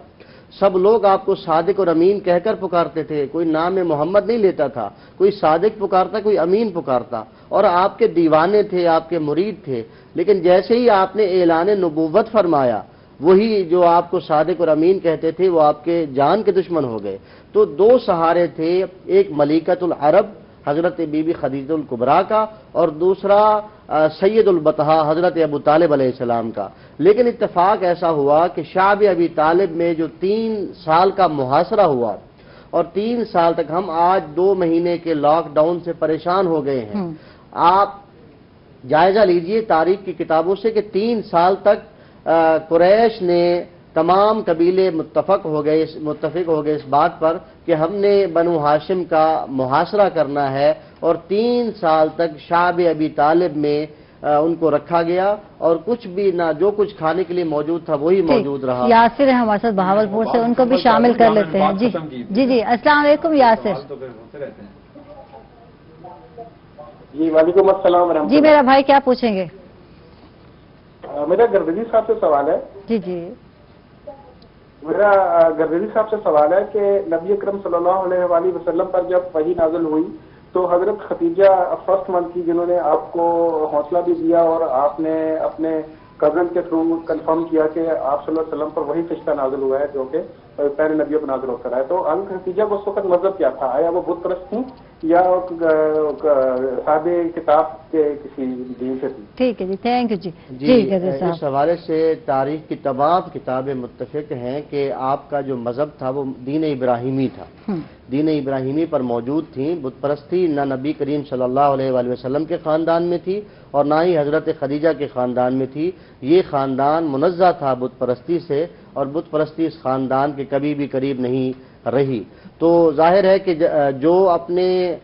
S17: سب لوگ آپ کو صادق اور امین کہہ کر پکارتے تھے، کوئی نام محمد نہیں لیتا تھا، کوئی صادق پکارتا کوئی امین پکارتا، اور آپ کے دیوانے تھے، آپ کے مرید تھے. لیکن جیسے ہی آپ نے اعلان نبوت فرمایا، وہی جو آپ کو صادق اور امین کہتے تھے وہ آپ کے جان کے دشمن ہو گئے. تو دو سہارے تھے، ایک ملکۃ العرب حضرت بی بی خدیجہ الکبریٰ کا اور دوسرا سید البطحاء حضرت ابو طالب علیہ السلام کا. لیکن اتفاق ایسا ہوا کہ شعب ابی طالب میں جو 3 سال کا محاصرہ ہوا، اور 3 سال تک ہم آج 2 مہینے کے لاک ڈاؤن سے پریشان ہو گئے ہیں. آپ جائزہ لیجئے تاریخ کی کتابوں سے کہ 3 سال تک قریش نے تمام قبیلے متفق ہو گئے اس بات پر کہ ہم نے بنو ہاشم کا محاصرہ کرنا ہے، اور 3 سال تک شعب ابی طالب میں ان کو رکھا گیا، اور کچھ بھی نہ، جو کچھ کھانے کے لیے موجود تھا وہی موجود رہا.
S2: یاسر ہے ہمارے ساتھ بہاولپور سے، ان کو بھی شامل کر لیتے ہیں. جی جی جی، السلام علیکم یاسر.
S21: جی وعلیکم السلام ورحمۃ اللہ.
S2: جی میرا بھائی کیا پوچھیں گے؟
S21: میرا گردگی صاحب سے سوال ہے.
S2: جی جی،
S21: میرا گردگی صاحب سے سوال ہے کہ نبی اکرم صلی اللہ علیہ وآلہ وسلم پر جب وحی نازل ہوئی تو حضرت خدیجہ فرسٹ ون تھی جنہوں نے آپ کو حوصلہ بھی دیا، اور آپ نے اپنے کزن کے تھرو کنفرم کیا کہ آپ صلی اللہ علیہ وسلم پر وہی فرشتہ نازل ہوا ہے جو کہ پہلے نبیوں پر نازل ہو کر آئے. تو حضرت خدیجہ کو اس وقت مذہب کیا تھا؟ آیا وہ بت پرست تھیں یا صاحب کتاب کے کسی دین سے تھی؟
S2: ٹھیک ہے جی، تھینک یو.
S17: جی اس حوالے سے تاریخ کی تمام کتابیں متفق ہیں کہ آپ کا جو مذہب تھا وہ دین ابراہیمی تھا، دین ابراہیمی پر موجود تھیں. بت پرستی نہ نبی کریم صلی اللہ علیہ وآلہ وسلم کے خاندان میں تھی اور نہ ہی حضرت خدیجہ کے خاندان میں تھی. یہ خاندان منزہ تھا بت پرستی سے، اور بت پرستی اس خاندان کے کبھی بھی قریب نہیں رہی. تو ظاہر ہے کہ جو اپنے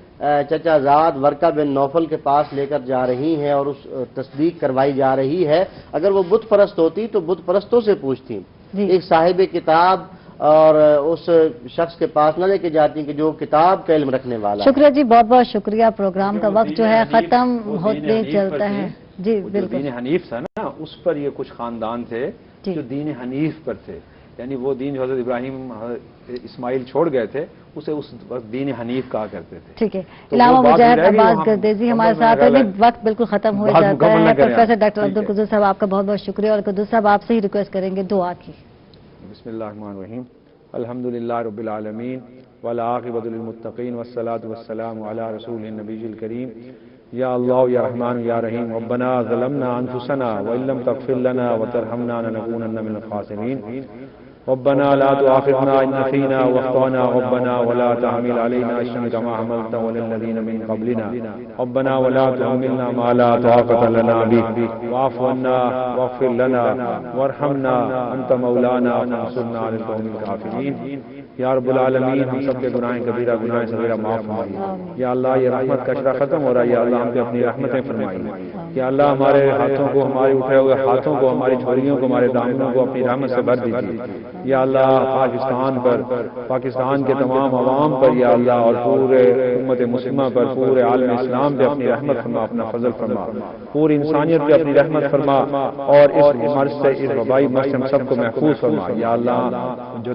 S17: چچا زاد ورقہ بن نوفل کے پاس لے کر جا رہی ہیں اور اس تصدیق کروائی جا رہی ہے، اگر وہ بت پرست ہوتی تو بت پرستوں سے پوچھتی، ایک صاحب کتاب اور اس شخص کے پاس نہ لے کے جاتی کہ جو کتاب کا علم رکھنے والا.
S2: شکریہ جی، بہت بہت شکریہ. پروگرام کا وقت جو ہے ختم ہوتے چلتا ہے. جی بالکل.
S15: دین حنیف تھا نا، اس پر یہ کچھ خاندان تھے جو دین حنیف پر تھے، یعنی وہ دین جو حضرت ابراہیم اسماعیل چھوڑ گئے تھے اسے اس وقت دین حنیف کہا کرتے تھے.
S2: ٹھیک ہے، علامہ مجاہد عباس گردیزی ہمارے ساتھ ہے. وقت بالکل ختم ہو جاتا ہے. پروفیسر ڈاکٹر عبدالقدوس صاحب آپ کا بہت بہت شکریہ، اور قدوس صاحب آپ سے ہی ریکویسٹ کریں گے دعا کی.
S15: بسم اللہ الرحمن الرحیم. الحمدللہ رب العالمین والعاقبۃ للمتقین والصلاۃ والسلام علی رسول النبی الکریم. یا اللہ یا رحمان یا رحیم. ربنا ظلمنا انفسنا وان لم تغفر لنا وترحمنا لنكونن من الخاسرین. ربنا لا تؤاخذنا ان نسينا واخطانا. ربنا ولا تحمل علينا اصرا كما حملته على الذين من قبلنا. ربنا ولا تحملنا ما لا طاقة لنا به. واعف عنا واغفر لنا وارحمنا انت مولانا فانصرنا على القوم الكافرين. یا رب العالمین ہم سب کے گناہ کبیرہ گناہ صغیرہ معاف فرمائیے. یا اللہ یہ رحمت کا اشرا ختم ہو رہا ہے، یا اللہ ہم پہ اپنی رحمتیں فرمائیے. یا اللہ ہمارے ہاتھوں کو، ہمارے اٹھے ہوئے ہاتھوں کو، ہماری جھولیوں کو، ہمارے دامنوں کو اپنی رحمت سے بھر دیجیے. یا اللہ پاکستان پر، پاکستان کے تمام عوام پر، یا اللہ اور پورے امت مسلمہ پر، پورے عالم اسلام پہ اپنی رحمت فرما، اپنا فضل فرما. پوری انسانیت پہ اپنی رحمت فرما، اور اس مرض سے، اس وبائی مرض سے ہم سب کو محفوظ فرما. یا اللہ جو